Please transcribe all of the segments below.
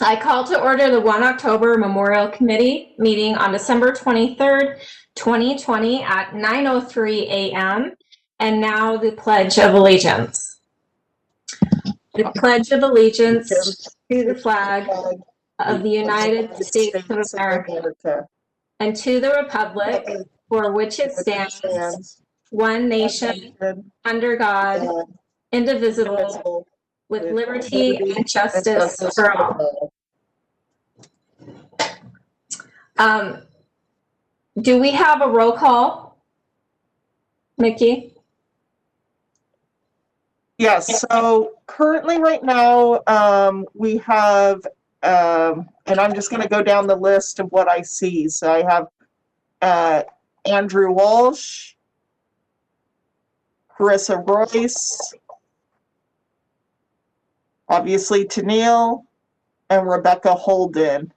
I call to order the 1 October Memorial Committee meeting on December 23rd, 2020 at 9:03 a.m. And now the Pledge of Allegiance. The Pledge of Allegiance to the flag of the United States of America and to the republic for which it stands, one nation, under God, indivisible, with liberty and justice for all. Do we have a roll call, Mickey? Yes, so currently right now, we have, and I'm just going to go down the list of what I see. So I have Andrew Walsh, Carissa Royce, obviously Tennille, and Rebecca Holden.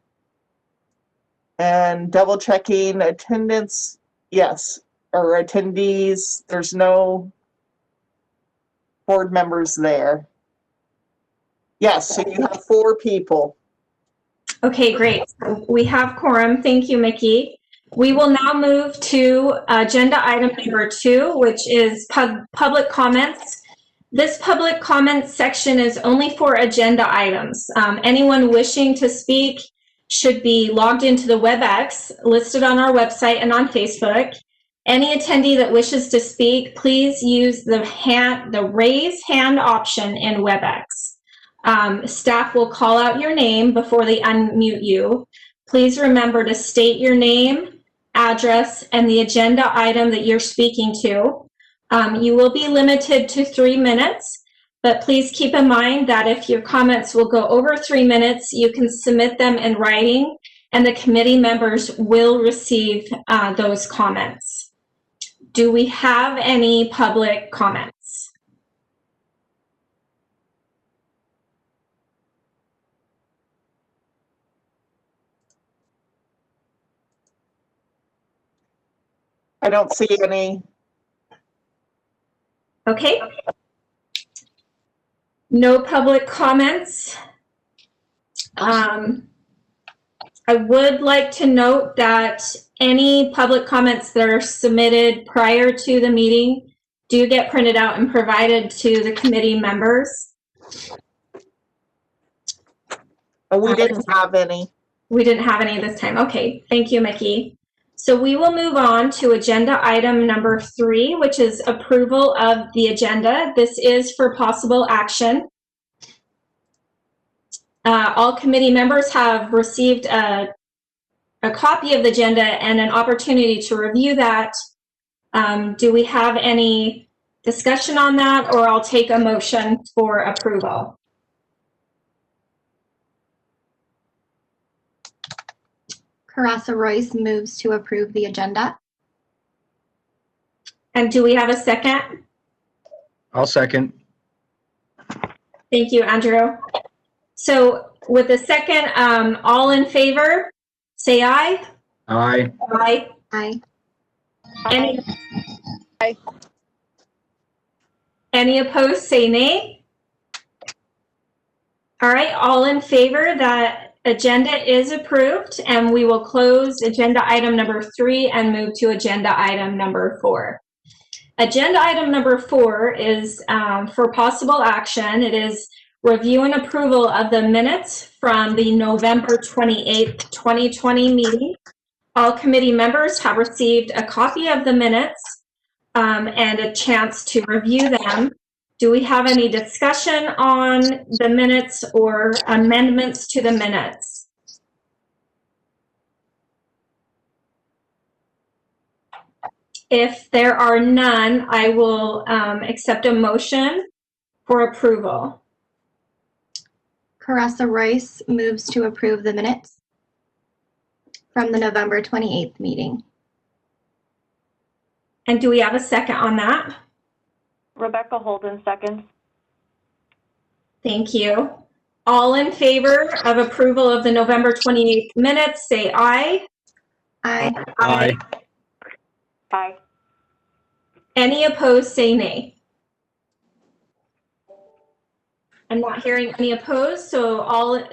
And double checking attendance, yes, or attendees, there's no board members there. Yes, so you have 4 people. Okay, great. We have quorum. Thank you, Mickey. We will now move to agenda item number 2, which is public comments. This public comments section is only for agenda items. Anyone wishing to speak should be logged into the WebEx listed on our website and on Facebook. Any attendee that wishes to speak, please use the raise hand option in WebEx. Staff will call out your name before they unmute you. Please remember to state your name, address, and the agenda item that you're speaking to. You will be limited to 3 minutes, but please keep in mind that if your comments will go over 3 minutes, you can submit them in writing, and the committee members will receive those comments. Do we have any public comments? I don't see any. Okay. No public comments. I would like to note that any public comments that are submitted prior to the meeting do get printed out and provided to the committee members. We didn't have any. We didn't have any this time. Okay, thank you, Mickey. So we will move on to agenda item number 3, which is approval of the agenda. This is for possible action. All committee members have received a copy of the agenda and an opportunity to review that. Do we have any discussion on that, or I'll take a motion for approval? Carissa Royce moves to approve the agenda. And do we have a second? I'll second. Thank you, Andrew. So with the second, all in favor, say aye. Aye. Aye. Aye. Any opposed, say nay. All right, all in favor, that agenda is approved, and we will close agenda item number 3 and move to agenda item number 4. Agenda item number 4 is for possible action. It is review and approval of the minutes from the November 28th, 2020 meeting. All committee members have received a copy of the minutes and a chance to review them. Do we have any discussion on the minutes or amendments to the minutes? If there are none, I will accept a motion for approval. Carissa Royce moves to approve the minutes from the November 28th meeting. And do we have a second on that? Rebecca Holden, seconds. Thank you. All in favor of approval of the November 28th minutes, say aye. Aye. Aye. Aye. Any opposed, say nay. I'm not hearing any opposed, so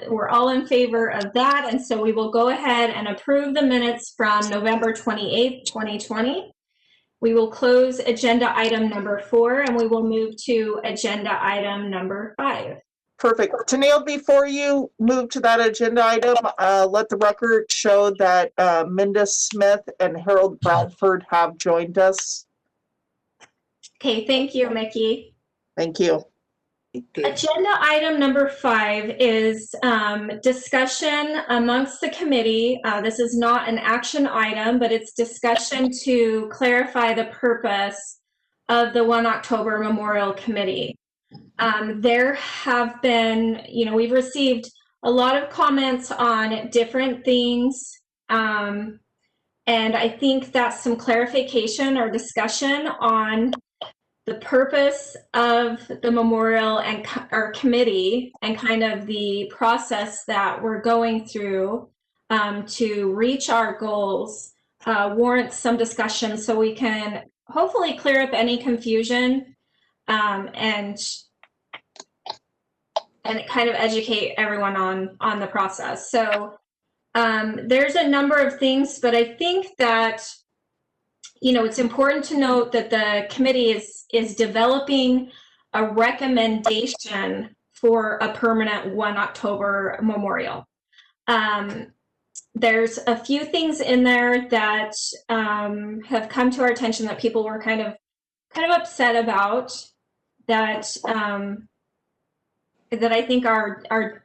we're all in favor of that, and so we will go ahead and approve the minutes from November 28th, 2020. We will close agenda item number 4, and we will move to agenda item number 5. Perfect. Tennille, before you move to that agenda item, let the record show that Minda Smith and Harold Bradford have joined us. Okay, thank you, Mickey. Thank you. Agenda item number 5 is discussion amongst the committee. This is not an action item, but it's discussion to clarify the purpose of the 1 October Memorial Committee. There have been, we've received a lot of comments on different things. And I think that some clarification or discussion on the purpose of the memorial and our committee and kind of the process that we're going through to reach our goals warrants some discussion, so we can hopefully clear up any confusion and kind of educate everyone on the process. So there's a number of things, but I think that it's important to note that the committee is developing a recommendation for a permanent 1 October memorial. There's a few things in there that have come to our attention that people were kind of upset about, that that I think are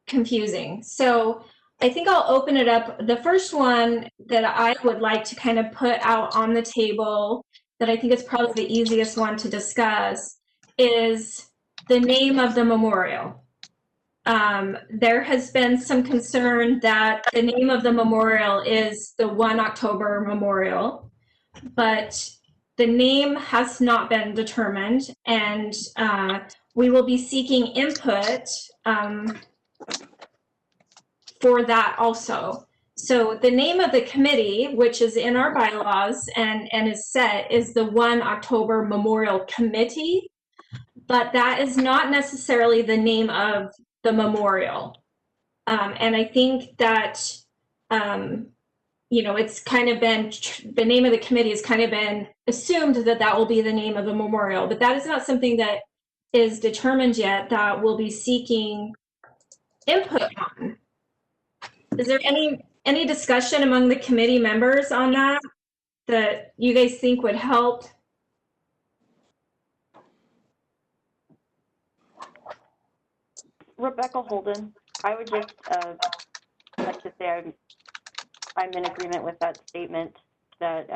confusing. So I think I'll open it up. The first one that I would like to kind of put out on the table, that I think is probably the easiest one to discuss, is the name of the memorial. There has been some concern that the name of the memorial is the 1 October Memorial, but the name has not been determined, and we will be seeking input for that also. So the name of the committee, which is in our bylaws and is set, is the 1 October Memorial Committee, but that is not necessarily the name of the memorial. And I think that, it's kind of been, the name of the committee has kind of been assumed that will be the name of the memorial, but that is not something that is determined yet, that we'll be seeking input on. Is there any discussion among the committee members on that you guys think would help? Rebecca Holden, I would just like to say I'm in agreement with that statement, that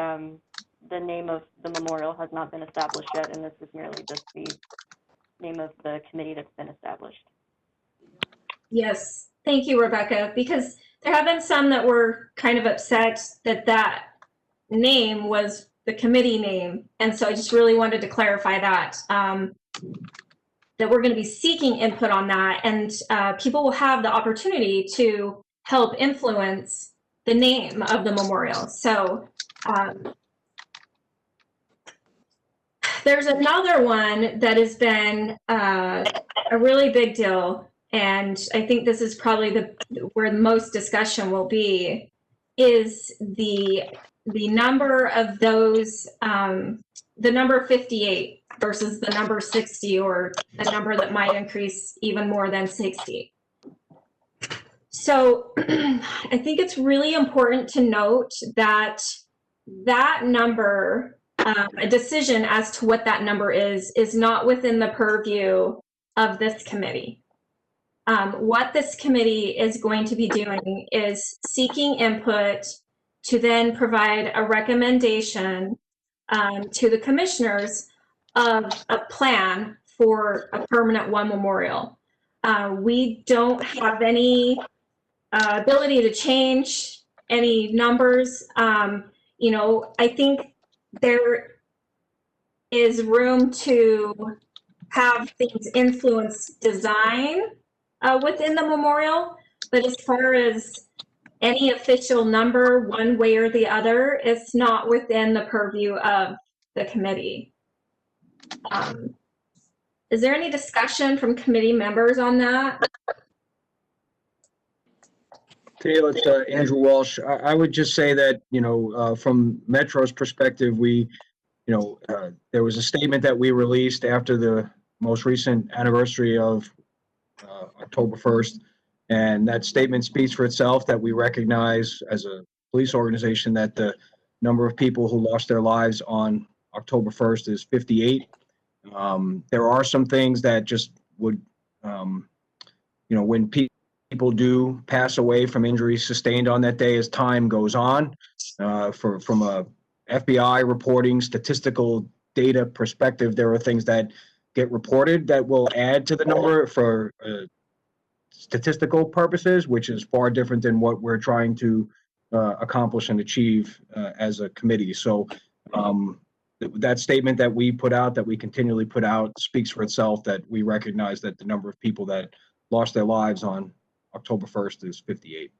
the name of the memorial has not been established yet, and this is merely just the name of the committee that's been established. Yes, thank you, Rebecca, because there have been some that were kind of upset that name was the committee name, and so I just really wanted to clarify that. That we're going to be seeking input on that, and people will have the opportunity to help influence the name of the memorial. So there's another one that has been a really big deal, and I think this is probably where the most discussion will be, is the number of those, the number 58 versus the number 60, or a number that might increase even more than 60. So I think it's really important to note that number, a decision as to what that number is not within the purview of this committee. What this committee is going to be doing is seeking input to then provide a recommendation to the commissioners of a plan for a permanent 1 memorial. We don't have any ability to change any numbers. I think there is room to have things influence design within the memorial, but as far as any official number one way or the other, it's not within the purview of the committee. Is there any discussion from committee members on that? Dale, it's Andrew Walsh. I would just say that, from Metro's perspective, there was a statement that we released after the most recent anniversary of October 1st. And that statement speaks for itself, that we recognize as a police organization that the number of people who lost their lives on October 1st is 58. There are some things that just would, when people do pass away from injuries sustained on that day as time goes on, from a FBI reporting statistical data perspective, there are things that get reported that will add to the number for statistical purposes, which is far different than what we're trying to accomplish and achieve as a committee. So that statement that we put out, that we continually put out, speaks for itself, that we recognize that the number of people that lost their lives on October 1st is 58.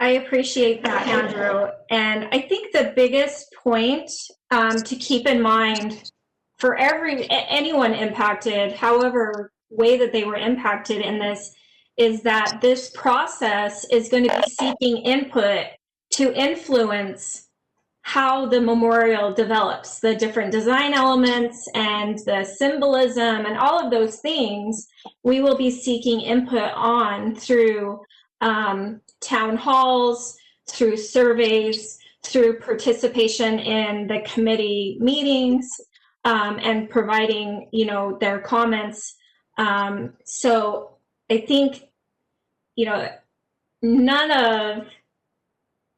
I appreciate that, Andrew. And I think the biggest point to keep in mind for anyone impacted, however way that they were impacted in this, is that this process is going to be seeking input to influence how the memorial develops, the different design elements and the symbolism and all of those things. We will be seeking input on through town halls, through surveys, through participation in the committee meetings, and providing, their comments. So I think, none of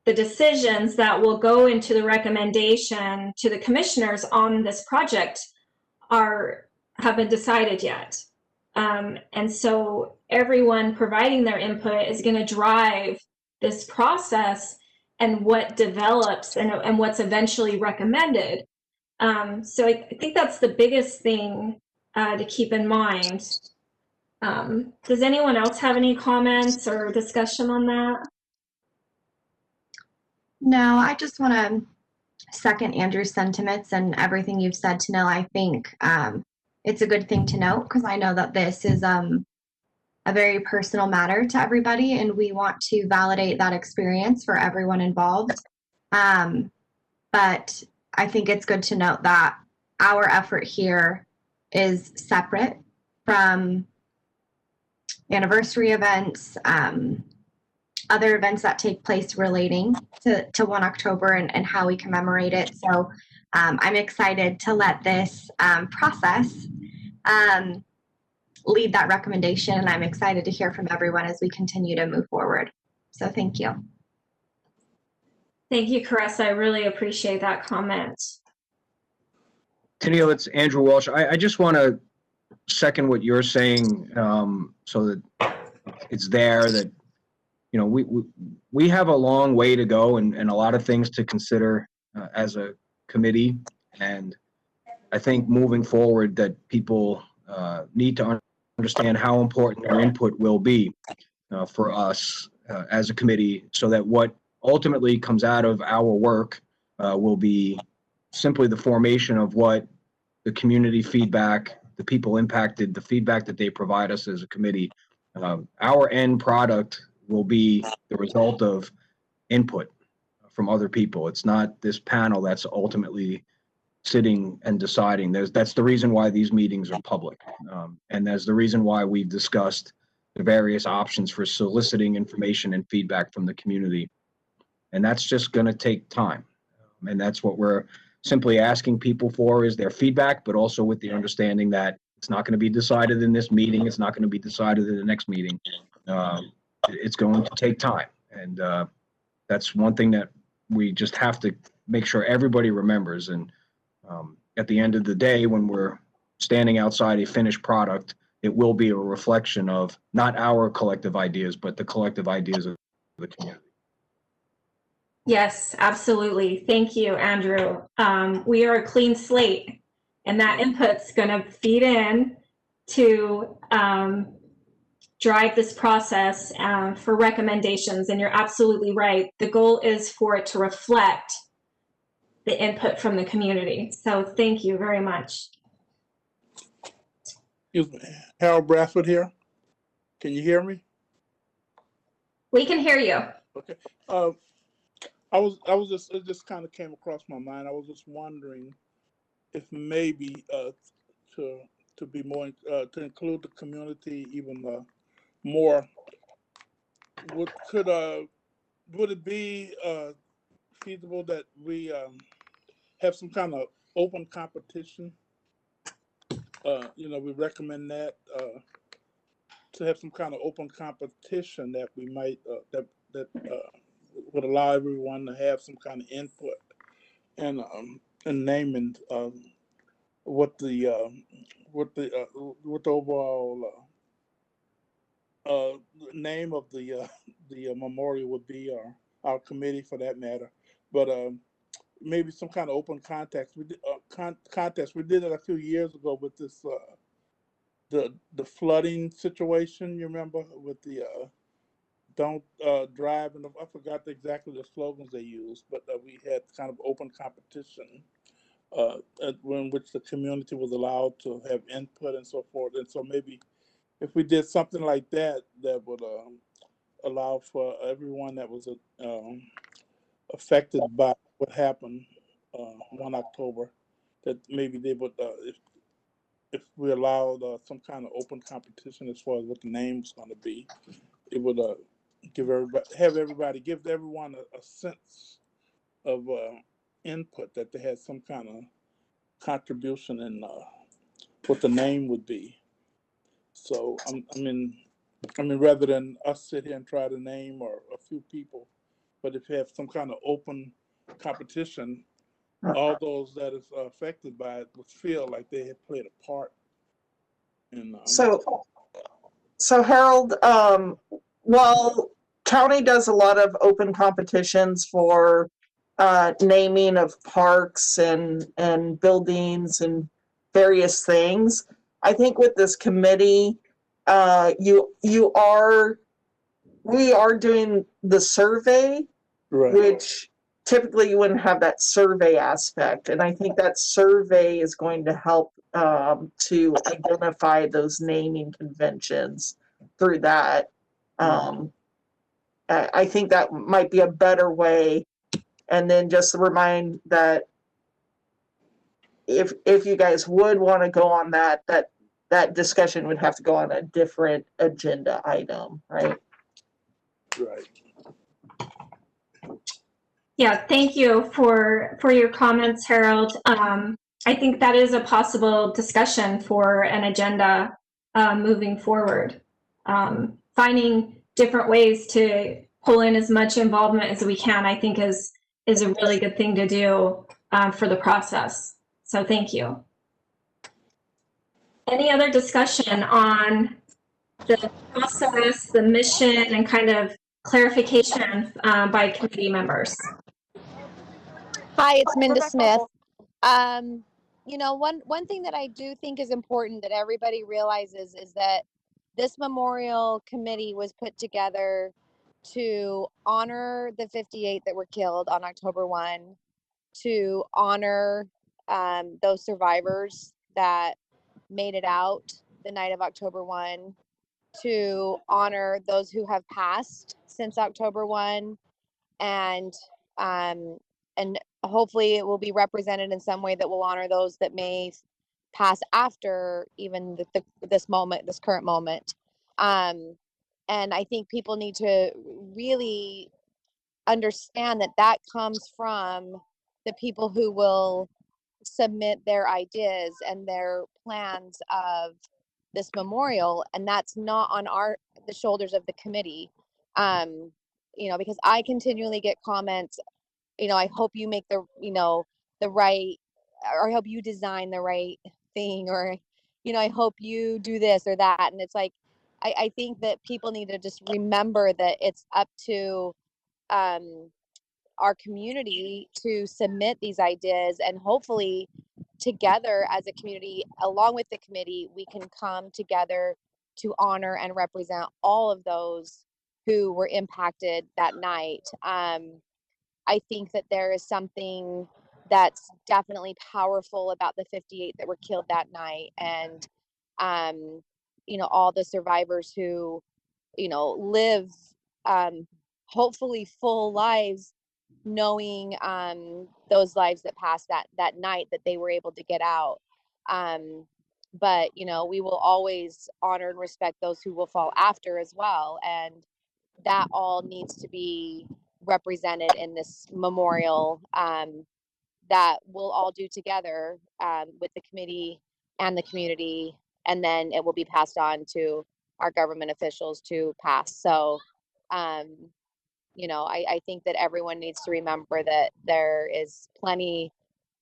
the decisions that will go into the recommendation to the commissioners on this project have been decided yet. And so everyone providing their input is going to drive this process and what develops and what's eventually recommended. So I think that's the biggest thing to keep in mind. Does anyone else have any comments or discussion on that? No, I just want to second Andrew's sentiments and everything you've said to know. I think it's a good thing to note, because I know that this is a very personal matter to everybody, and we want to validate that experience for everyone involved. But I think it's good to note that our effort here is separate from anniversary events, other events that take place relating to 1 October and how we commemorate it. So I'm excited to let this process lead that recommendation, and I'm excited to hear from everyone as we continue to move forward. So thank you. Thank you, Caressa. I really appreciate that comment. Tennille, it's Andrew Walsh. I just want to second what you're saying, so that it's there, that we have a long way to go and a lot of things to consider as a committee. And I think moving forward that people need to understand how important our input will be for us as a committee, so that what ultimately comes out of our work will be simply the formation of what the community feedback, the people impacted, the feedback that they provide us as a committee. Our end product will be the result of input from other people. It's not this panel that's ultimately sitting and deciding. That's the reason why these meetings are public. And that's the reason why we've discussed the various options for soliciting information and feedback from the community. And that's just going to take time. And that's what we're simply asking people for, is their feedback, but also with the understanding that it's not going to be decided in this meeting. It's not going to be decided in the next meeting. It's going to take time. And that's one thing that we just have to make sure everybody remembers. And at the end of the day, when we're standing outside a finished product, it will be a reflection of not our collective ideas, but the collective ideas of the community. Yes, absolutely. Thank you, Andrew. We are a clean slate, and that input's going to feed in to drive this process for recommendations. And you're absolutely right. The goal is for it to reflect the input from the community. So thank you very much. Excuse me, Harold Bradford here. Can you hear me? We can hear you. Okay. It just kind of came across my mind. I was just wondering if maybe to be more to include the community even more. Would it be feasible that we have some kind of open competition? We recommend that to have some kind of open competition that we might that would allow everyone to have some kind of input and naming what the overall name of the memorial would be, or our committee for that matter. But maybe some kind of open contest. We did contest. We did it a few years ago with this the flooding situation. You remember with the don't drive, and I forgot exactly the slogans they used, but we had kind of open competition in which the community was allowed to have input and so forth. And so maybe if we did something like that, that would allow for everyone that was affected by what happened 1 October, that maybe they would, if we allowed some kind of open competition as far as what the name was going to be, it would give everyone a sense of input, that they had some kind of contribution in what the name would be. So I mean, rather than us sit here and try to name or a few people, but if you have some kind of open competition, all those that is affected by it would feel like they had played a part in. So Harold, while county does a lot of open competitions for naming of parks and buildings and various things, I think with this committee, we are doing the survey, Right. which typically you wouldn't have that survey aspect. And I think that survey is going to help to identify those naming conventions through that. I think that might be a better way. And then just to remind that if you guys would want to go on that discussion would have to go on a different agenda item, right? Right. Yeah, thank you for your comments, Harold. I think that is a possible discussion for an agenda moving forward. Finding different ways to pull in as much involvement as we can, I think is a really good thing to do for the process. So thank you. Any other discussion on the process, the mission, and kind of clarification by committee members? Hi, it's Minda Smith. One thing that I do think is important that everybody realizes is that this memorial committee was put together to honor the 58 that were killed on October 1, to honor those survivors that made it out the night of October 1, to honor those who have passed since October 1, and hopefully it will be represented in some way that will honor those that may pass after even this current moment. And I think people need to really understand that comes from the people who will submit their ideas and their plans of this memorial, and that's not on the shoulders of the committee. Because I continually get comments, I hope you make the right, or I hope you design the right thing, or I hope you do this or that. And it's like, I think that people need to just remember that it's up to our community to submit these ideas, and hopefully together as a community, along with the committee, we can come together to honor and represent all of those who were impacted that night. I think that there is something that's definitely powerful about the 58 that were killed that night. And all the survivors who, live hopefully full lives, knowing those lives that passed that night that they were able to get out. But we will always honor and respect those who will fall after as well, and that all needs to be represented in this memorial that we'll all do together with the committee and the community, and then it will be passed on to our government officials to pass. So I think that everyone needs to remember that there is plenty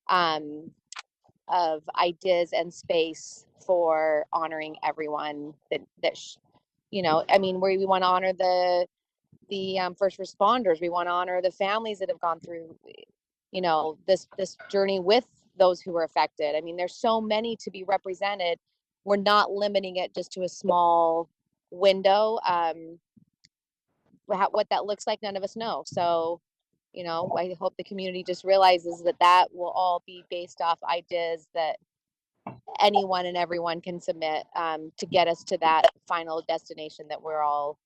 of ideas and space for honoring everyone we want to honor the first responders. We want to honor the families that have gone through this journey with those who were affected. I mean, there's so many to be represented. We're not limiting it just to a small window. What that looks like, none of us know. So I hope the community just realizes that will all be based off ideas that anyone and everyone can submit to get us to that final destination that we're all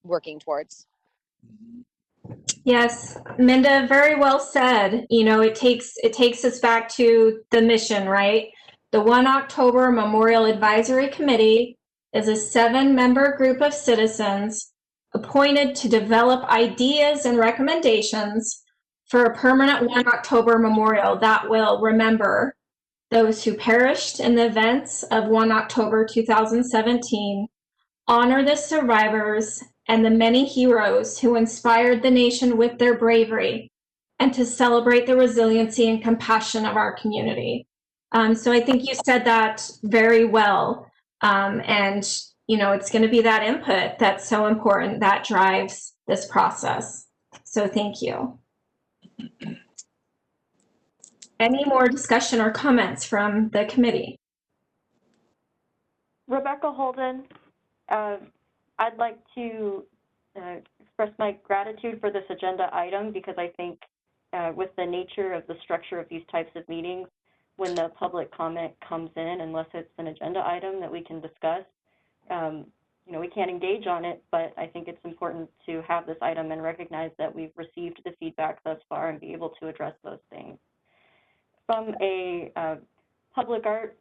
working towards. Yes, Minda, very well said. It takes us back to the mission, right? The 1 October Memorial Advisory Committee is a 7-member group of citizens appointed to develop ideas and recommendations for a permanent 1 October memorial that will remember those who perished in the events of 1 October 2017, honor the survivors and the many heroes who inspired the nation with their bravery, and to celebrate the resiliency and compassion of our community. So I think you said that very well. And it's going to be that input that's so important that drives this process. So thank you. Any more discussion or comments from the committee? Rebecca Holden, I'd like to express my gratitude for this agenda item, because I think with the nature of the structure of these types of meetings, when the public comment comes in, unless it's an agenda item that we can discuss, we can't engage on it, but I think it's important to have this item and recognize that we've received the feedback thus far and be able to address those things. From a public art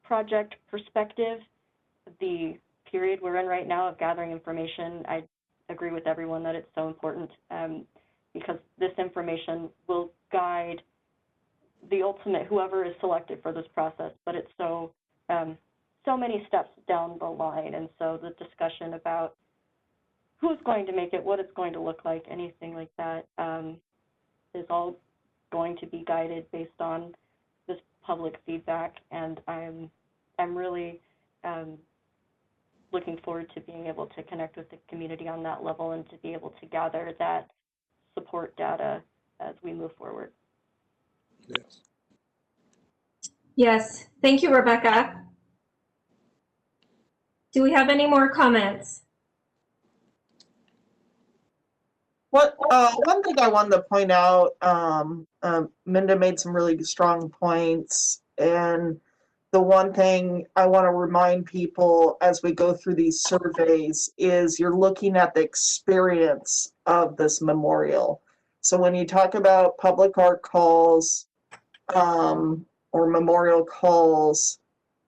project perspective, the period we're in right now of gathering information, I agree with everyone that it's so important because this information will guide the ultimate whoever is selected for this process, but it's so many steps down the line, and so the discussion about who's going to make it, what it's going to look like, anything like that is all going to be guided based on this public feedback, and I'm really looking forward to being able to connect with the community on that level and to be able to gather that support data as we move forward. Yes. Yes, thank you, Rebecca. Do we have any more comments? One thing I wanted to point out, Minda made some really strong points, and the one thing I want to remind people as we go through these surveys is you're looking at the experience of this memorial. So when you talk about public art calls or memorial calls,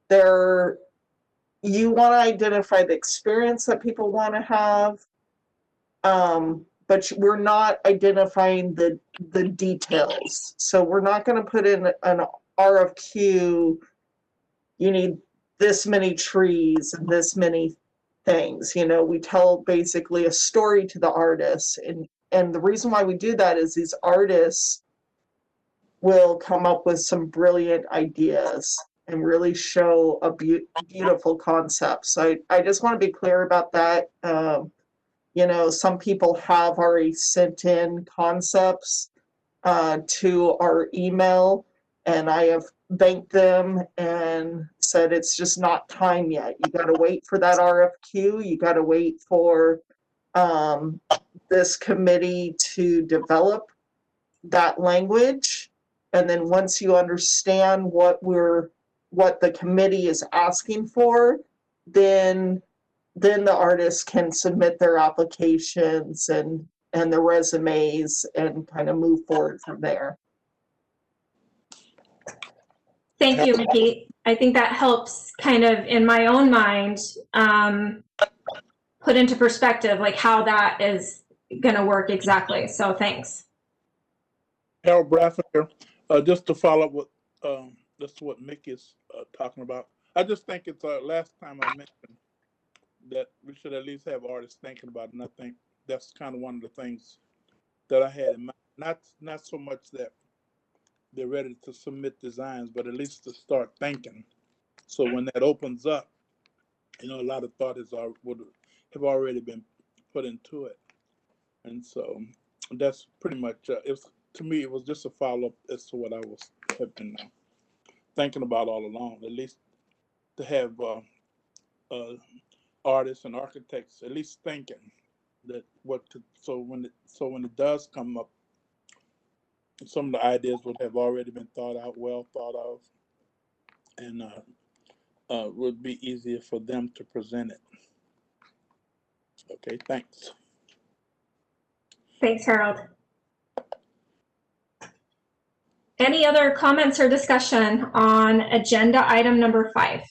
you want to identify the experience that people want to have, but we're not identifying the details. So we're not going to put in an RFQ, you need this many trees and this many things. We tell basically a story to the artists. And the reason why we do that is these artists will come up with some brilliant ideas and really show a beautiful concept. So I just want to be clear about that. Some people have already sent in concepts to our email, and I have thanked them and said it's just not time yet. You got to wait for that RFQ. You got to wait for this committee to develop that language. And then once you understand what we're what the committee is asking for, then the artists can submit their applications and the resumes and kind of move forward from there. Thank you, Mickey. I think that helps kind of in my own mind put into perspective like how that is going to work exactly. So thanks. Harold Bradford here. Just to follow up with that's what Mickey is talking about. I just think it's last time I mentioned that we should at least have artists thinking about it, and I think that's kind of one of the things that I had in mind. Not so much that they're ready to submit designs, but at least to start thinking. So when that opens up, you know, a lot of thought would have already been put into it, and so that's pretty much to me. It was just a follow up as to what I have been thinking about all along. At least to have artists and architects at least thinking that so when it does come up, some of the ideas would have already been well thought of, and would be easier for them to present it. Okay, thanks. Thanks, Harold. Any other comments or discussion on agenda item number 5?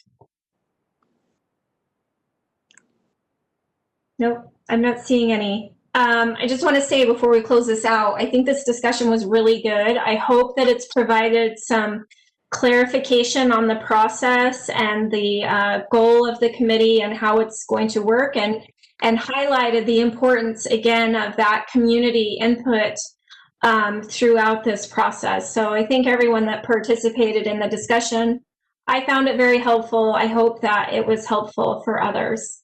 Nope, I'm not seeing any. I just want to say before we close this out, I think this discussion was really good. I hope that it's provided some clarification on the process and the goal of the committee and how it's going to work, and highlighted the importance again of that community input throughout this process. So I thank everyone that participated in the discussion. I found it very helpful. I hope that it was helpful for others.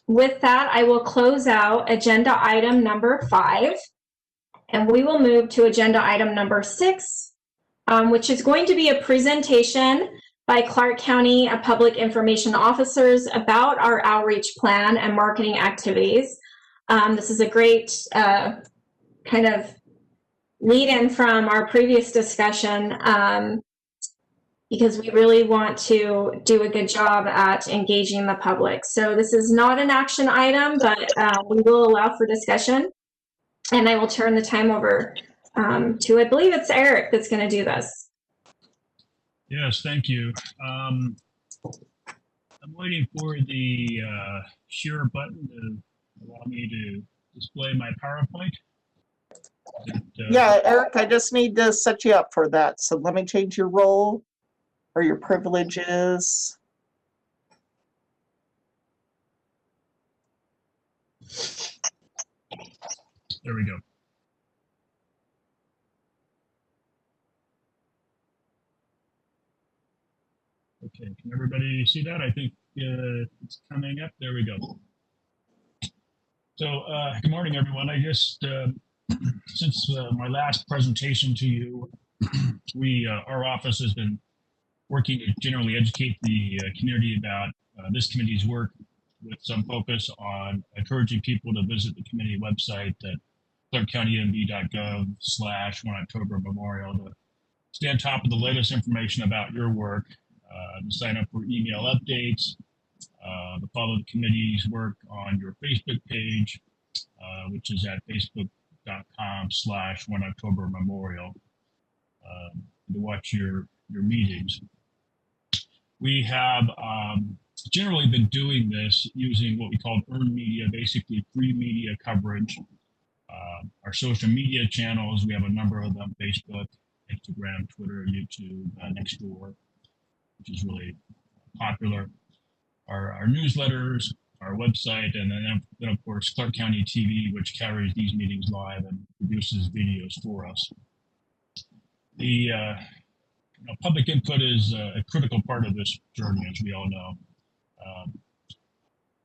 With that, I will close out agenda item number 5, and we will move to agenda item number 6, which is going to be a presentation by Clark County Public Information Officers about our outreach plan and marketing activities. This is a great kind of lead-in from our previous discussion, because we really want to do a good job at engaging the public. So this is not an action item, but we will allow for discussion. And I will turn the time over to, I believe it's Eric that's going to do this. Yes, thank you. I'm waiting for the share button to allow me to display my PowerPoint. Yeah, Eric, I just need to set you up for that. So let me change your role or your privileges. There we go. Okay, can everybody see that? I think it's coming up. There we go. So good morning, everyone. I just, since my last presentation to you, our office has been working to generally educate the community about this committee's work, with some focus on encouraging people to visit the committee website at clarkcountymd.gov/1October Memorial to stay on top of the latest information about your work, to sign up for email updates, to follow the committee's work on your Facebook page, which is at facebook.com/1October Memorial, to watch your meetings. We have generally been doing this using what we call earned media, basically free media coverage. Our social media channels, we have a number of them: Facebook, Instagram, Twitter, YouTube, Nextdoor, which is really popular. Our newsletters, our website, and then of course Clark County TV, which carries these meetings live and produces videos for us. The public input is a critical part of this journey, as we all know.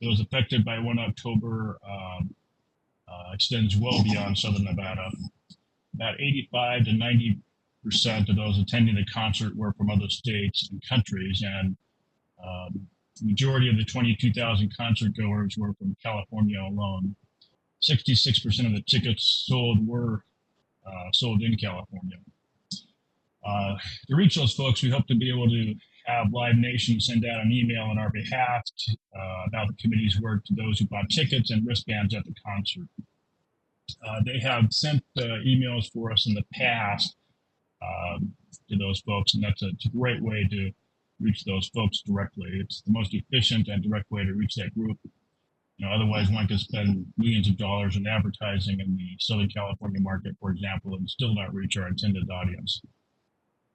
Those affected by 1 October extends well beyond Southern Nevada. About 85 to 90% of those attending the concert were from other states and countries, and the majority of the 22,000 concert goers were from California alone. 66% of the tickets sold were sold in California. To reach those folks, we hope to be able to have Live Nation send out an email on our behalf about the committee's work to those who bought tickets and wristbands at the concert. They have sent emails for us in the past to those folks, and that's a great way to reach those folks directly. It's the most efficient and direct way to reach that group. Otherwise one could spend millions of dollars in advertising in the Southern California market, for example, and still not reach our intended audience.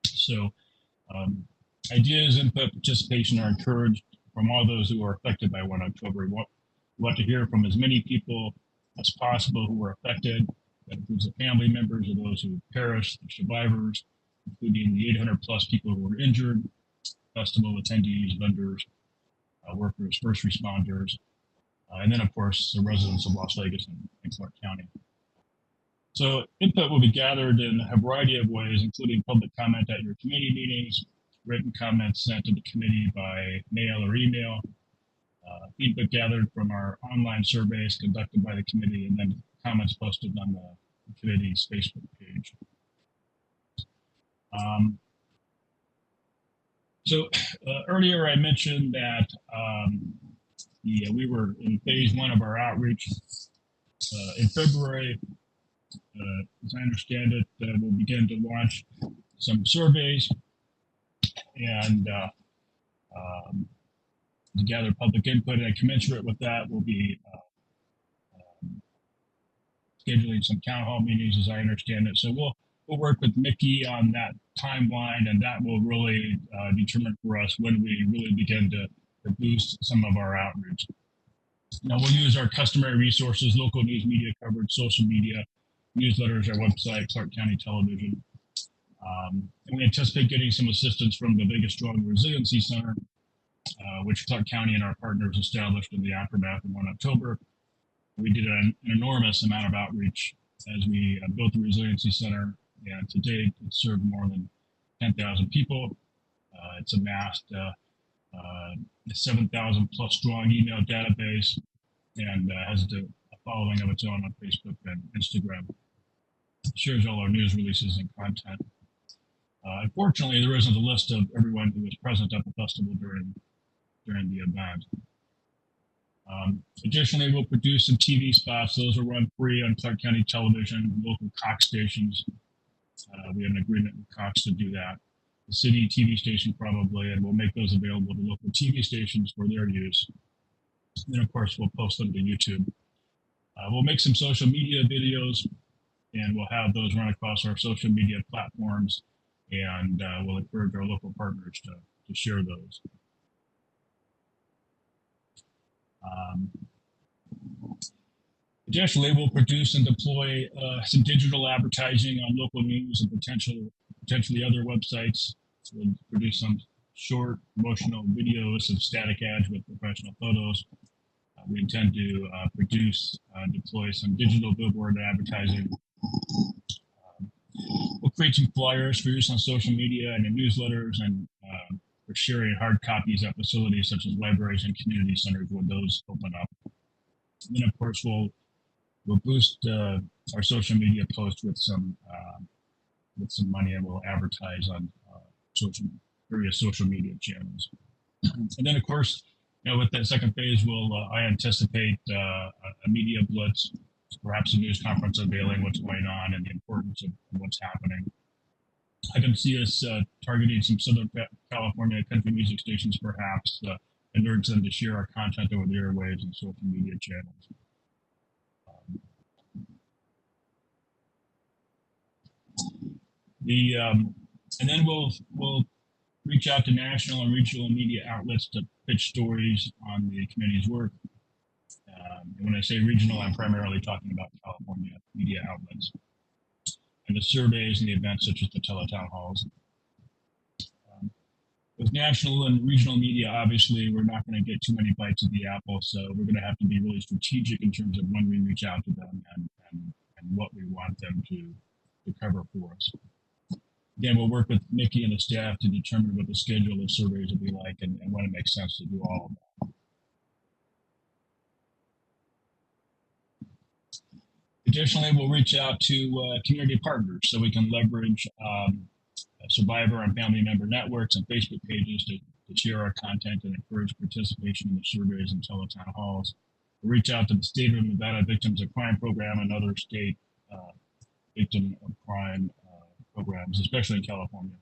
So ideas, input, participation are encouraged from all those who are affected by 1 October. We want to hear from as many people as possible who were affected. That includes the family members of those who perished, the survivors, including the 800 plus people who were injured, festival attendees, vendors, workers, first responders, and then of course the residents of Las Vegas and Clark County. So input will be gathered in a variety of ways, including public comment at your committee meetings, written comments sent to the committee by mail or email, feedback gathered from our online surveys conducted by the committee, and then comments posted on the committee's Facebook page. Earlier I mentioned that we were in phase 1 of our outreach. In February, as I understand it, we'll begin to launch some surveys and to gather public input, and commensurate with that, we'll be scheduling some town hall meetings, as I understand it. So we'll work with Mickey on that timeline, and that will really determine for us when we really begin to boost some of our outreach. Now we'll use our customary resources, local news media coverage, social media, newsletters, our website, Clark County Television. And we anticipate getting some assistance from the Vegas Strong Resiliency Center, which Clark County and our partners established in the aftermath of 1 October. We did an enormous amount of outreach as we built the Resiliency Center, and to date it's served more than 10,000 people. It's amassed a 7,000 plus strong email database, and has a following of its own on Facebook and Instagram. It shares all our news releases and content. Unfortunately, there isn't a list of everyone who was present at the festival during the event. Additionally, we'll produce some TV spots. Those will run free on Clark County Television, local Cox stations. We have an agreement with Cox to do that. The city TV station probably, and we'll make those available to local TV stations for their use. And then of course, we'll post them to YouTube. We'll make some social media videos, and we'll have those run across our social media platforms, and we'll encourage our local partners to share those. Additionally, we'll produce and deploy some digital advertising on local news and potentially other websites. We'll produce some short promotional videos of static ads with professional photos. We intend to produce and deploy some digital billboard advertising. We'll create some flyers for use on social media and in newsletters, and we're sharing hard copies at facilities such as libraries and community centers when those open up. And then of course we'll boost our social media posts with some money, and we'll advertise on various social media channels. And then of course, with that second phase, I anticipate a media blitz, perhaps a news conference unveiling what's going on and the importance of what's happening. I can see us targeting some Southern California country music stations, perhaps, and urge them to share our content over the airwaves and social media channels. And then we'll reach out to national and regional media outlets to pitch stories on the committee's work. And when I say regional, I'm primarily talking about California media outlets, and the surveys and the events such as the teletown halls. With national and regional media, obviously, we're not going to get too many bites of the apple, so we're going to have to be really strategic in terms of when we reach out to them and what we want them to cover for us. Again, we'll work with Nikki and the staff to determine what the schedule of surveys will be like and when it makes sense to do all of that. Additionally, we'll reach out to community partners so we can leverage survivor and family member networks and Facebook pages to share our content and encourage participation in the surveys and teletown halls. We'll reach out to the State of Nevada Victims of Crime Program and other state victim of crime programs, especially in California.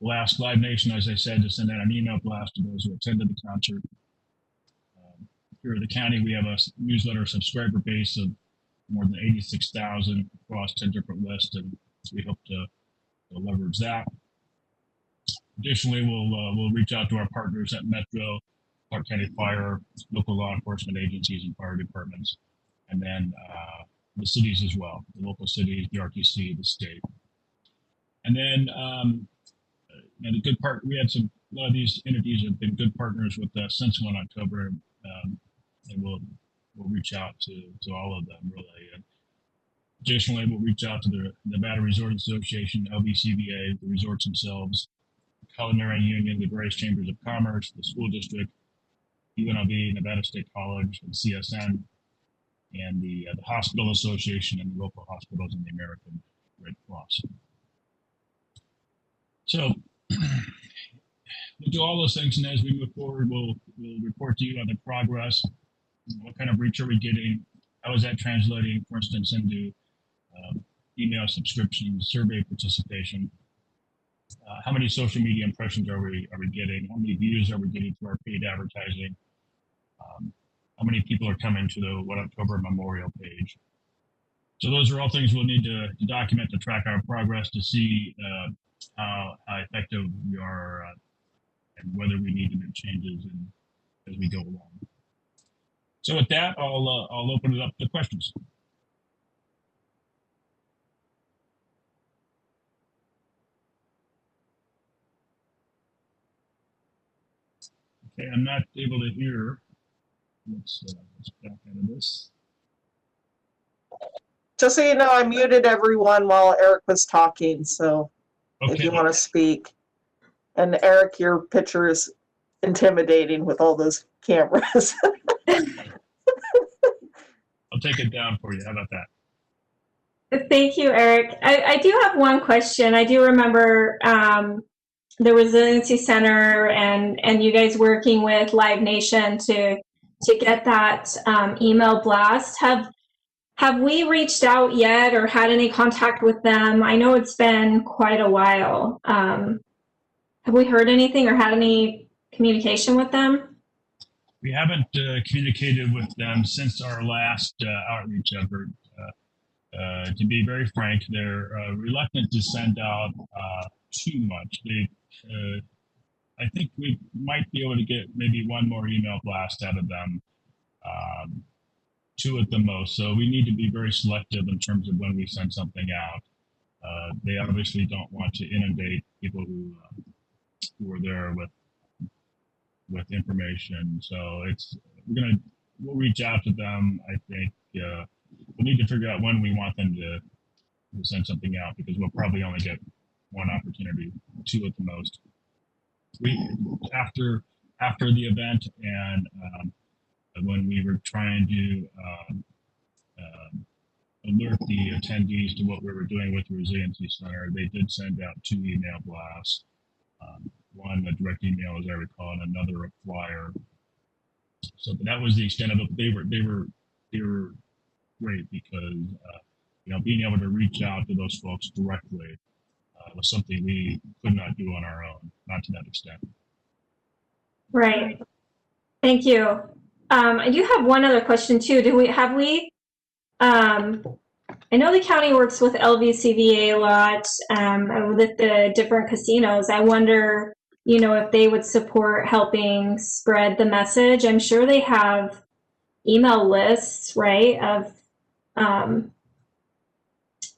We'll ask Live Nation, as I said, to send out an email blast to those who attended the concert. Here in the county, we have a newsletter subscriber base of more than 86,000 across 10 different lists, and we hope to leverage that. Additionally, we'll reach out to our partners at Metro, Clark County Fire, local law enforcement agencies, and fire departments, and then the cities as well, the local cities, the RTC, the state. And then the good part, we had a lot of these entities have been good partners with us since 1 October, and we'll reach out to all of them really. And additionally, we'll reach out to the Nevada Resort Association, LVCVA, the resorts themselves, Culinary Union, the various chambers of commerce, the school district, UNLV, Nevada State College, and CSN, and the Hospital Association and the local hospitals and the American Red Cross. So we'll do all those things, and as we move forward, we'll report to you on the progress. What kind of reach are we getting? How is that translating, for instance, into email subscriptions, survey participation? How many social media impressions are we getting? How many views are we getting through our paid advertising? How many people are coming to the 1 October Memorial page? So those are all things we'll need to document, to track our progress, to see how effective we are, and whether we need to make changes as we go along. So with that, I'll open it up to questions. Okay, I'm not able to hear. Let's back out of this. Just so you know, I muted everyone while Eric was talking, so if Okay, you want to speak. And Eric, your picture is intimidating with all those cameras. I'll take it down for you. How about that? Thank you, Eric. I do have one question. I do remember the Resiliency Center and you guys working with Live Nation to get that email blast. Have we reached out yet or had any contact with them? I know it's been quite a while. Have we heard anything or had any communication with them? We haven't communicated with them since our last outreach effort. To be very frank, they're reluctant to send out too much. I think we might be able to get maybe one more email blast out of them, 2 at the most. So we need to be very selective in terms of when we send something out. They obviously don't want to inundate people who are there with information. So we'll reach out to them. I think we'll need to figure out when we want them to send something out, because we'll probably only get 1 opportunity, 2 at the most. After the event and when we were trying to alert the attendees to what we were doing with the Resiliency Center, they did send out 2 email blasts. One, a direct email, as I recall, and another a flyer. So that was the extent of it. They were great because being able to reach out to those folks directly was something we could not do on our own, not to that extent. Right. Thank you. I do have one other question too. I know the county works with LVCVA a lot with the different casinos. I wonder, if they would support helping spread the message. I'm sure they have email lists, right, of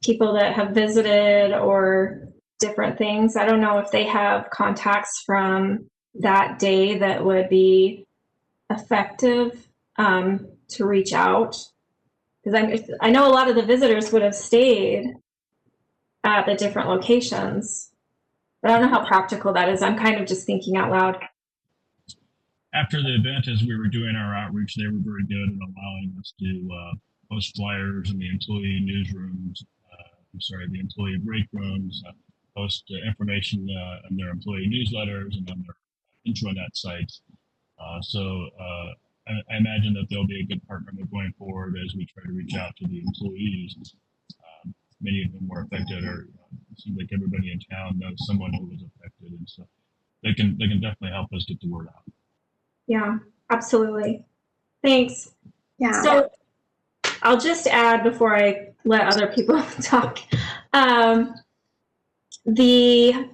people that have visited or different things. I don't know if they have contacts from that day that would be effective to reach out. Because I know a lot of the visitors would have stayed at the different locations. But I don't know how practical that is. I'm kind of just thinking out loud. After the event, as we were doing our outreach, they were very good in allowing us to post flyers in the employee newsrooms, the employee break rooms, post information on their employee newsletters and on their intranet sites. I imagine that they'll be a good partner going forward as we try to reach out to the employees. Many of them were affected, or it seems like everybody in town knows someone who was affected, and so they can definitely help us get the word out. Yeah, absolutely. Thanks. Yeah. So I'll just add before I let other people talk. The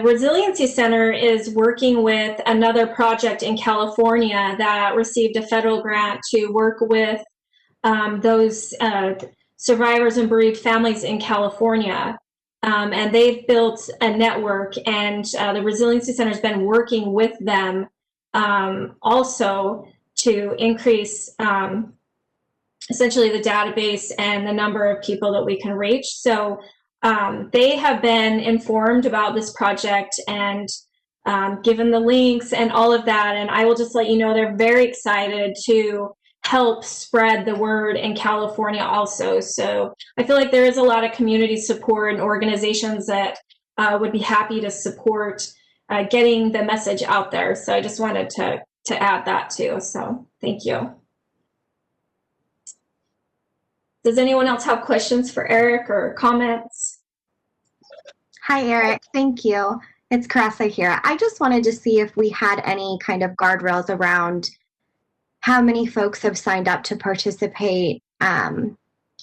Resiliency Center is working with another project in California that received a federal grant to work with those survivors and bereaved families in California. And they've built a network, and the Resiliency Center has been working with them also to increase essentially the database and the number of people that we can reach. So they have been informed about this project and given the links and all of that. And I will just let you know they're very excited to help spread the word in California also. So I feel like there is a lot of community support and organizations that would be happy to support getting the message out there. So I just wanted to add that too. So thank you. Does anyone else have questions for Eric or comments? Hi, Eric. Thank you. It's Caressa here. I just wanted to see if we had any kind of guardrails around how many folks have signed up to participate in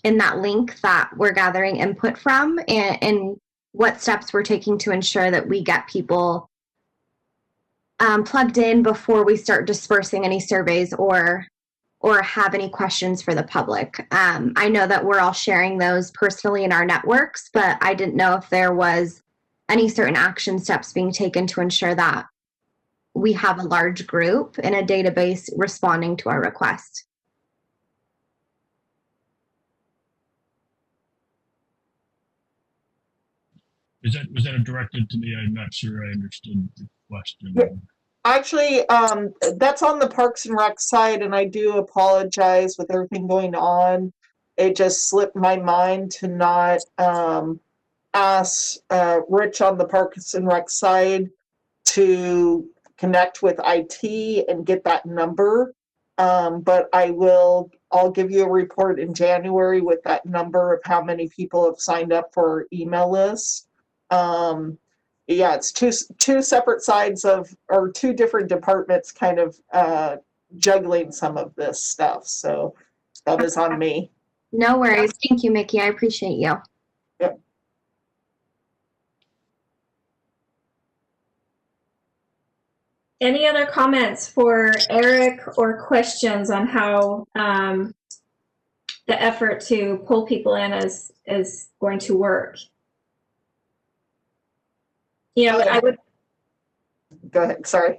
that link that we're gathering input from, and what steps we're taking to ensure that we get people plugged in before we start dispersing any surveys or have any questions for the public. I know that we're all sharing those personally in our networks, but I didn't know if there was any certain action steps being taken to ensure that we have a large group in a database responding to our request. Was that directed to me? I'm not sure I understood the question. Yeah. Actually, that's on the Parks and Rec side, and I do apologize with everything going on. It just slipped my mind to not ask Rich on the Parks and Rec side to connect with IT and get that number. But I'll give you a report in January with that number of how many people have signed up for our email list. Yeah, it's two separate sides or two different departments kind of juggling some of this stuff. So that is on me. No worries. Thank you, Mickey. I appreciate you. Yep. Any other comments for Eric or questions on how the effort to pull people in is going to work? You know, I would Go ahead. Sorry.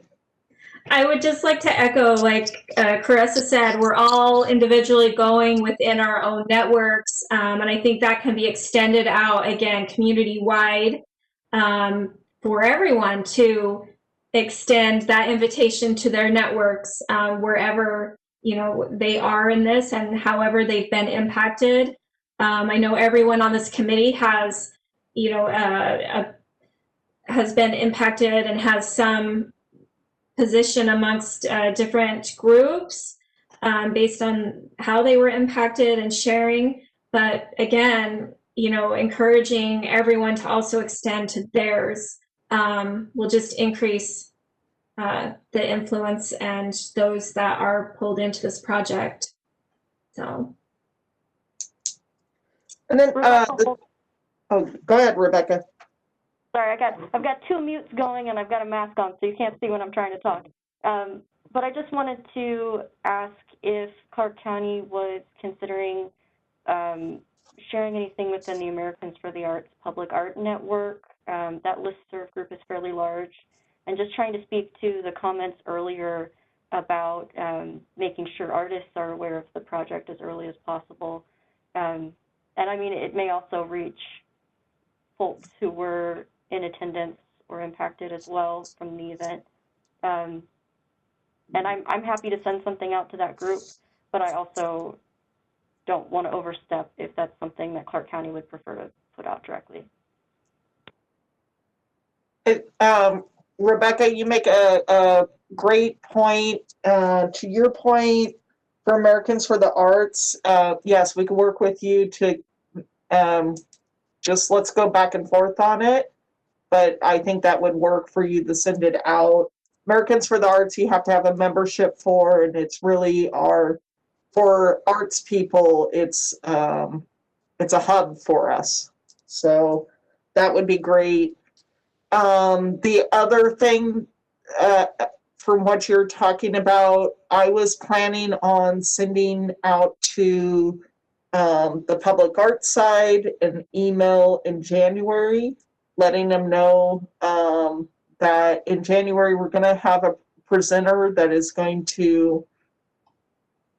I would just like to echo, like Caressa said, we're all individually going within our own networks, and I think that can be extended out, again, community-wide, for everyone to extend that invitation to their networks wherever, you know, they are in this and however they've been impacted. I know everyone on this committee has, you know, has been impacted and has some position amongst different groups based on how they were impacted and sharing. But again, you know, encouraging everyone to also extend to theirs will just increase the influence and those that are pulled into this project. So. And then, go ahead, Rebecca. Sorry, I've got two mutes going and I've got a mask on, so you can't see when I'm trying to talk. But I just wanted to ask if Clark County was considering sharing anything within the Americans for the Arts Public Art Network. That listserv group is fairly large. And just trying to speak to the comments earlier about making sure artists are aware of the project as early as possible. And I mean, it may also reach folks who were in attendance or impacted as well from the event. And I'm happy to send something out to that group, but I also don't want to overstep if that's something that Clark County would prefer to put out directly. Rebecca, you make a great point. To your point, for Americans for the Arts, yes, we can work with you to just let's go back and forth on it. But I think that would work for you to send it out. Americans for the Arts, you have to have a membership for, and it's really for arts people, it's a hub for us. So that would be great. The other thing, from what you're talking about, I was planning on sending out to the public arts side an email in January, letting them know that in January we're going to have a presenter that is going to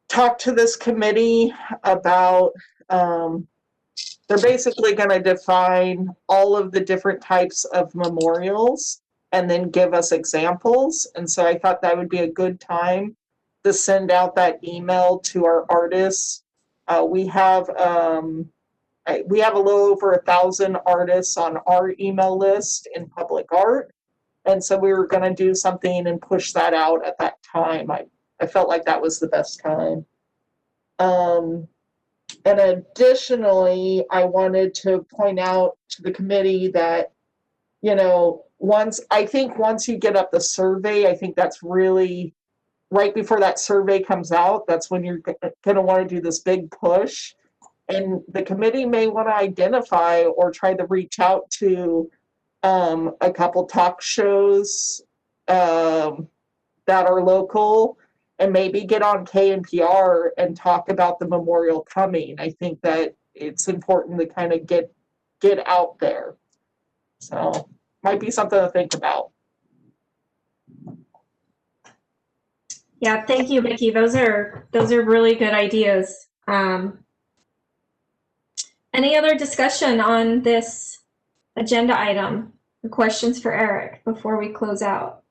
talk to this committee about they're basically going to define all of the different types of memorials and then give us examples. And so I thought that would be a good time to send out that email to our artists. We have a little over 1,000 artists on our email list in public art. And so we were going to do something and push that out at that time. I felt like that was the best time. And additionally, I wanted to point out to the committee that, once you get up the survey, I think that's really right before that survey comes out, that's when you're going to want to do this big push. And the committee may want to identify or try to reach out to a couple talk shows that are local and maybe get on KNPR and talk about the memorial coming. I think that it's important to kind of get out there. So might be something to think about. Yeah, thank you, Vicki. Those are really good ideas. Any other discussion on this agenda item? Or questions for Eric before we close out?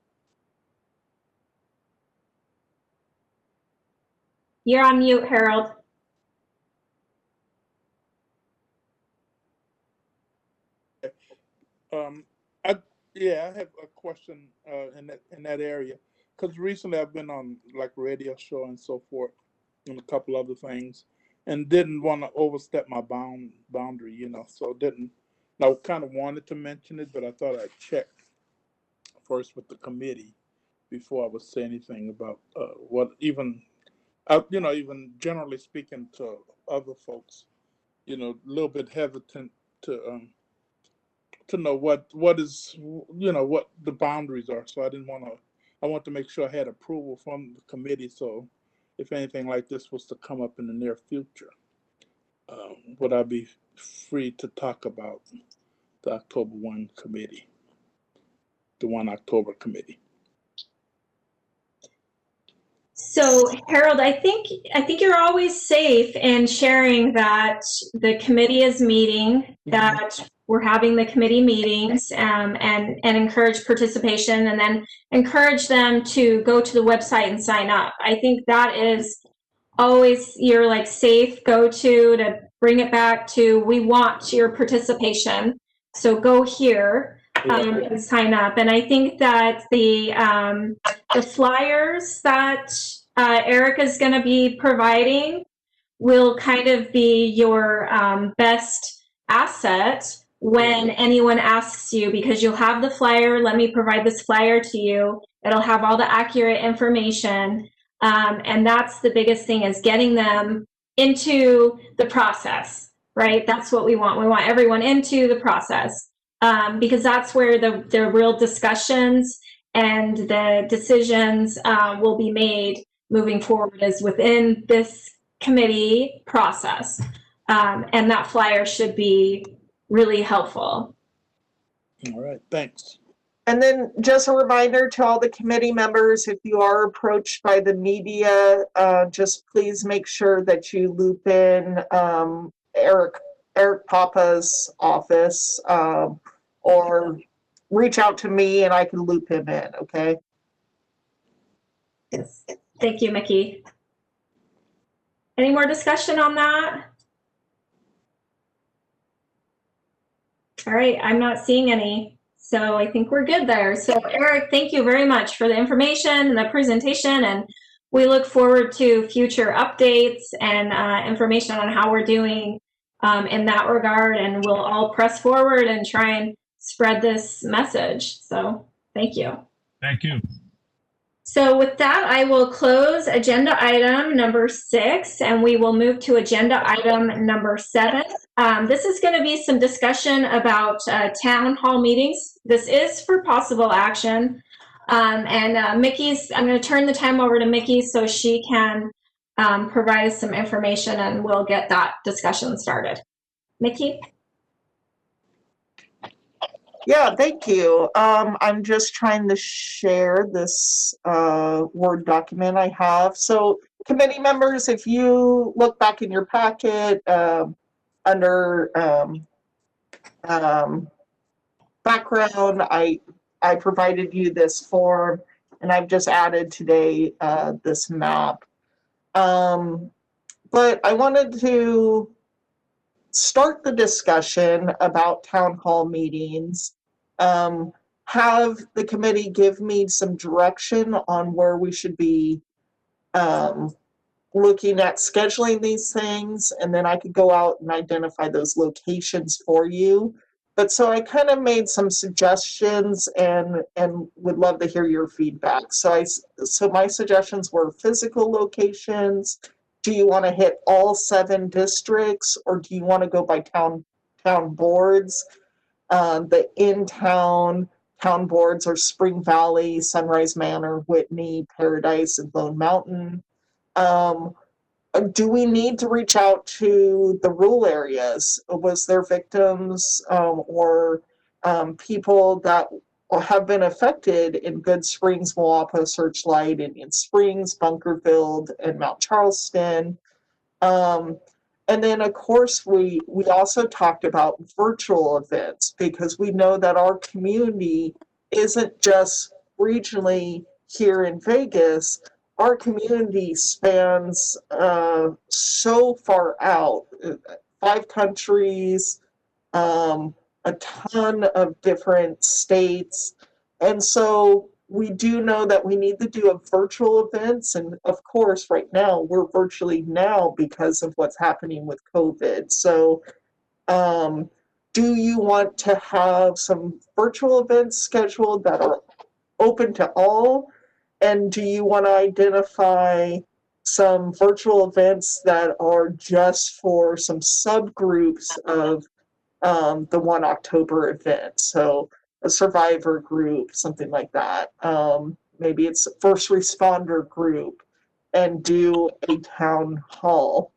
You're on mute, Harold. I have a question in that area, because recently I've been on like radio show and so forth, and a couple other things, and didn't want to overstep my boundary, so didn't. I kind of wanted to mention it, but I thought I'd check first with the committee before I would say anything about even generally speaking to other folks, a little bit hesitant to know what is what the boundaries are. So I want to make sure I had approval from the committee. So if anything like this was to come up in the near future, would I be free to talk about the October 1 committee, the 1 October committee? So Harold, I think you're always safe in sharing that the committee is meeting, that we're having the committee meetings, and encourage participation, and then encourage them to go to the website and sign up. I think that is always your like safe go-to to bring it back to, we want your participation. So go here and sign up. And I think that the flyers that Eric is going to be providing will kind of be your best asset when anyone asks you, because you'll have the flyer. Let me provide this flyer to you. It'll have all the accurate information. And that's the biggest thing, is getting them into the process, right? That's what we want. We want everyone into the process, because that's where the real discussions and the decisions will be made moving forward, is within this committee process. And that flyer should be really helpful. All right, thanks. And then just a reminder to all the committee members, if you are approached by the media, just please make sure that you loop in Eric Papa's office, or reach out to me and I can loop him in, okay? Yes. Thank you, Mickey. Any more discussion on that? All right, I'm not seeing any. So I think we're good there. So Eric, thank you very much for the information and the presentation, and we look forward to future updates and information on how we're doing in that regard, and we'll all press forward and try and spread this message. So thank you. Thank you. So with that, I will close agenda item number 6, and we will move to agenda item number 7. This is going to be some discussion about town hall meetings. This is for possible action. Mickey's, I'm going to turn the time over to Mickey so she can provide us some information, and we'll get that discussion started. Mickey? Yeah, thank you. I'm just trying to share this Word document I have. So committee members, if you look back in your packet under background, I provided you this form, and I've just added today this map. But I wanted to start the discussion about town hall meetings, have the committee give me some direction on where we should be looking at scheduling these things, and then I could go out and identify those locations for you. But so I kind of made some suggestions and would love to hear your feedback. So my suggestions were physical locations. Do you want to hit all 7 districts, or do you want to go by town boards? The in-town town boards are Spring Valley, Sunrise Manor, Whitney, Paradise, and Lone Mountain. Do we need to reach out to the rural areas? Was there victims or people that have been affected in Good Springs, Moapa, Searchlight, Indian Springs, Bunkerville, and Mount Charleston? And then, of course, we also talked about virtual events, because we know that our community isn't just regionally here in Vegas. Our community spans so far out, 5 countries, a ton of different states. And so we do know that we need to do a virtual events. And of course, right now, we're virtually now because of what's happening with COVID. So do you want to have some virtual events scheduled that are open to all? And do you want to identify some virtual events that are just for some subgroups of the 1 October event? So a survivor group, something like that. Maybe it's a first responder group, and do a town hall.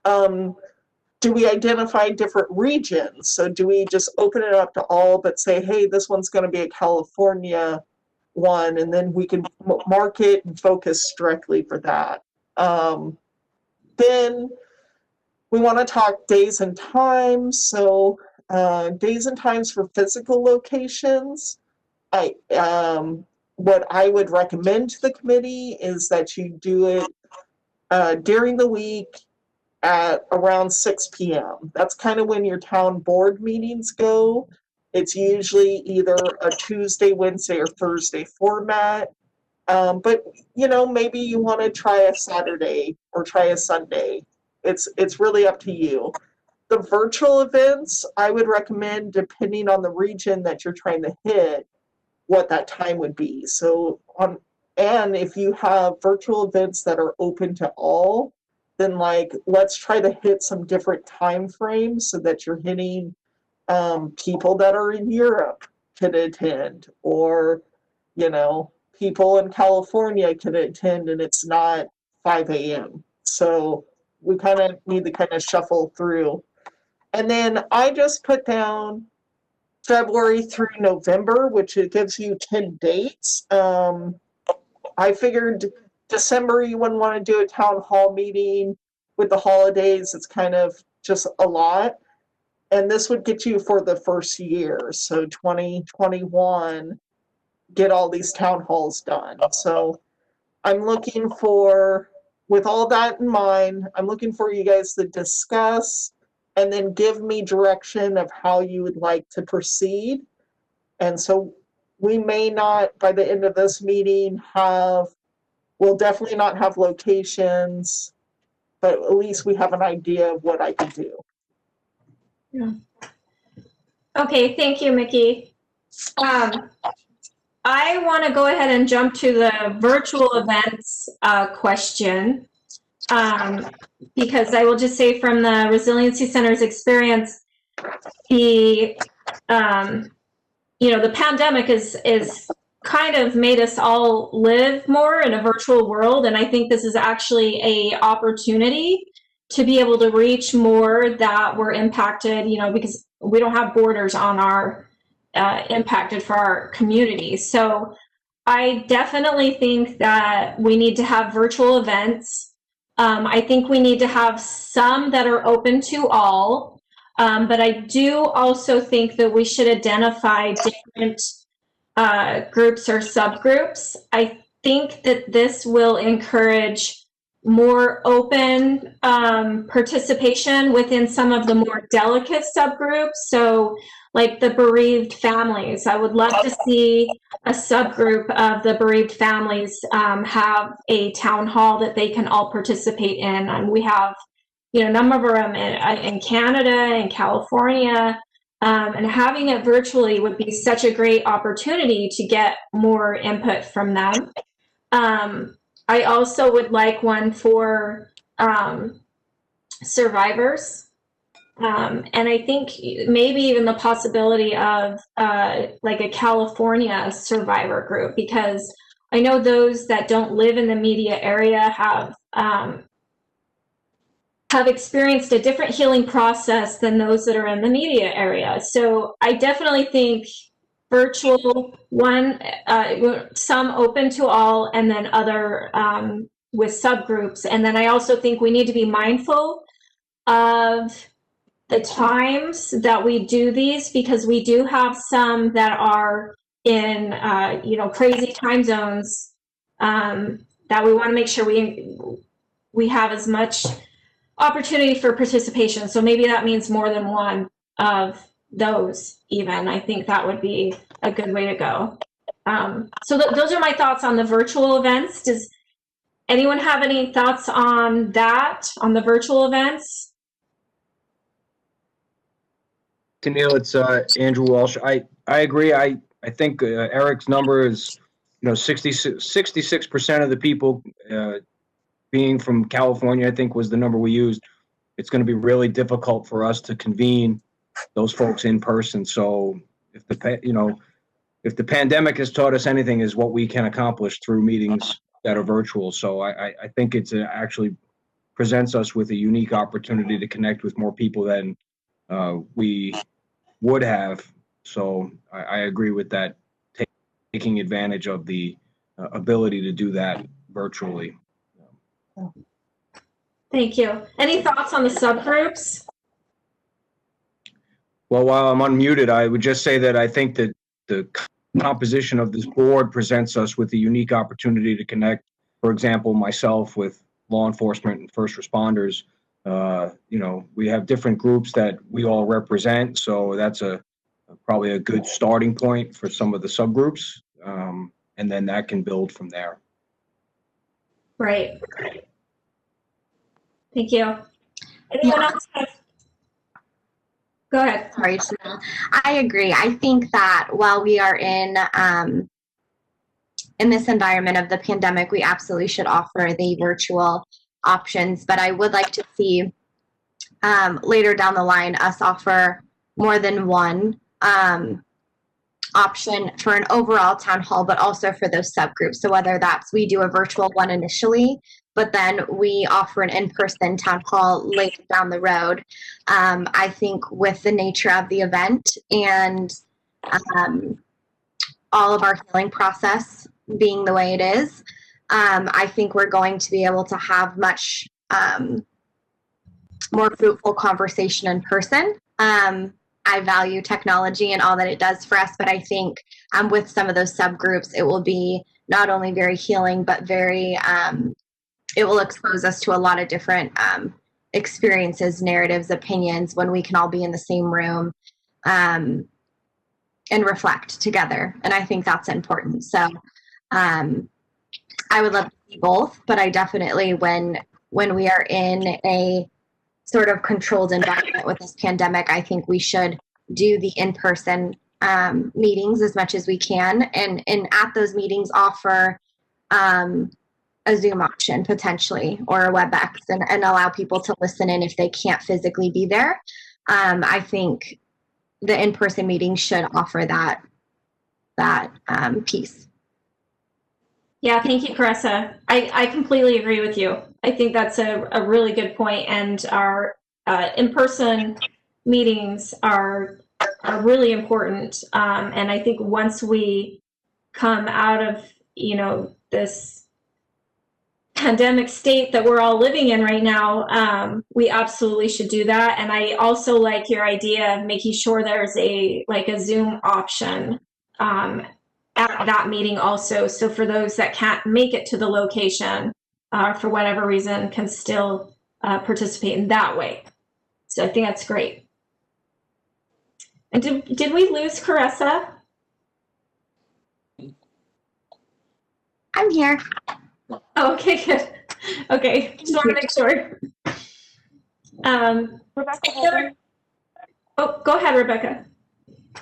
Do we identify different regions? So do we just open it up to all, but say, hey, this one's going to be a California one, and then we can market and focus directly for that. Then we want to talk days and times. So days and times for physical locations. What I would recommend to the committee is that you do it during the week at around 6 p.m. That's kind of when your town board meetings go. It's usually either a Tuesday, Wednesday, or Thursday format. But maybe you want to try a Saturday or try a Sunday. It's really up to you. The virtual events, I would recommend, depending on the region that you're trying to hit, what that time would be. And if you have virtual events that are open to all, then let's try to hit some different time frames so that you're hitting people that are in Europe can attend, or people in California can attend, and it's not 5 a.m. So we kind of need to kind of shuffle through. And then I just put down February through November, which it gives you 10 dates. I figured December you wouldn't want to do a town hall meeting with the holidays. It's kind of just a lot. And this would get you for the first year. So 2021, get all these town halls done. So I'm looking for, with all that in mind, I'm looking for you guys to discuss and then give me direction of how you would like to proceed. And so we may not, by the end of this meeting, we'll definitely not have locations, but at least we have an idea of what I can do. Okay, thank you, Mickey. I want to go ahead and jump to the virtual events question, because I will just say from the Resiliency Center's experience, the the pandemic is kind of made us all live more in a virtual world, and I think this is actually a opportunity to be able to reach more that were impacted, because we don't have borders on our impacted for our communities. So I definitely think that we need to have virtual events. I think we need to have some that are open to all, but I do also think that we should identify different groups or subgroups. I think that this will encourage more open participation within some of the more delicate subgroups. So like the bereaved families, I would love to see a subgroup of the bereaved families have a town hall that they can all participate in. And we have, a number of them in Canada and California, and having it virtually would be such a great opportunity to get more input from them. I also would like one for survivors. And I think maybe even the possibility of like a California survivor group, because I know those that don't live in the media area have experienced a different healing process than those that are in the media area. So I definitely think virtual one, some open to all, and then other with subgroups. And then I also think we need to be mindful of the times that we do these, because we do have some that are in crazy time zones that we want to make sure we have as much opportunity for participation. So maybe that means more than one of those even. I think that would be a good way to go. So those are my thoughts on the virtual events. Does anyone have any thoughts on that, on the virtual events? Tennille, it's Andrew Walsh. I agree. I think Eric's number is, 66% of the people being from California, I think was the number we used. It's going to be really difficult for us to convene those folks in person. So if the pandemic has taught us anything, is what we can accomplish through meetings that are virtual. So I think it's actually presents us with a unique opportunity to connect with more people than we would have. So I agree with that, taking advantage of the ability to do that virtually. Thank you. Any thoughts on the subgroups? Well, while I'm unmuted, I would just say that I think that the composition of this board presents us with a unique opportunity to connect, for example, myself with law enforcement and first responders. We have different groups that we all represent, so that's probably a good starting point for some of the subgroups, and then that can build from there. Right. Thank you. Anyone else have? Go ahead. Sorry, Chanel. I agree. I think that while we are in this environment of the pandemic, we absolutely should offer the virtual options. But I would like to see later down the line us offer more than one option for an overall town hall, but also for those subgroups. So whether that's we do a virtual one initially, but then we offer an in-person town hall later down the road. I think with the nature of the event and all of our healing process being the way it is, I think we're going to be able to have much more fruitful conversation in person. I value technology and all that it does for us, but I think with some of those subgroups, it will be not only very healing, but very, it will expose us to a lot of different experiences, narratives, opinions when we can all be in the same room. and reflect together. And I think that's important. So I would love to see both, but I definitely, when we are in a sort of controlled environment with this pandemic, I think we should do the in-person meetings as much as we can, and at those meetings offer a Zoom option potentially, or a WebEx, and allow people to listen in if they can't physically be there. I think the in-person meetings should offer that piece. Yeah, thank you, Carissa. I completely agree with you. I think that's a really good point, and our in-person meetings are really important. And I think once we come out of, this pandemic state that we're all living in right now, we absolutely should do that. And I also like your idea of making sure there's a Zoom option at that meeting also. So for those that can't make it to the location for whatever reason, can still participate in that way. So I think that's great. And did we lose Carissa? I'm here. Oh, okay, good. Okay, just want to make sure. Rebecca, Oh, go ahead, Rebecca.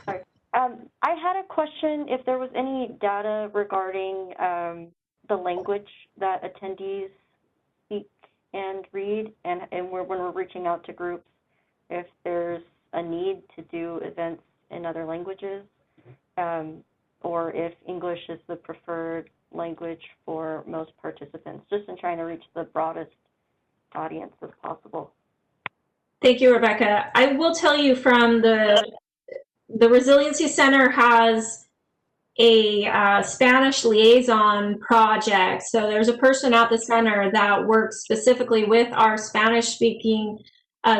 sorry. I had a question if there was any data regarding the language that attendees speak and read, and when we're reaching out to groups, if there's a need to do events in other languages, or if English is the preferred language for most participants, just in trying to reach the broadest audience as possible. Thank you, Rebecca. I will tell you from the Resiliency Center has a Spanish liaison project. So there's a person at the center that works specifically with our Spanish-speaking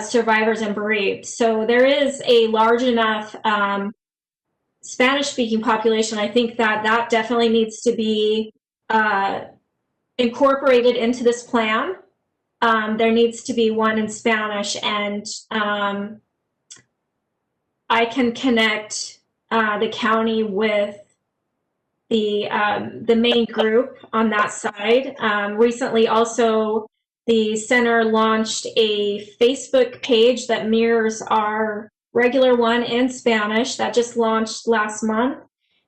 survivors and bereaved. So there is a large enough Spanish-speaking population. I think that definitely needs to be incorporated into this plan. There needs to be one in Spanish, and I can connect the county with the main group on that side. Recently, also, the center launched a Facebook page that mirrors our regular one in Spanish that just launched last month.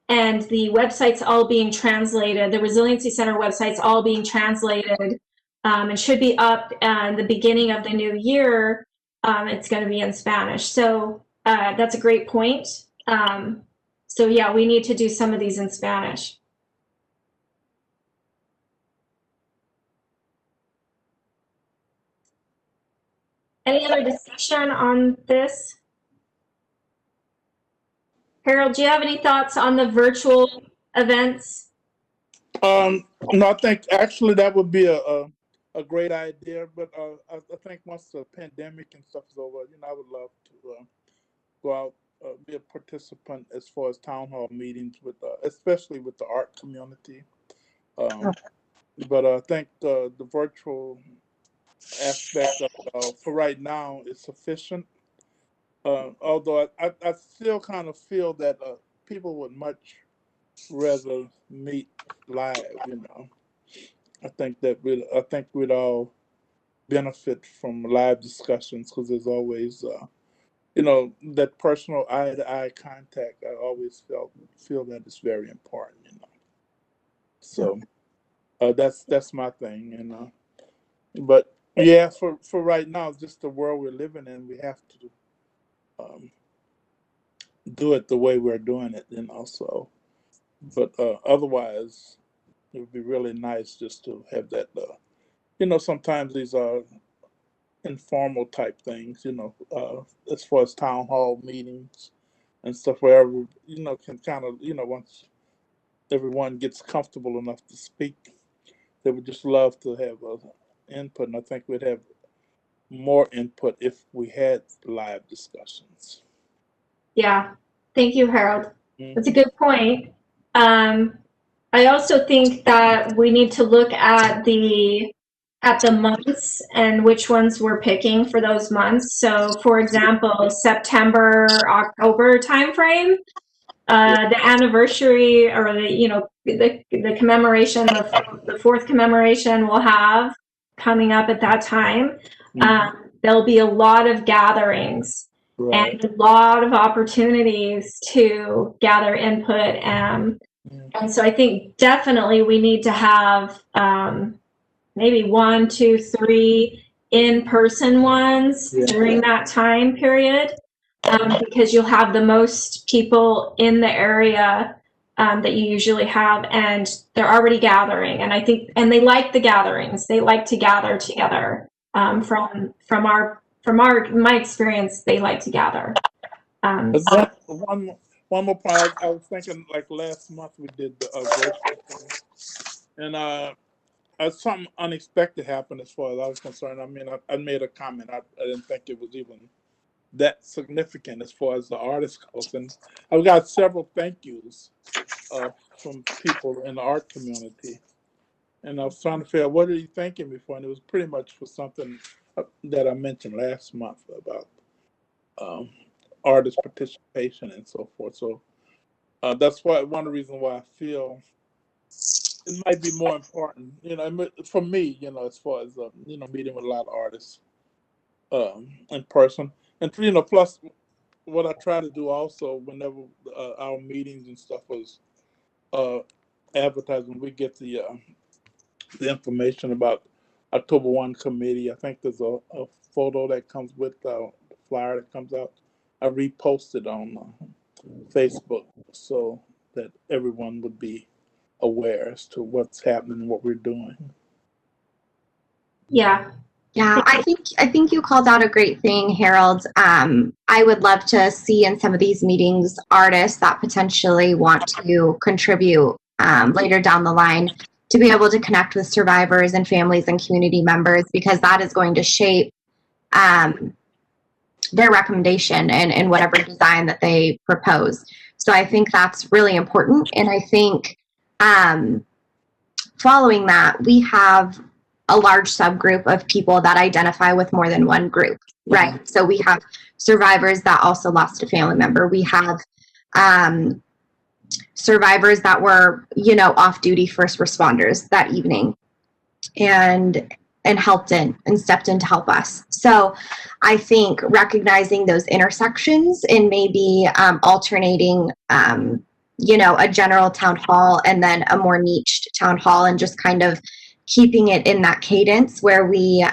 And the website's all being translated. The Resiliency Center website's all being translated and should be up in the beginning of the new year. It's going to be in Spanish. So that's a great point. So yeah, we need to do some of these in Spanish. Any other discussion on this? Harold, do you have any thoughts on the virtual events? No, I think actually that would be a great idea, but I think once the pandemic and stuff is over, I would love to go out, be a participant as far as town hall meetings with, especially with the art community. But I think the virtual aspect of for right now is sufficient. Although I still kind of feel that people would much rather meet live. I think we'd all benefit from live discussions because there's always that personal eye-to-eye contact. I always feel that is very important. So that's my thing. But yeah, for right now, just the world we're living in, we have to do it the way we're doing it. So, but otherwise, it would be really nice just to have that. Sometimes these are informal type things. As far as town hall meetings and stuff, where can kind of once everyone gets comfortable enough to speak, they would just love to have input, and I think we'd have more input if we had live discussions. Yeah, thank you, Harold. Mm-hmm. That's a good point. I also think that we need to look at the months and which ones we're picking for those months. So, for example, September, October timeframe. the anniversary or the commemoration of the fourth commemoration we'll have coming up at that time. There'll be a lot of gatherings and a lot of opportunities to gather input. And so I think definitely we need to have maybe 1, 2, 3 in-person ones during that time period, because you'll have the most people in the area that you usually have, and they're already gathering. And I think, and they like the gatherings. They like to gather together. From my experience, they like to gather. One more point. I was thinking, like last month we did the virtual thing, and something unexpected happened as far as I was concerned. I mean, I made a comment. I didn't think it was even that significant as far as the artist goes, and I've got several thank yous from people in the art community. And I was trying to figure out what are you thanking me for, and it was pretty much for something that I mentioned last month about artist participation and so forth. So that's why one of the reasons why I feel it might be more important, for me, as far as meeting with a lot of artists in person, and plus what I try to do also whenever our meetings and stuff was advertised, when we get the information about October 1 committee. I think there's a photo that comes with the flyer that comes out. I reposted on Facebook so that everyone would be aware as to what's happening and what we're doing. Yeah. Yeah, I think you called out a great thing, Harold. I would love to see in some of these meetings artists that potentially want to contribute later down the line to be able to connect with survivors and families and community members, because that is going to shape their recommendation and whatever design that they propose. So I think that's really important. And I think following that, we have a large subgroup of people that identify with more than one group, right? Mm-hmm. So we have survivors that also lost a family member. We have survivors that were, off-duty first responders that evening and helped in and stepped in to help us. So I think recognizing those intersections and maybe alternating, a general town hall and then a more niched town hall, and just kind of keeping it in that cadence where we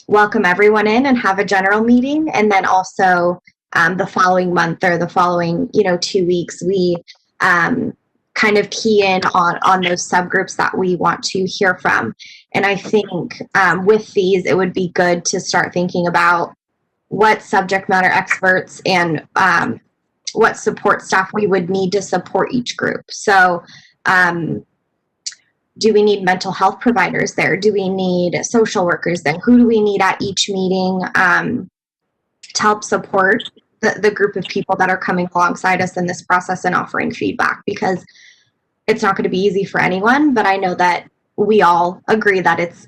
welcome everyone in and have a general meeting. And then also the following month or the following, 2 weeks, we kind of key in on those subgroups that we want to hear from. And I think with these, it would be good to start thinking about what subject matter experts and what support staff we would need to support each group. So do we need mental health providers there? Do we need social workers there? Who do we need at each meeting to help support the group of people that are coming alongside us in this process and offering feedback? Because it's not going to be easy for anyone, but I know that we all agree that it's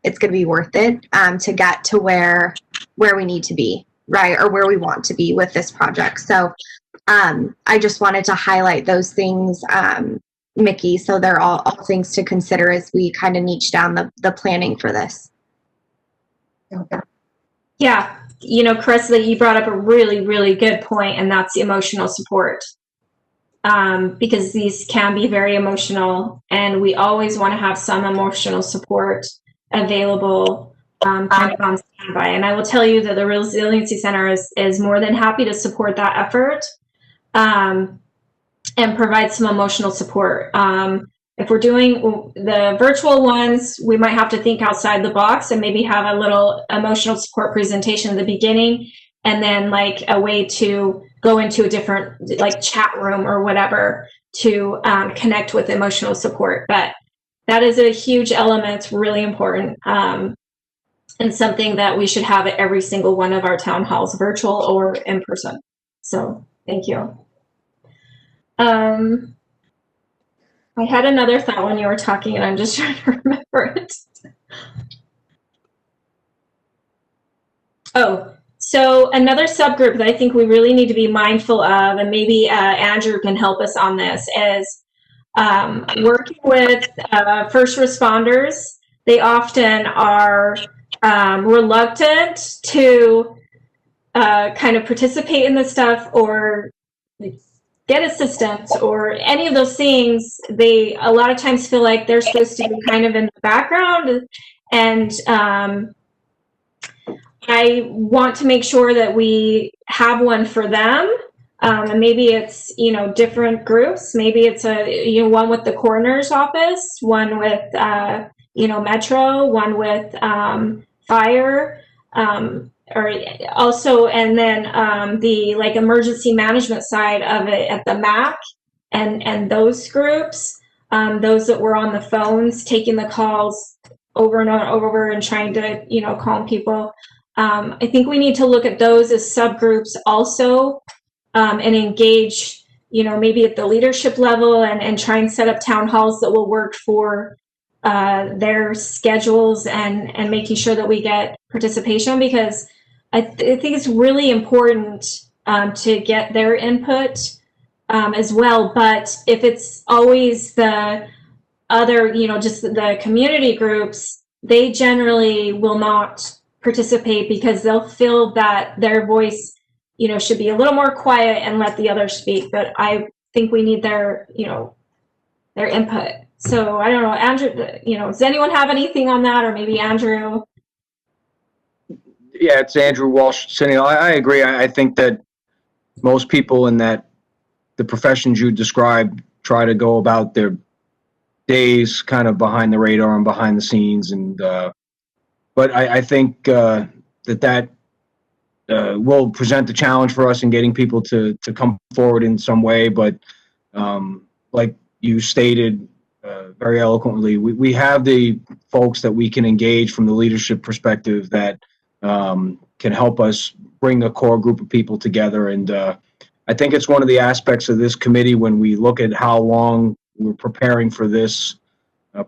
going to be worth it to get to where we need to be, right? Or where we want to be with this project. So I just wanted to highlight those things, Mickey, so they're all things to consider as we kind of niche down the planning for this. Yeah, Chris, that you brought up a really, really good point, and that's the emotional support. Because these can be very emotional, and we always want to have some emotional support available kind of on standby. And I will tell you that the Resiliency Center is more than happy to support that effort and provide some emotional support. If we're doing the virtual ones, we might have to think outside the box and maybe have a little emotional support presentation at the beginning, and then like a way to go into a different like chat room or whatever to connect with emotional support. But that is a huge element. It's really important and something that we should have at every single one of our town halls, virtual or in person. So thank you. I had another thought when you were talking, and I'm just trying to remember it. Oh, So another subgroup that I think we really need to be mindful of, and maybe Andrew can help us on this, is working with first responders. They often are reluctant to kind of participate in this stuff or get assistance or any of those things. They a lot of times feel like they're supposed to be kind of in the background, and I want to make sure that we have one for them. And maybe it's, different groups. Maybe it's one with the coroner's office, one with, Metro, one with fire, or also, and then the emergency management side of it at the MAC, and those groups, those that were on the phones taking the calls over and over and trying to, calm people. I think we need to look at those as subgroups also, and engage, maybe at the leadership level, and try and set up town halls that will work for their schedules, and making sure that we get participation, because I think it's really important to get their input as well. But if it's always the other, just the community groups, they generally will not participate because they'll feel that their voice, should be a little more quiet and let the others speak. But I think we need their, their input. So I don't know, Andrew, does anyone have anything on that, or maybe Andrew? Yeah, it's Andrew Walsh. Cindy, I agree. I think that most people in the professions you described try to go about their days kind of behind the radar and behind the scenes, and but I think that will present a challenge for us in getting people to come forward in some way. But like you stated very eloquently, we have the folks that we can engage from the leadership perspective that can help us bring a core group of people together. And I think it's one of the aspects of this committee when we look at how long we're preparing for this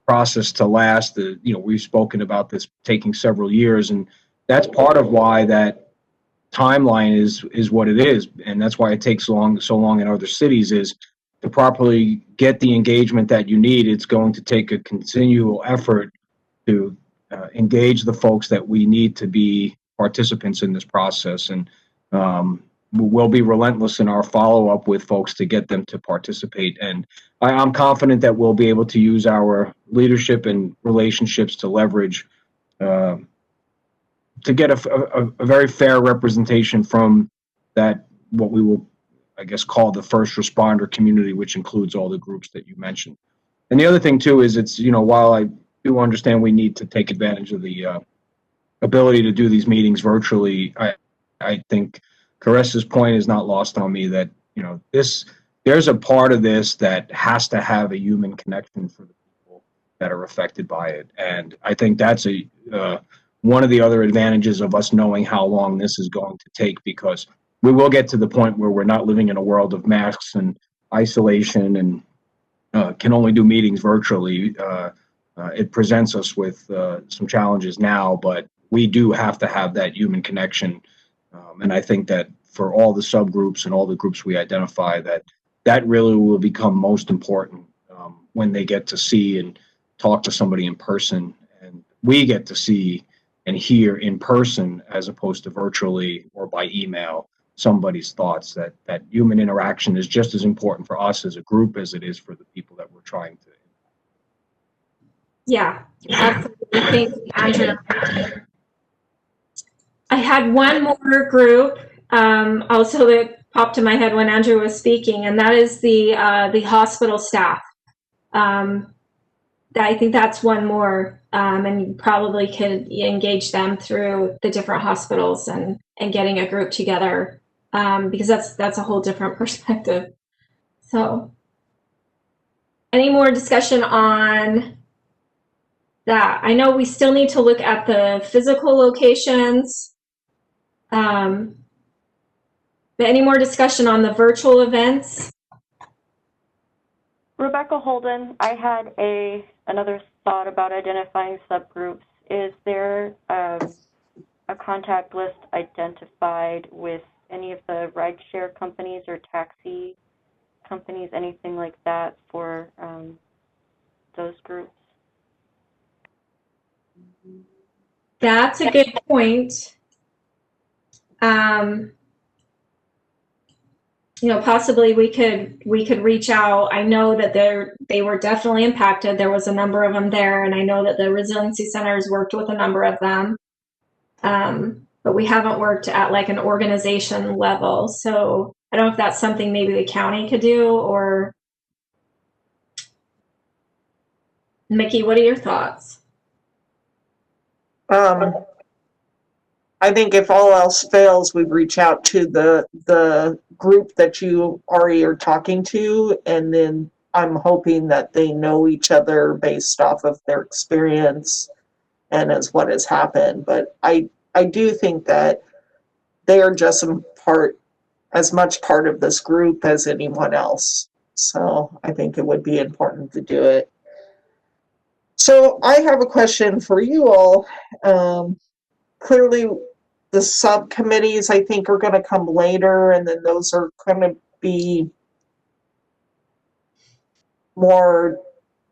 process to last. We've spoken about this taking several years, and that's part of why that timeline is what it is, and that's why it takes so long in other cities, is to properly get the engagement that you need. It's going to take a continual effort to engage the folks that we need to be participants in this process, and we'll be relentless in our follow-up with folks to get them to participate. And I'm confident that we'll be able to use our leadership and relationships to leverage to get a very fair representation from that, what we will, I guess, call the first responder community, which includes all the groups that you mentioned. And the other thing too is it's, while I do understand we need to take advantage of the ability to do these meetings virtually, I think Carissa's point is not lost on me that, there's a part of this that has to have a human connection for the people that are affected by it. And I think that's one of the other advantages of us knowing how long this is going to take, because we will get to the point where we're not living in a world of masks and isolation and can only do meetings virtually. It presents us with some challenges now, but we do have to have that human connection. And I think that for all the subgroups and all the groups we identify, that really will become most important when they get to see and talk to somebody in person, and we get to see and hear in person as opposed to virtually or by email somebody's thoughts. That human interaction is just as important for us as a group as it is for the people that we're trying to. Yeah, absolutely. Thank you, Andrew. I had one more group also that popped in my head when Andrew was speaking, and that is the hospital staff. I think that's one more, and you probably could engage them through the different hospitals and getting a group together, because that's a whole different perspective. So, any more discussion on that? I know we still need to look at the physical locations. But any more discussion on the virtual events? Rebecca Holden, I had another thought about identifying subgroups. Is there a contact list identified with any of the rideshare companies or taxi companies, anything like that for those groups? That's a good point. Possibly we could reach out. I know that they were definitely impacted. There was a number of them there, and I know that the resiliency centers worked with a number of them. But we haven't worked at like an organization level. So I don't know if that's something maybe the county could do, or Mickey, what are your thoughts? I think if all else fails, we reach out to the group that you already are talking to, and then I'm hoping that they know each other based off of their experience and as what has happened. But I do think that they are just as much part of this group as anyone else. So I think it would be important to do it. So I have a question for you all. Clearly, the subcommittees, I think, are going to come later, and then those are going to be more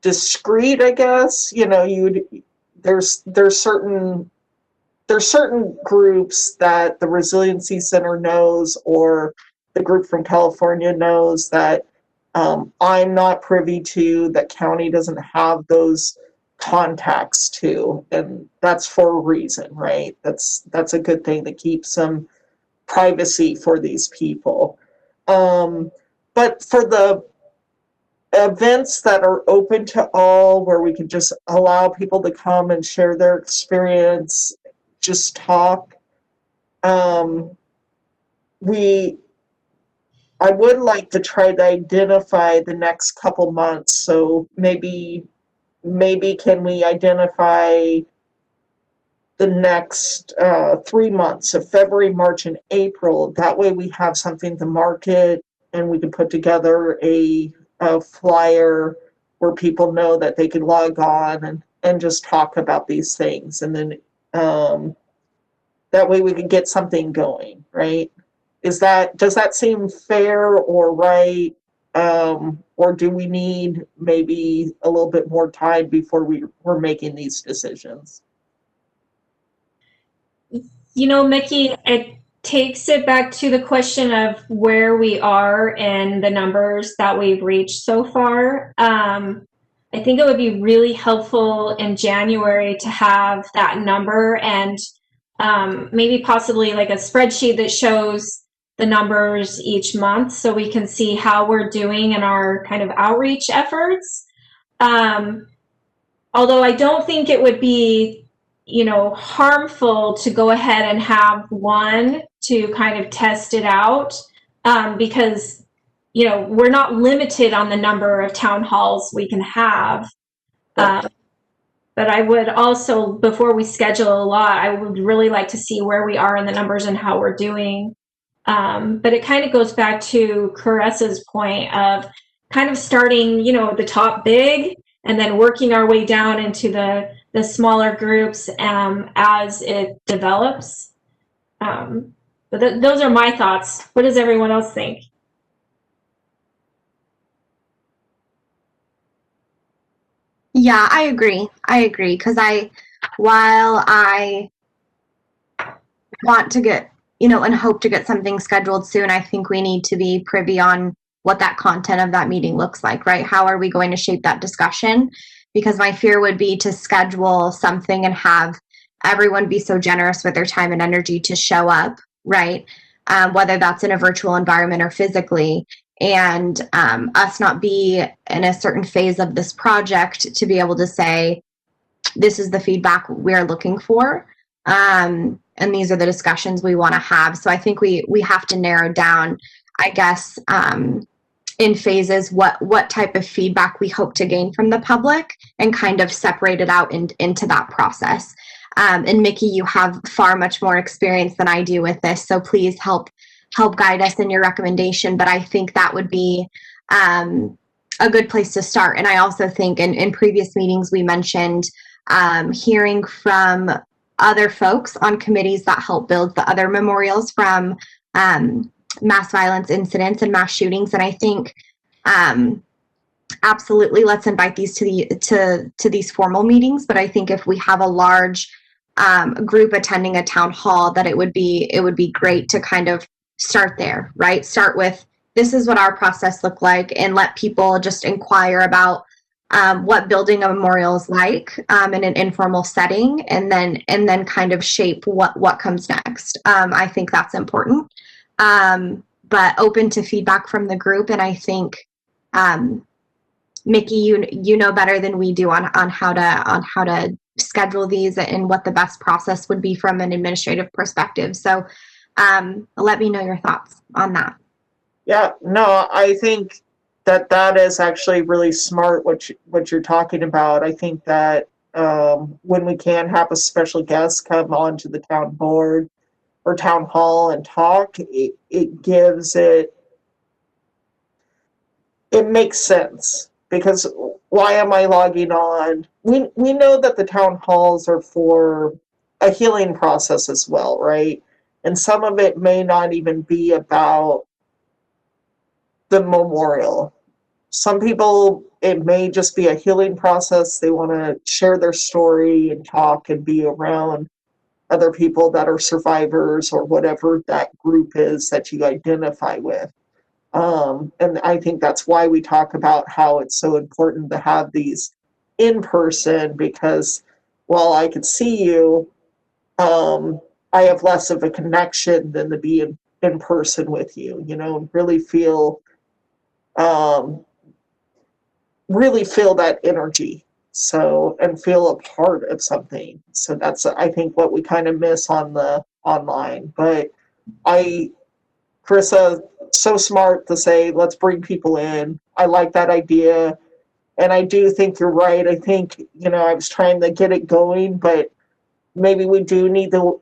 discreet, I guess. There's certain groups that the Resiliency Center knows, or the group from California knows, that I'm not privy to, that county doesn't have those contacts to, and that's for a reason, right? That's a good thing to keep some privacy for these people. But for the events that are open to all, where we can just allow people to come and share their experience, just talk, I would like to try to identify the next couple months. So maybe can we identify the next 3 months of February, March, and April? That way we have something to market, and we can put together a flyer where people know that they can log on and just talk about these things. And then that way we can get something going, right? Does that seem fair or right? Or do we need maybe a little bit more time before we're making these decisions? Mickey, it takes it back to the question of where we are and the numbers that we've reached so far. I think it would be really helpful in January to have that number, and maybe possibly like a spreadsheet that shows the numbers each month, so we can see how we're doing in our kind of outreach efforts. Although I don't think it would be, harmful to go ahead and have one to kind of test it out, because, we're not limited on the number of town halls we can have. But I would also, before we schedule a lot, I would really like to see where we are in the numbers and how we're doing. But it kind of goes back to Caressa's point of kind of starting, the top big, and then working our way down into the smaller groups as it develops. But those are my thoughts. What does everyone else think? Yeah, I agree. Because while I want to get, and hope to get something scheduled soon, I think we need to be privy on what that content of that meeting looks like, right? How are we going to shape that discussion? Because my fear would be to schedule something and have everyone be so generous with their time and energy to show up, right? Whether that's in a virtual environment or physically, and us not be in a certain phase of this project to be able to say, this is the feedback we're looking for, and these are the discussions we want to have. So I think we have to narrow down, I guess, in phases what type of feedback we hope to gain from the public, and kind of separate it out into that process. And Mickey, you have far much more experience than I do with this, so please help guide us in your recommendation. But I think that would be a good place to start. And I also think in previous meetings we mentioned hearing from other folks on committees that help build the other memorials from mass violence incidents and mass shootings. And I think absolutely, let's invite these to these formal meetings. But I think if we have a large group attending a town hall, that it would be great to kind of start there, right? Start with, this is what our process looked like, and let people just inquire about what building a memorial is like in an informal setting, and then kind of shape what comes next. I think that's important, but open to feedback from the group. And I think Mickey, you know better than we do on how to schedule these and what the best process would be from an administrative perspective. So let me know your thoughts on that. Yeah, no, I think that is actually really smart what you're talking about. I think that when we can have a special guest come onto the town board or town hall and talk, it gives it makes sense. Because why am I logging on? We know that the town halls are for a healing process as well, right? And some of it may not even be about the memorial. Some people, it may just be a healing process. They want to share their story and talk and be around other people that are survivors or whatever that group is that you identify with. And I think that's why we talk about how it's so important to have these in person, because while I could see you, I have less of a connection than to be in person with you, and really feel that energy. So, and feel a part of something. So that's, I think, what we kind of miss on the online. But Carissa, so smart to say, let's bring people in. I like that idea. And I do think you're right. I think, I was trying to get it going, but maybe we do need to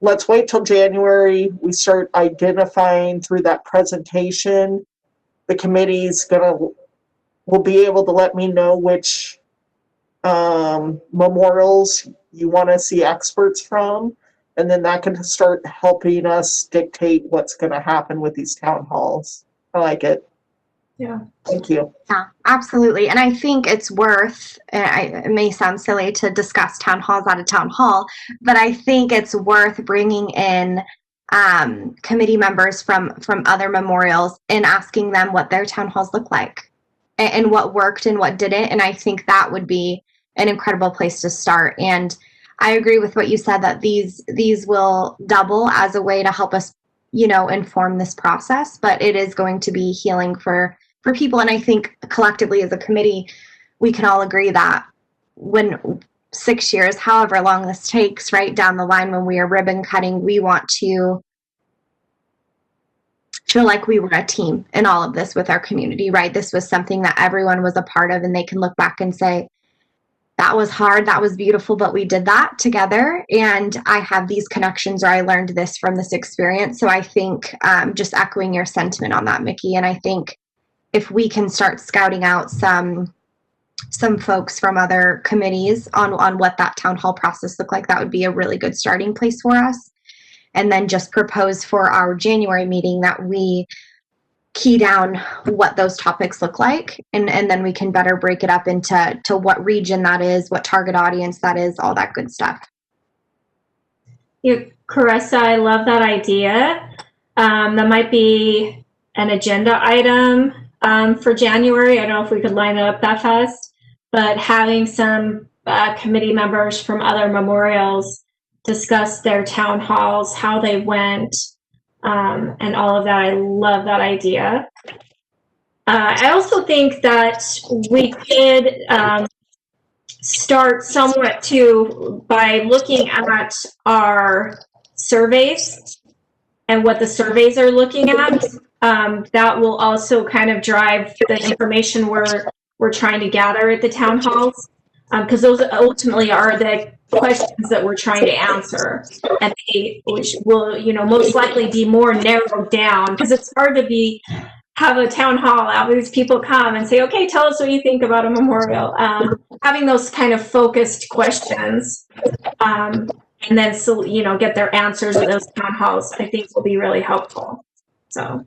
let's wait till January. We start identifying through that presentation. The committee's will be able to let me know which memorials you want to see experts from. And then that can start helping us dictate what's going to happen with these town halls. I like it. Yeah. Thank you. Yeah, absolutely. And I think it's worth, it may sound silly to discuss town halls at a town hall, but I think it's worth bringing in committee members from other memorials and asking them what their town halls look like and what worked and what didn't. And I think that would be an incredible place to start. And I agree with what you said, that these will double as a way to help us, inform this process, but it is going to be healing for people. And I think collectively as a committee, we can all agree that when 6 years, however long this takes, right down the line, when we are ribbon cutting, we want to feel like we were a team in all of this with our community, right? This was something that everyone was a part of, and they can look back and say, that was hard, that was beautiful, but we did that together. And I have these connections, or I learned this from this experience. So I think just echoing your sentiment on that, Mickey, and I think if we can start scouting out some folks from other committees on what that town hall process looked like, that would be a really good starting place for us. And then just propose for our January meeting that we key down what those topics look like, and then we can better break it up into what region that is, what target audience that is, all that good stuff. Yeah, Carissa, I love that idea. That might be an agenda item for January. I don't know if we could line it up that fast, but having some committee members from other memorials discuss their town halls, how they went, and all of that. I love that idea. I also think that we could start somewhat too by looking at our surveys and what the surveys are looking at. That will also kind of drive the information we're trying to gather at the town halls, because those ultimately are the questions that we're trying to answer, and which will most likely be more narrowed down, because it's hard to be have a town hall, have these people come and say, okay, tell us what you think about a memorial. Having those kind of focused questions, and then, so, you know, get their answers at those town halls, I think will be really helpful. So,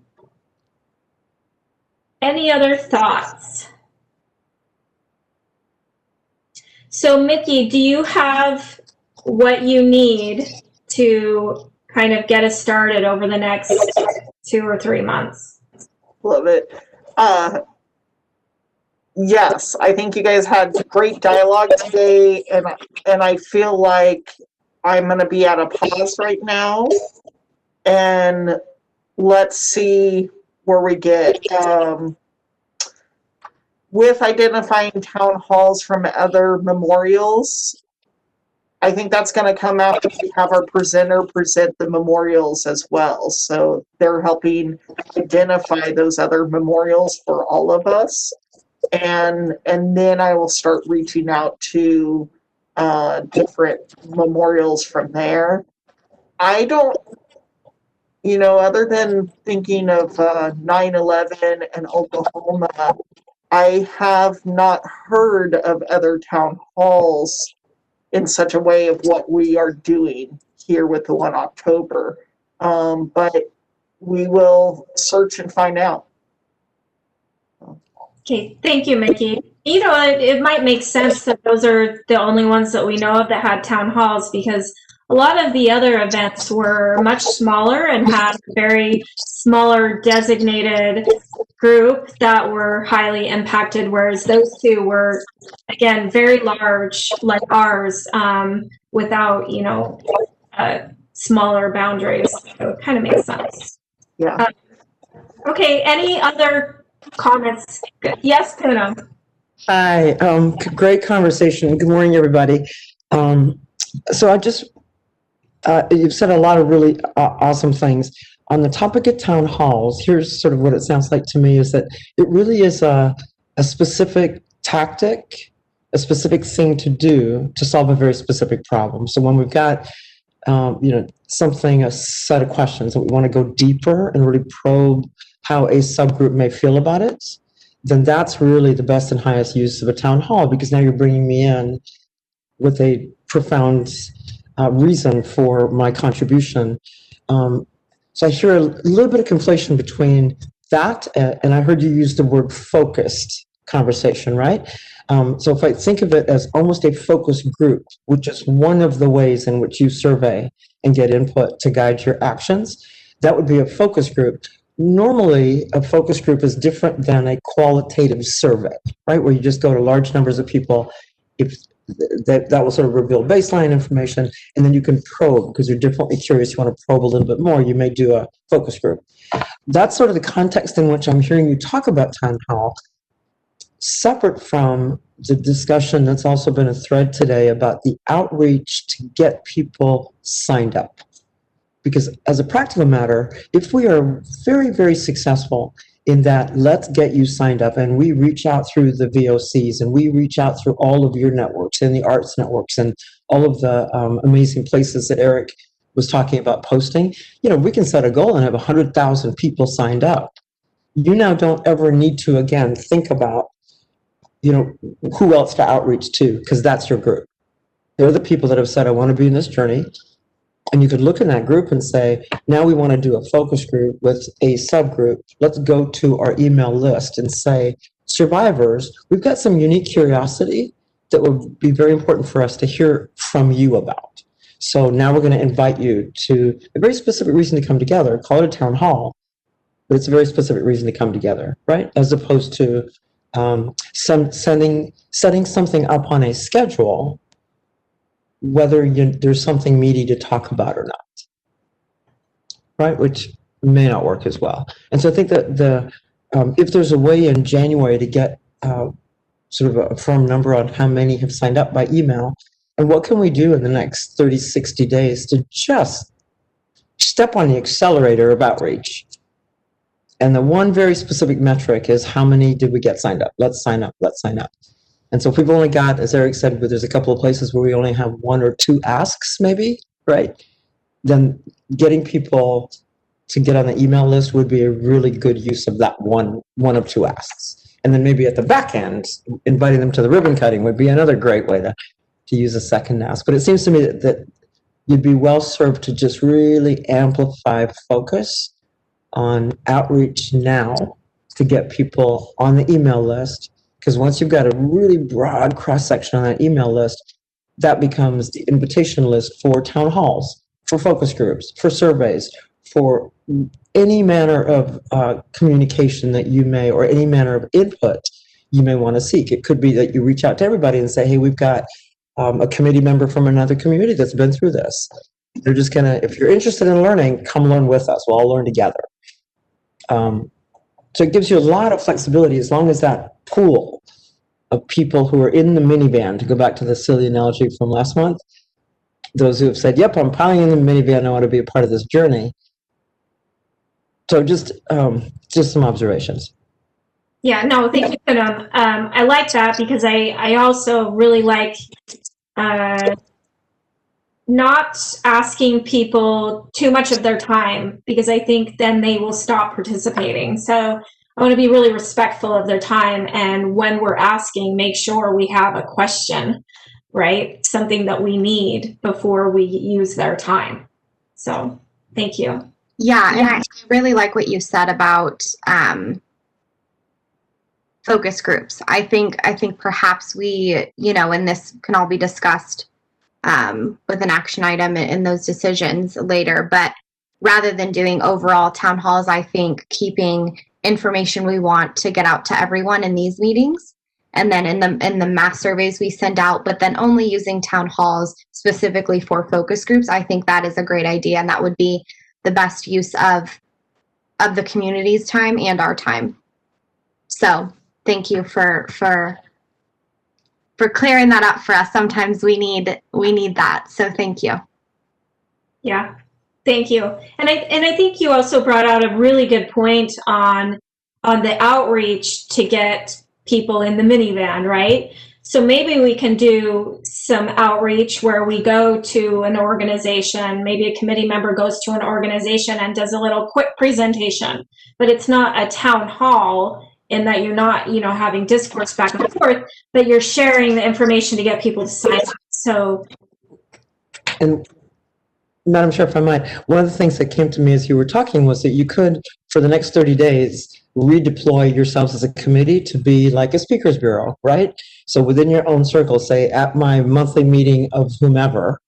any other thoughts? So, Mickey, do you have what you need to kind of get us started over the next 2 or 3 months? Love it. Yes, I think you guys had great dialogue today, and I feel like I'm going to be at a pause right now, and let's see where we get. With identifying town halls from other memorials, I think that's going to come after we have our presenter present the memorials as well. So they're helping identify those other memorials for all of us. And then I will start reaching out to different memorials from there. I don't, you know, other than thinking of 9/11 and Oklahoma, I have not heard of other town halls in such a way of what we are doing here with the 1 October. But we will search and find out. Okay, thank you, Mickey. You know, it might make sense that those are the only ones that we know of that had town halls, because a lot of the other events were much smaller and had a very smaller designated group that were highly impacted, whereas those two were, again, very large, like ours, without, you know, smaller boundaries. So it kind of makes sense. Yeah. Okay, any other comments? Yes, Poonam. Hi, great conversation. Good morning, everybody. So I just, you've said a lot of really awesome things. On the topic of town halls, here's sort of what it sounds like to me is that it really is a specific tactic, a specific thing to do to solve a very specific problem. So when we've got, you know, something, a set of questions that we want to go deeper and really probe how a subgroup may feel about it, then that's really the best and highest use of a town hall, because now you're bringing me in with a profound reason for my contribution. So I hear a little bit of conflation between that and I heard you use the word focused conversation, right? So if I think of it as almost a focus group, which is one of the ways in which you survey and get input to guide your actions, that would be a focus group. Normally, a focus group is different than a qualitative survey, right? Where you just go to large numbers of people. If that will sort of reveal baseline information, and then you can probe, because you're definitely curious, you want to probe a little bit more, you may do a focus group. That's sort of the context in which I'm hearing you talk about town hall, separate from the discussion that's also been a thread today about the outreach to get people signed up. Because as a practical matter, if we are very, very successful in that, let's get you signed up, and we reach out through the VOCs, and we reach out through all of your networks and the arts networks and all of the amazing places that Eric was talking about posting, you know, we can set a goal and have 100,000 people signed up. You now don't ever need to, again, think about, you know, who else to outreach to, because that's your group. They're the people that have said, I want to be in this journey. And you could look in that group and say, now we want to do a focus group with a subgroup. Let's go to our email list and say, survivors, we've got some unique curiosity that would be very important for us to hear from you about. So now we're going to invite you to a very specific reason to come together. Call it a town hall, but it's a very specific reason to come together, right? As opposed to setting something up on a schedule, whether there's something meaty to talk about or not, right? Which may not work as well. And so I think that if there's a way in January to get sort of a firm number on how many have signed up by email, and what can we do in the next 30, 60 days to just step on the accelerator of outreach. And the one very specific metric is how many did we get signed up? Let's sign up, let's sign up. And so if we've only got, as Eric said, but there's a couple of places where we only have 1 or 2 asks maybe, right? Then getting people to get on the email list would be a really good use of that one of two asks. And then maybe at the back end, inviting them to the ribbon cutting would be another great way to use a second ask. But it seems to me that you'd be well served to just really amplify focus on outreach now to get people on the email list. Because once you've got a really broad cross-section on that email list, that becomes the invitation list for town halls, for focus groups, for surveys, for any manner of communication that you may, or any manner of input you may want to seek. It could be that you reach out to everybody and say, hey, we've got a committee member from another community that's been through this. They're just gonna, if you're interested in learning, come learn with us. We'll all learn together. So it gives you a lot of flexibility as long as that pool of people who are in the minivan, to go back to the silly analogy from last month, those who have said, yep, I'm piling in the minivan, I want to be a part of this journey. So just some observations. Yeah, no, thank you, Poonam. I like that because I also really like not asking people too much of their time, because I think then they will stop participating. So I want to be really respectful of their time, and when we're asking, make sure we have a question, right? Something that we need before we use their time. So thank you. Yeah, and I really like what you said about focus groups. I think perhaps we, and this can all be discussed with an action item in those decisions later, but rather than doing overall town halls, I think keeping information we want to get out to everyone in these meetings, and then in the mass surveys we send out, but then only using town halls specifically for focus groups. I think that is a great idea, and that would be the best use of the community's time and our time. So thank you for clearing that up for us. Sometimes we need that. So thank you. Yeah, thank you. And I think you also brought out a really good point on the outreach to get people in the minivan, right? So maybe we can do some outreach where we go to an organization, maybe a committee member goes to an organization and does a little quick presentation, but it's not a town hall in that you're not, having discourse back and forth, but you're sharing the information to get people to sign up. So. And Madam Chair, if I might, one of the things that came to me as you were talking was that you could, for the next 30 days, redeploy yourselves as a committee to be like a speakers bureau, right? So within your own circle, say at my monthly meeting of whomever,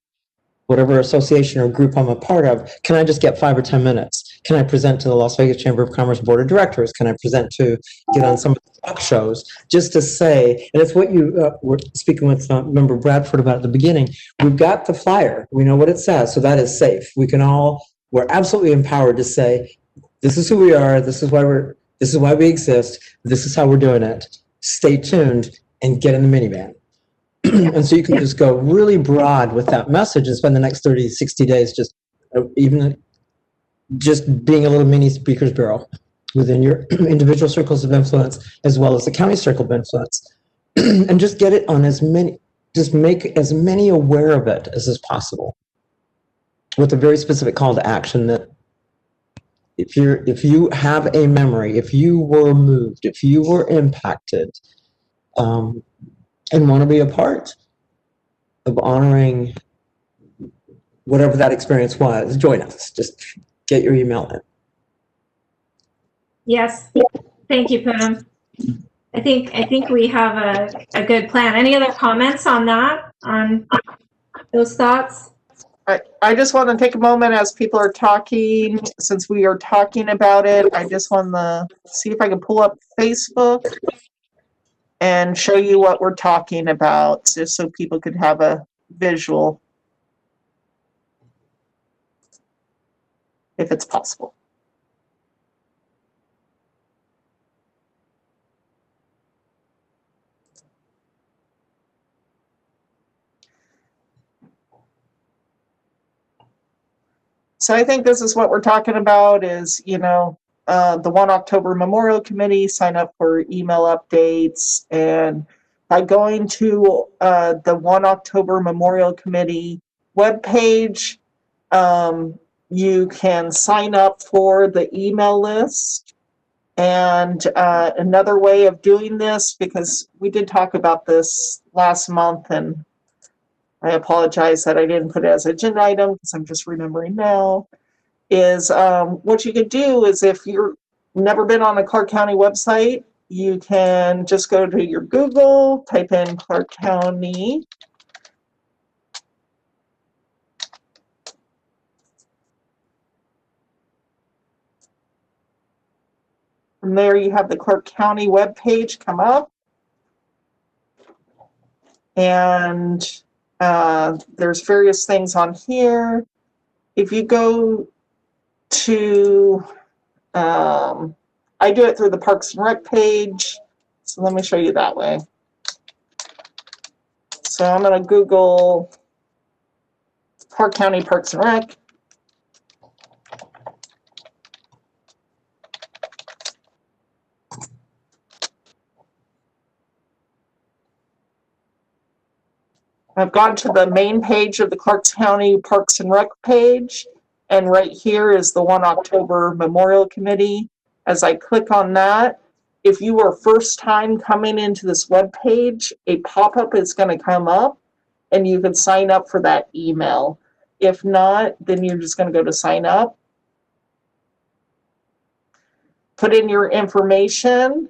whatever association or group I'm a part of, can I just get 5 or 10 minutes? Can I present to the Las Vegas Chamber of Commerce Board of Directors? Can I present to get on some of the talk shows? Just to say, and it's what you were speaking with Member Bradford about at the beginning, we've got the flyer. We know what it says, so that is safe. We're absolutely empowered to say, this is who we are, this is why we exist, this is how we're doing it. Stay tuned and get in the minivan. And so you can just go really broad with that message and spend the next 30, 60 days just being a little mini speakers bureau within your individual circles of influence as well as the county circle of influence. And just get it on just make as many aware of it as is possible with a very specific call to action that if you have a memory, if you were moved, if you were impacted, and want to be a part of honoring whatever that experience was, join us. Just get your email in. Yes, thank you, Poonam. I think we have a good plan. Any other comments on that, on those thoughts? I just want to take a moment as people are talking, since we are talking about it, I just want to see if I can pull up Facebook and show you what we're talking about, just so people could have a visual, if it's possible. So I think this is what we're talking about is, the 1 October Memorial Committee, sign up for email updates. And by going to the 1 October Memorial Committee webpage, You can sign up for the email list. And another way of doing this, because we did talk about this last month, and I apologize that I didn't put it as an agenda item because I'm just remembering now, is what you could do is if you've never been on a Clark County website, you can just go to your Google, type in Clark County. From there, you have the Clark County webpage come up. And there's various things on here. If you go to, I do it through the Parks and Rec page. So let me show you that way. So I'm going to Google Clark County Parks and Rec. I've gone to the main page of the Clark County Parks and Rec page, and right here is the 1 October Memorial Committee. As I click on that, if you are first time coming into this web page, a pop-up is going to come up, and you can sign up for that email. If not, then you're just going to go to sign up, put in your information,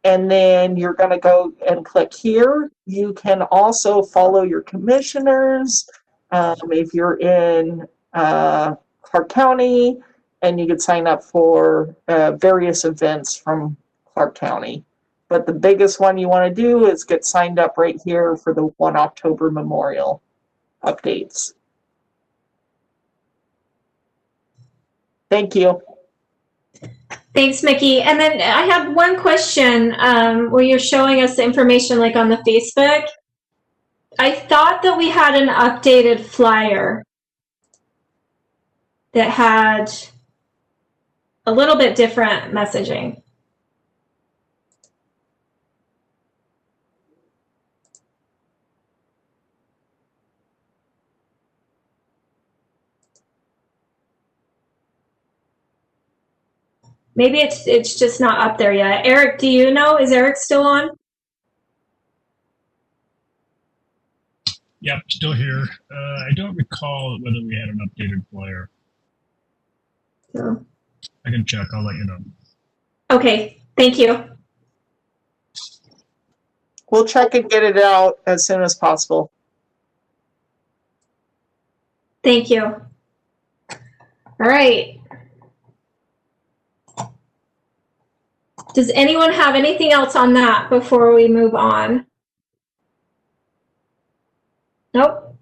and then you're going to go and click here. You can also follow your commissioners if you're in Clark County, and you can sign up for various events from Clark County. But the biggest one you want to do is get signed up right here for the 1 October Memorial updates. Thank you. Thanks, Mickey. And then I have one question where you're showing us the information like on the Facebook. I thought that we had an updated flyer that had a little bit different messaging. Maybe it's just not up there yet. Eric, do you know? Is Eric still on? Yep, still here. I don't recall whether we had an updated flyer. No. I can check. I'll let you know. Okay, thank you. We'll check and get it out as soon as possible. Thank you. All right. Does anyone have anything else on that before we move on? Nope.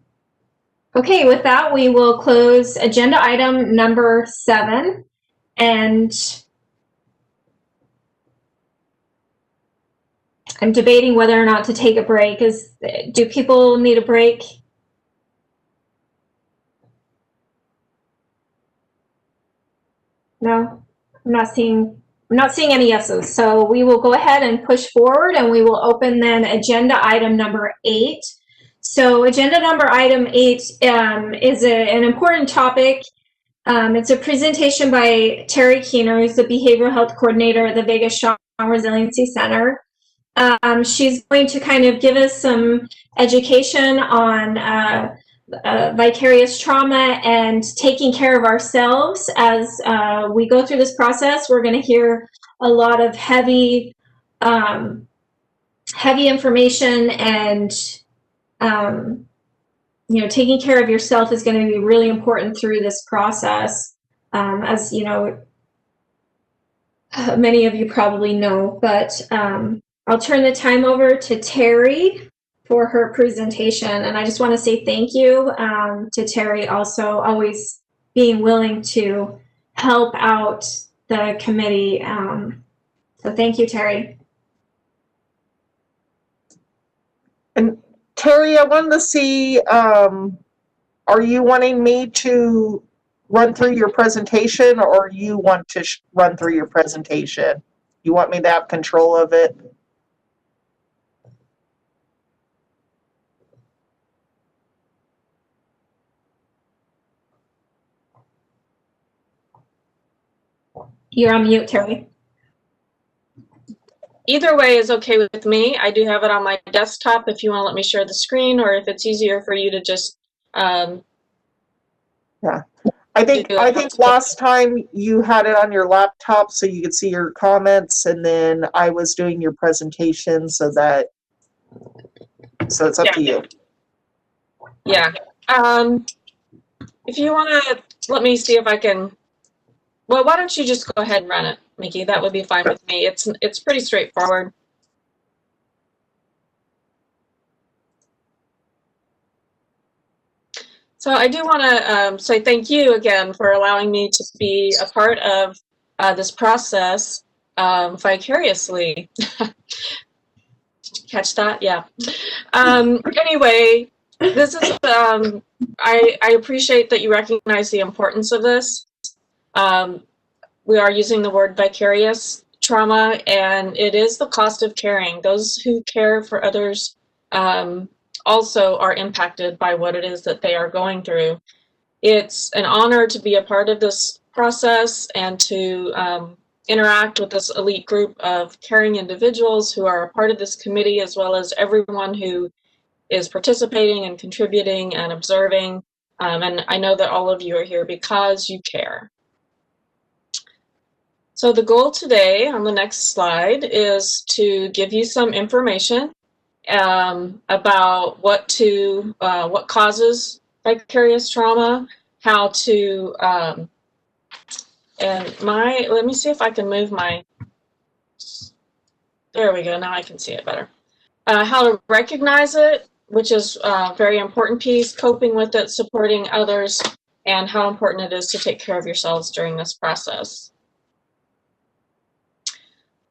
Okay, with that, we will close agenda item number 7. And I'm debating whether or not to take a break. Do people need a break? No, I'm not seeing any yeses. So we will go ahead and push forward, and we will open then agenda item number 8. So agenda number item 8 is an important topic. It's a presentation by Terry Keener, who's the behavioral health coordinator at the Vegas Trauma Resiliency Center. She's going to kind of give us some education on vicarious trauma and taking care of ourselves as we go through this process. We're going to hear a lot of heavy information, and taking care of yourself is going to be really important through this process, as you know, many of you probably know. But I'll turn the time over to Terry for her presentation. And I just want to say thank you to Terry, also always being willing to help out the committee. So thank you, Terry. And Terry, I wanted to see, are you wanting me to run through your presentation, or you want to run through your presentation? You want me to have control of it? You're on mute, Terry. Either way is okay with me. I do have it on my desktop if you want to let me share the screen, or if it's easier for you to just Yeah. I think last time you had it on your laptop so you could see your comments, and then I was doing your presentation so it's up to you. Yeah. If you want to let me see if I can, well, why don't you just go ahead and run it, Mickey? That would be fine with me. It's pretty straightforward. So I do want to say thank you again for allowing me to be a part of this process vicariously. Did you catch that? Yeah. Anyway, this is, I appreciate that you recognize the importance of this. We are using the word vicarious trauma, and it is the cost of caring. Those who care for others also are impacted by what it is that they are going through. It's an honor to be a part of this process and to interact with this elite group of caring individuals who are a part of this committee, as well as everyone who is participating and contributing and observing. And I know that all of you are here because you care. So the goal today on the next slide is to give you some information about what causes vicarious trauma, how to, let me see if I can move there we go, now I can see it better. How to recognize it, which is a very important piece, coping with it, supporting others, and how important it is to take care of yourselves during this process.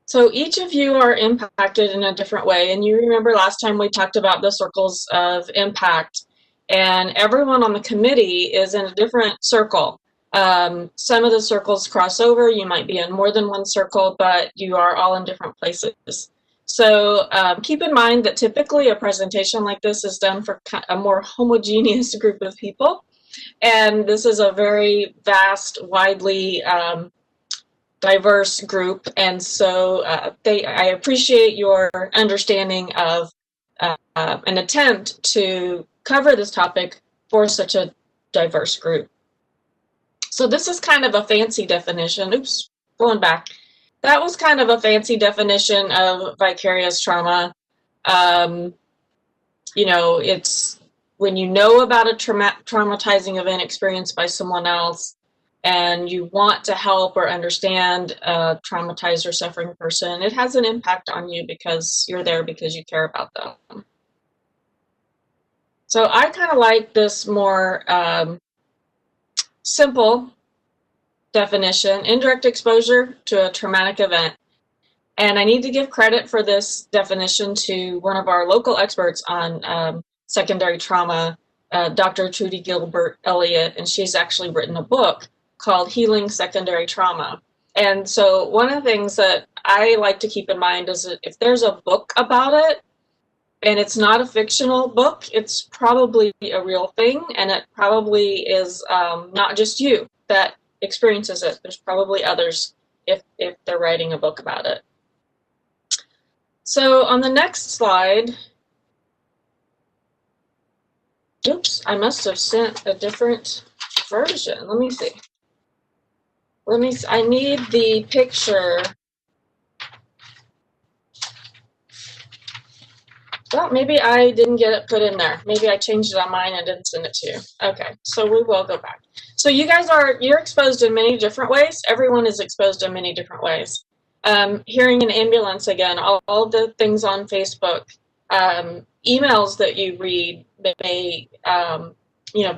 So each of you are impacted in a different way, and you remember last time we talked about the circles of impact, and everyone on the committee is in a different circle. Some of the circles cross over, you might be in more than one circle, but you are all in different places. So keep in mind that typically a presentation like this is done for a more homogeneous group of people, and this is a very vast, widely diverse group, and so I appreciate your understanding of an attempt to cover this topic for such a diverse group. So this is kind of a fancy definition. Oops, going back. That was kind of a fancy definition of vicarious trauma. You know, it's when you know about a traumatizing event experienced by someone else, and you want to help or understand a traumatized or suffering person, it has an impact on you because you're there because you care about them. So I kind of like this more simple definition: indirect exposure to a traumatic event. And I need to give credit for this definition to one of our local experts on secondary trauma, Dr. Trudy Gilbert Elliott, and she's actually written a book called Healing Secondary Trauma. And so one of the things that I like to keep in mind is that if there's a book about it, and it's not a fictional book, it's probably a real thing, and it probably is not just you that experiences it. There's probably others if they're writing a book about it. So on the next slide, oops, I must have sent a different version. Let me see. I need the picture. Well, maybe I didn't get it put in there. Maybe I changed it on mine and didn't send it to you. Okay, so we will go back. So you guys you're exposed in many different ways. Everyone is exposed in many different ways. Hearing an ambulance again, all the things on Facebook, emails that you read that may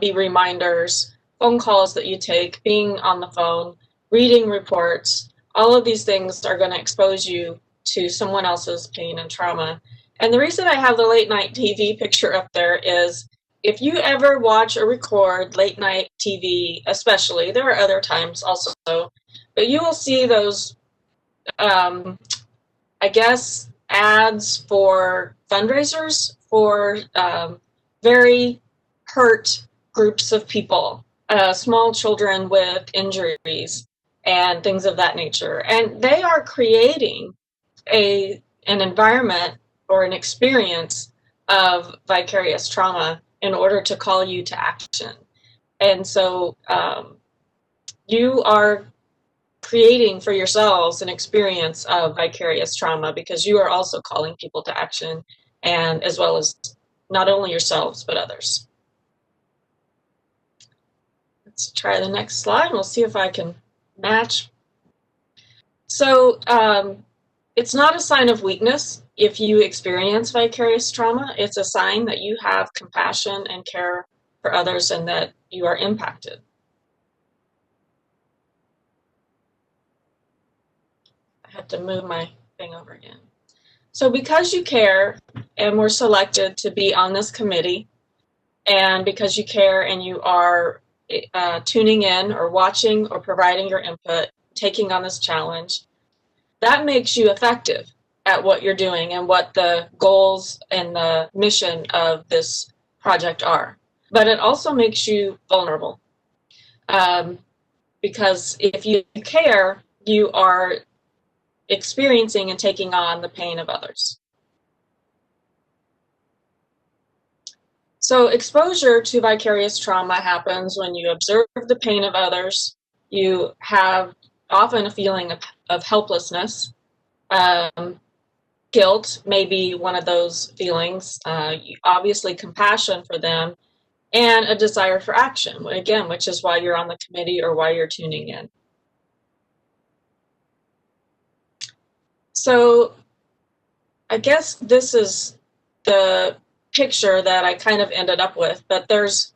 be reminders, phone calls that you take, being on the phone, reading reports, all of these things are going to expose you to someone else's pain and trauma. And the reason I have the late night TV picture up there is if you ever watch or record late night TV, especially, there are other times also, but you will see those I guess, ads for fundraisers for very hurt groups of people, small children with injuries. and things of that nature. And they are creating an environment or an experience of vicarious trauma in order to call you to action. And so you are creating for yourselves an experience of vicarious trauma because you are also calling people to action, and as well as not only yourselves but others. Let's try the next slide and we'll see if I can match. So it's not a sign of weakness if you experience vicarious trauma. It's a sign that you have compassion and care for others and that you are impacted. I have to move my thing over again. So because you care and were selected to be on this committee, and because you care and you are tuning in or watching or providing your input, taking on this challenge, that makes you effective at what you're doing and what the goals and the mission of this project are. But it also makes you vulnerable because if you care, you are experiencing and taking on the pain of others. So exposure to vicarious trauma happens when you observe the pain of others. You have often a feeling of helplessness. Guilt may be one of those feelings, obviously compassion for them, and a desire for action, again, which is why you're on the committee or why you're tuning in. So I guess this is the picture that I kind of ended up with, but there's,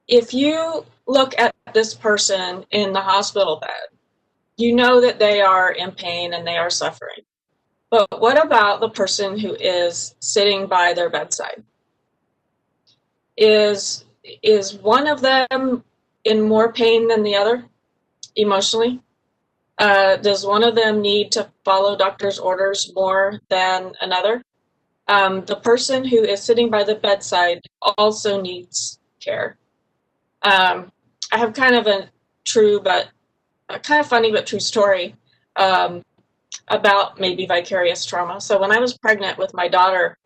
if you look at this person in the hospital bed, you know that they are in pain and they are suffering. But what about the person who is sitting by their bedside? Is one of them in more pain than the other emotionally? Does one of them need to follow doctor's orders more than another? The person who is sitting by the bedside also needs care. I have kind of a kind of funny but true story about maybe vicarious trauma. So when I was pregnant with my daughter,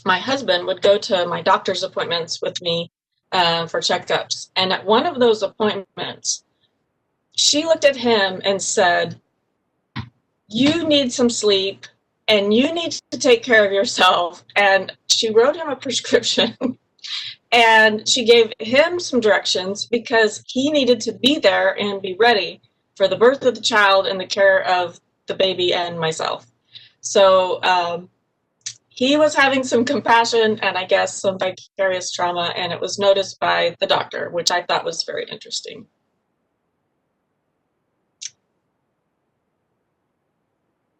my husband would go to my doctor's appointments with me for checkups. And at one of those appointments, she looked at him and said, "You need some sleep and you need to take care of yourself." And she wrote him a prescription and she gave him some directions because he needed to be there and be ready for the birth of the child and the care of the baby and myself. So he was having some compassion and I guess some vicarious trauma, and it was noticed by the doctor, which I thought was very interesting.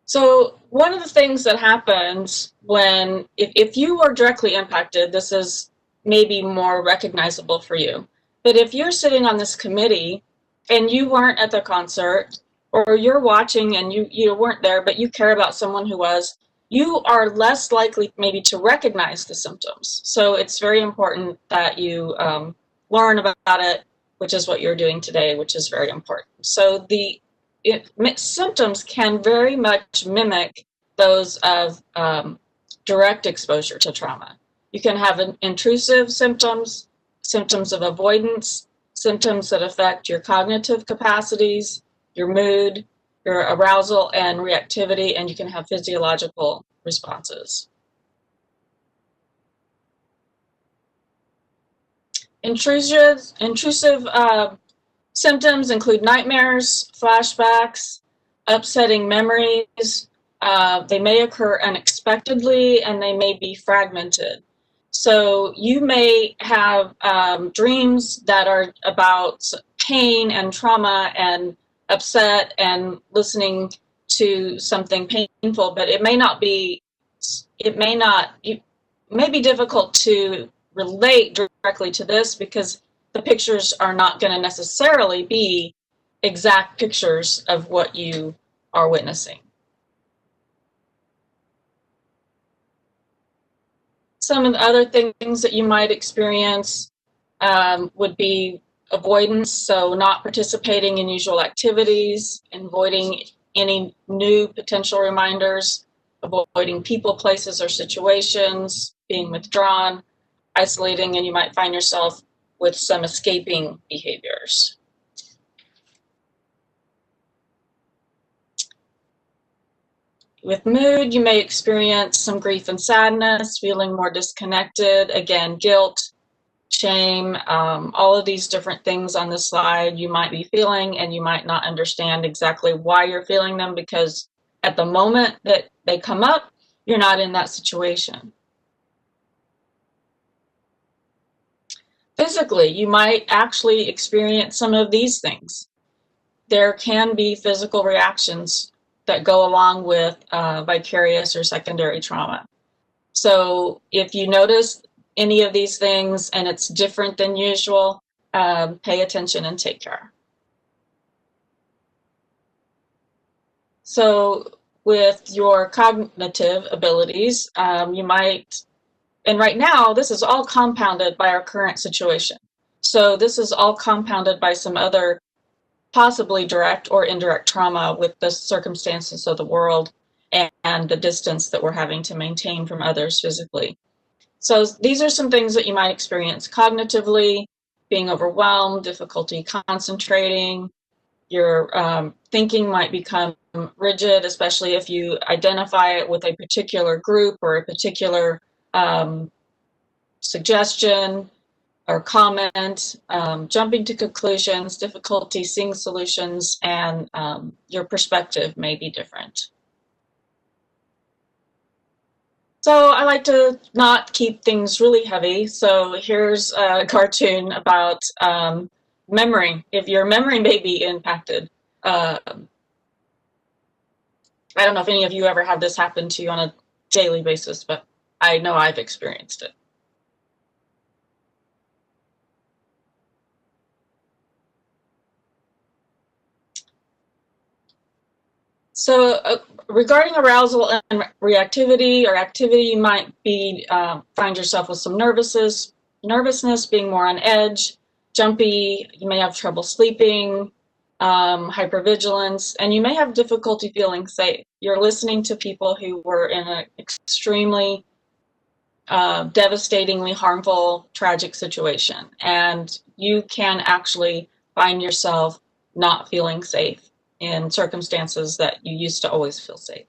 So one of the things that happens when, if you were directly impacted, this is maybe more recognizable for you. But if you're sitting on this committee and you weren't at the concert, or you're watching and you weren't there, but you care about someone who was, you are less likely maybe to recognize the symptoms. So it's very important that you learn about it, which is what you're doing today, which is very important. So symptoms can very much mimic those of direct exposure to trauma. You can have intrusive symptoms, symptoms of avoidance, symptoms that affect your cognitive capacities, your mood, your arousal and reactivity, and you can have physiological responses. Intrusive symptoms include nightmares, flashbacks, upsetting memories. They may occur unexpectedly and they may be fragmented. So you may have dreams that are about pain and trauma and upset and listening to something painful, but it may be difficult to relate directly to this because the pictures are not going to necessarily be exact pictures of what you are witnessing. Some of the other things that you might experience would be avoidance, so not participating in usual activities, avoiding any new potential reminders, avoiding people, places, or situations, being withdrawn, isolating, and you might find yourself with some escaping behaviors. With mood, you may experience some grief and sadness, feeling more disconnected, again, guilt, shame, all of these different things on this slide you might be feeling, and you might not understand exactly why you're feeling them, because at the moment that they come up, you're not in that situation. Physically, you might actually experience some of these things. There can be physical reactions that go along with vicarious or secondary trauma. So if you notice any of these things and it's different than usual, pay attention and take care. So with your cognitive abilities, you might, and right now this is all compounded by our current situation. So this is all compounded by some other possibly direct or indirect trauma with the circumstances of the world and the distance that we're having to maintain from others physically. So these are some things that you might experience cognitively: being overwhelmed, difficulty concentrating, your thinking might become rigid, especially if you identify it with a particular group or a particular suggestion or comment, jumping to conclusions, difficulty seeing solutions, and your perspective may be different. So I like to not keep things really heavy. So here's a cartoon about memory. If your memory may be impacted, I don't know if any of you ever had this happen to you on a daily basis, but I know I've experienced it. So regarding arousal and reactivity or activity, you might be find yourself with some nervousness, being more on edge, jumpy. You may have trouble sleeping, hypervigilance, and you may have difficulty feeling safe. You're listening to people who were in an extremely devastatingly harmful, tragic situation, and you can actually find yourself not feeling safe in circumstances that you used to always feel safe.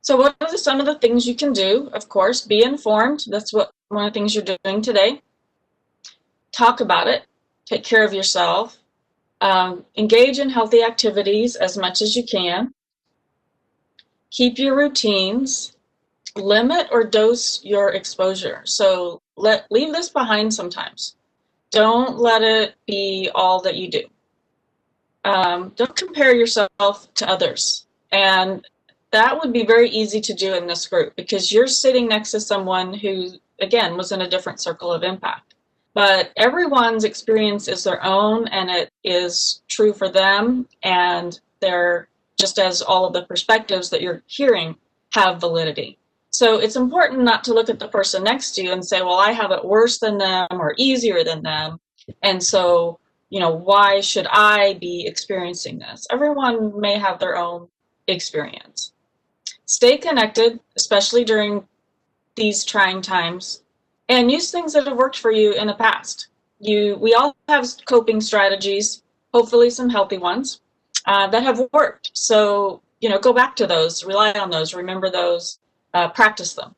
So what are some of the things you can do? Of course, be informed. That's what one of the things you're doing today. Talk about it. Take care of yourself. Engage in healthy activities as much as you can. Keep your routines. Limit or dose your exposure. So leave this behind sometimes. Don't let it be all that you do. Don't compare yourself to others. And that would be very easy to do in this group because you're sitting next to someone who, again, was in a different circle of impact. But everyone's experience is their own, and it is true for them, and they're, just as all of the perspectives that you're hearing have validity. So it's important not to look at the person next to you and say, well, I have it worse than them or easier than them, and so, you know, why should I be experiencing this? Everyone may have their own experience. Stay connected, especially during these trying times, and use things that have worked for you in the past. We all have coping strategies, hopefully some healthy ones, that have worked. So, you know, go back to those, rely on those, remember those, practice them.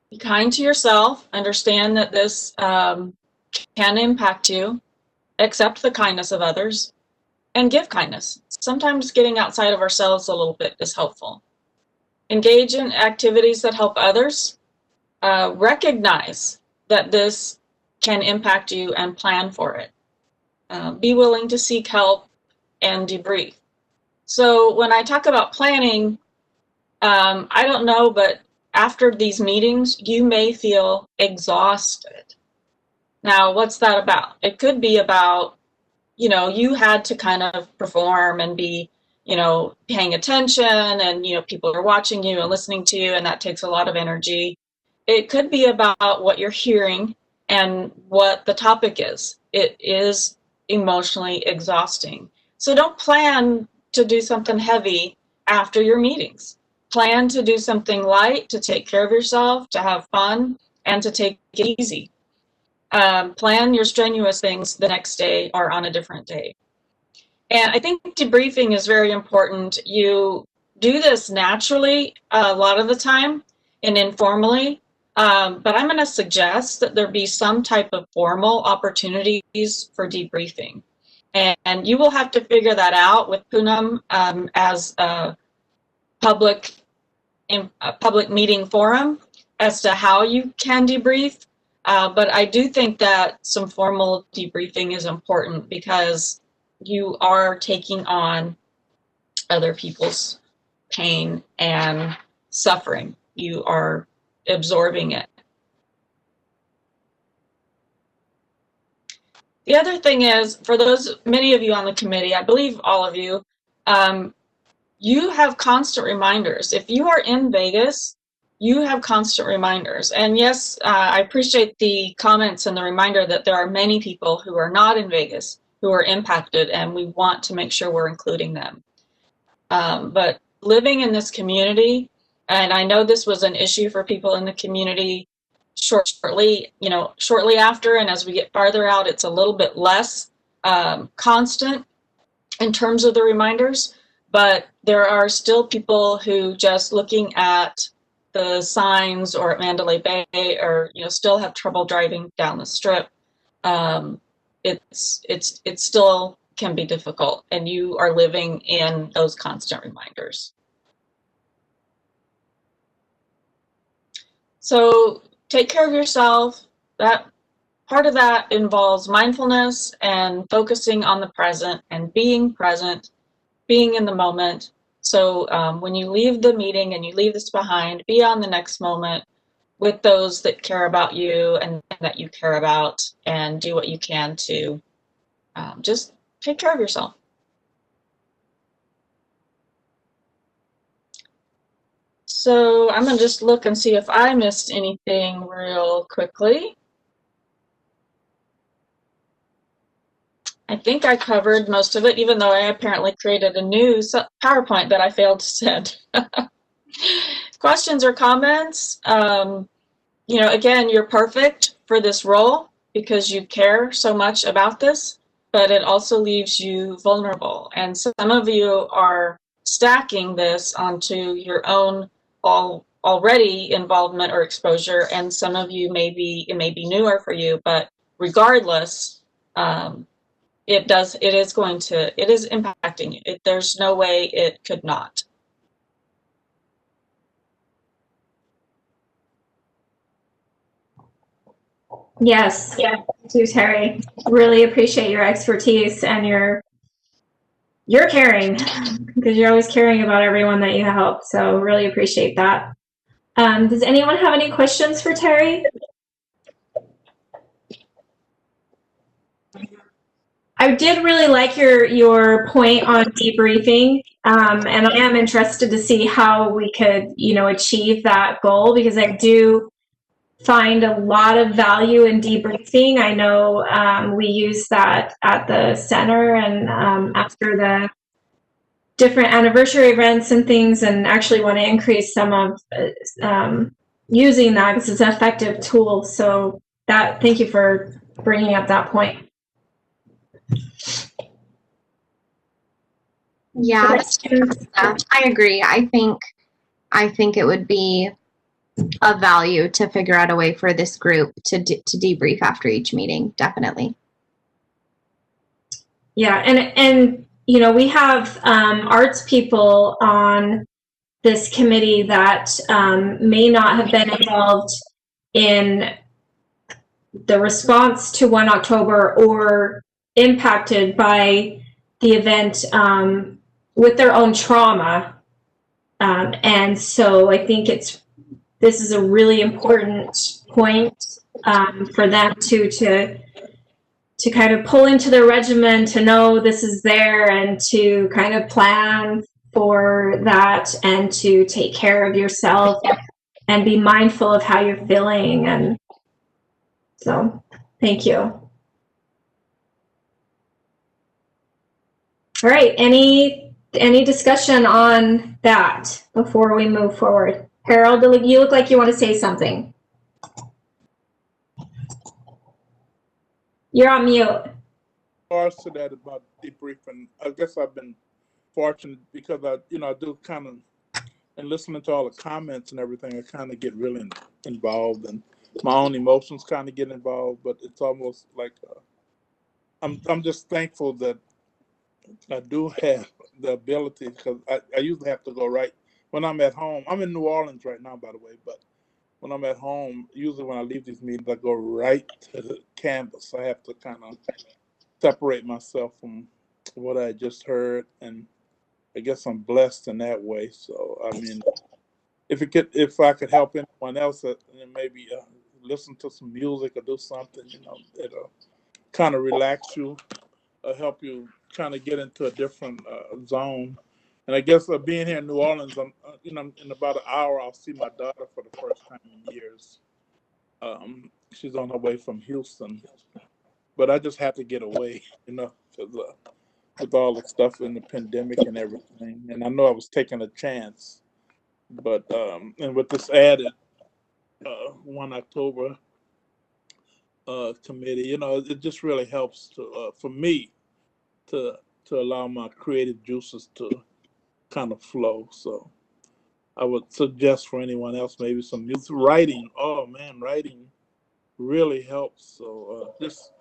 Be kind to yourself, understand that this can impact you, accept the kindness of others, and give kindness. Sometimes getting outside of ourselves a little bit is helpful. Engage in activities that help others. Recognize that this can impact you and plan for it. Be willing to seek help and debrief. So when I talk about planning, I don't know, but after these meetings, you may feel exhausted. Now, what's that about? It could be about, you know, you had to kind of perform and be, you know, paying attention, and, you know, people are watching you and listening to you, and that takes a lot of energy. it could be about what you're hearing and what the topic is. It is emotionally exhausting. So don't plan to do something heavy after your meetings. Plan to do something light, to take care of yourself, to have fun, and to take it easy. Plan your strenuous things the next day or on a different day. And I think debriefing is very important. You do this naturally a lot of the time and informally, but I'm going to suggest that there be some type of formal opportunities for debriefing. And you will have to figure that out with Poonam as a public meeting forum as to how you can debrief. But I do think that some formal debriefing is important because you are taking on other people's pain and suffering. You are absorbing it. The other thing is, for those, many of you on the committee, I believe all of you, you have constant reminders. If you are in Vegas, you have constant reminders. And yes, I appreciate the comments and the reminder that there are many people who are not in Vegas who are impacted, and we want to make sure we're including them. But living in this community, and I know this was an issue for people in the community shortly after, and as we get farther out, it's a little bit less constant in terms of the reminders, but there are still people who just looking at the signs or at Mandalay Bay or still have trouble driving down the strip. It still can be difficult, and you are living in those constant reminders. So take care of yourself. That part of that involves mindfulness and focusing on the present and being present, being in the moment. So when you leave the meeting and you leave this behind, be on the next moment with those that care about you and that you care about, and do what you can to just take care of yourself. So I'm going to just look and see if I missed anything real quickly. I think I covered most of it, even though I apparently created a new PowerPoint that I failed to send. Questions or comments? Again, you're perfect for this role because you care so much about this, but it also leaves you vulnerable. And some of you are stacking this onto your own already involvement or exposure, and some of you it may be newer for you, but regardless, it is impacting you. There's no way it could not. Yes, yeah, thank you, Terry. Really appreciate your expertise and your caring, because you're always caring about everyone that you help. So really appreciate that. Does anyone have any questions for Terry? I did really like your point on debriefing, and I am interested to see how we could, achieve that goal, because I do find a lot of value in debriefing. I know we use that at the center and after the different anniversary events and things, and actually want to increase some of using that because it's an effective tool. So thank you for bringing up that point. Yeah, I agree. I think it would be of value to figure out a way for this group to debrief after each meeting. Definitely. Yeah, and we have arts people on this committee that may not have been involved in the response to 1 October or impacted by the event with their own trauma. And so I think this is a really important point for them to kind of pull into their regimen, to know this is there, and to kind of plan for that, and to take care of yourself and be mindful of how you're feeling. And so, thank you. All right, any discussion on that before we move forward? Harold, you look like you want to say something. You're on mute. Regards to that about debriefing, I guess I've been fortunate because I do kind of, and listening to all the comments and everything, I kind of get really involved, and my own emotions kind of get involved. But it's almost like I'm just thankful that I do have the ability, because I usually have to go right when I'm at home. I'm in New Orleans right now, by the way, but when I'm at home, usually when I leave these meetings, I go right to the canvas. I have to kind of separate myself from what I just heard, and I guess I'm blessed in that way. So I mean, if I could help anyone else, and maybe listen to some music or do something, it'll kind of relax you, help you kind of get into a different zone. And I guess being here in New Orleans, I'm in about an hour I'll see my daughter for the first time in years. She's on her way from Houston, but I just had to get away, because with all the stuff in the pandemic and everything. And I know I was taking a chance, but and with this added 1 October committee, it just really helps to for me to allow my creative juices to kind of flow. So I would suggest for anyone else maybe some music writing. Oh man, writing really helps. So just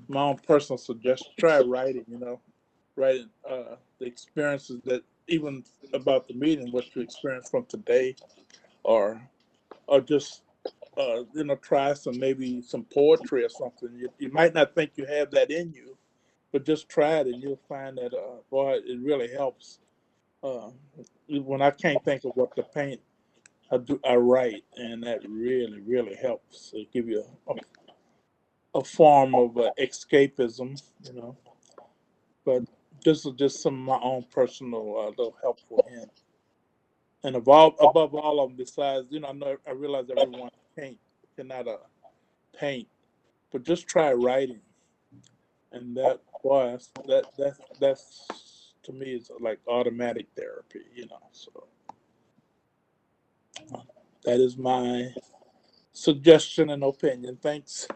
my own personal suggestion: try writing. Writing the experiences that even about the meeting, what you experienced from today, or just try maybe some poetry or something. You might not think you have that in you, but just try it and you'll find that boy, it really helps. When I can't think of what to paint, I write, and that really really helps. It give you a form of escapism, But this is just some of my own personal little helpful hints. And above all of them, besides, I realize everyone cannot paint, but just try writing, and that boy, that's to me is like automatic therapy, So that is my suggestion and opinion. Thanks.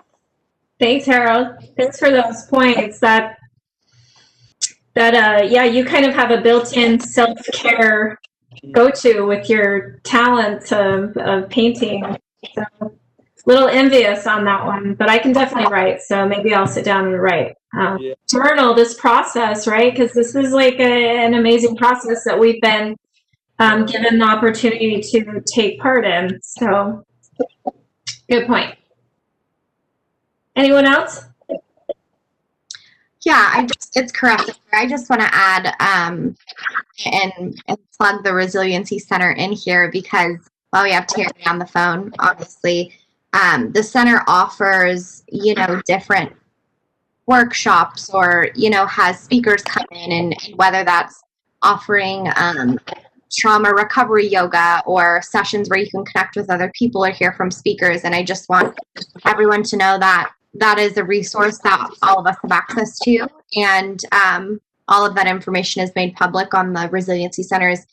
Thanks, Harold. Thanks for those points. Yeah, you kind of have a built-in self-care go-to with your talent of painting. So, little envious on that one, but I can definitely write. So maybe I'll sit down and write. Yeah. Journal this process, right? Because this is like an amazing process that we've been given the opportunity to take part in. So, good point. Anyone else? Yeah, it's correct. I just want to add and plug the Resiliency Center in here, because while we have Terry on the phone, obviously, the center offers, different workshops, or, has speakers come in, and whether that's offering trauma recovery yoga or sessions where you can connect with other people or hear from speakers. And I just want everyone to know that that is a resource that all of us have access to. And all of that information is made public on the Resiliency Center's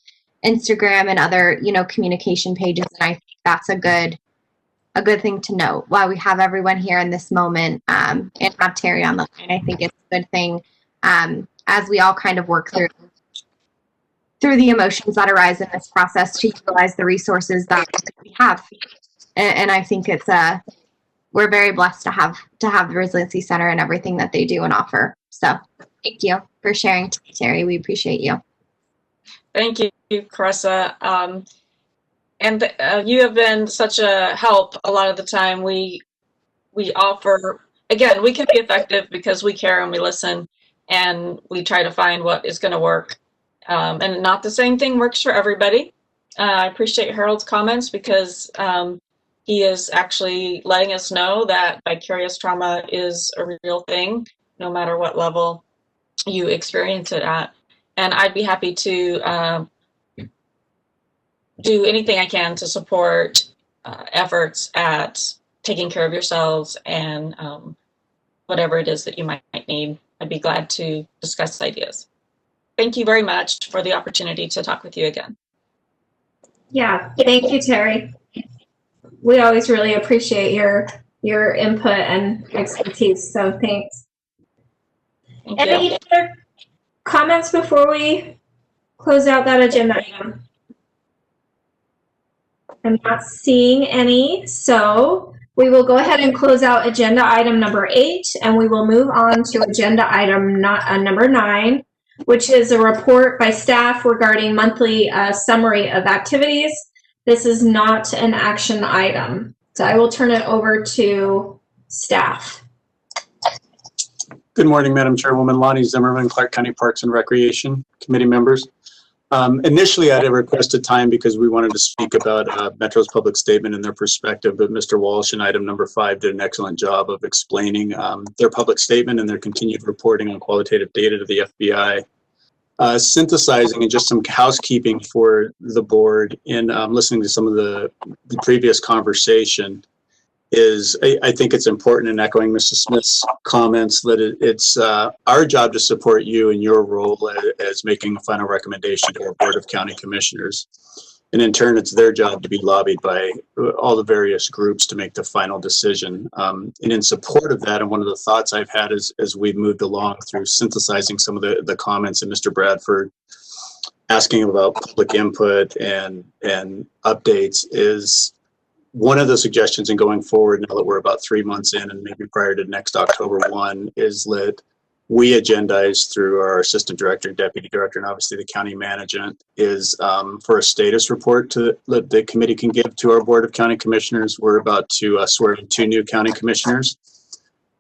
Instagram and other, communication pages. And I think that's a good thing to note while we have everyone here in this moment, and have Terry on the line. I think it's a good thing as we all kind of work through the emotions that arise in this process to utilize the resources that we have. And I think we're very blessed to have the Resiliency Center and everything that they do and offer. So thank you for sharing today, Terry. We appreciate you. Thank you, Carissa. And you have been such a help a lot of the time. We offer, again, we can be effective because we care and we listen and we try to find what is going to work. And not the same thing works for everybody. I appreciate Harold's comments, because he is actually letting us know that vicarious trauma is a real thing, no matter what level you experience it at. And I'd be happy to do anything I can to support efforts at taking care of yourselves and whatever it is that you might need. I'd be glad to discuss ideas. Thank you very much for the opportunity to talk with you again. Yeah, thank you, Terry. We always really appreciate your input and expertise, so thanks. Thank you. Any other comments before we close out that agenda item? I'm not seeing any, so we will go ahead and close out agenda item number 8, and we will move on to agenda item number 9, which is a report by staff regarding monthly summary of activities. This is not an action item, so I will turn it over to staff. Good morning, Madam Chairwoman. Lonnie Zimmerman, Clark County Parks and Recreation Committee members. Initially, I had requested time because we wanted to speak about Metro's public statement and their perspective, but Mr. Walsh in item number 5 did an excellent job of explaining their public statement and their continued reporting on qualitative data to the FBI. Synthesizing and just some housekeeping for the board in listening to some of the previous conversation is I think it's important in echoing Mr. Smith's comments that it's our job to support you in your role as making a final recommendation to our Board of County Commissioners. And in turn, it's their job to be lobbied by all the various groups to make the final decision. And in support of that, and one of the thoughts I've had as we've moved along through synthesizing some of the comments and Mr. Bradford asking about public input and updates is one of the suggestions in going forward, now that we're about 3 months in and maybe prior to next October 1, is that we agendize through our assistant director, deputy director, and obviously the county management is for a status report that the committee can give to our Board of County Commissioners. We're about to swear in 2 new county commissioners.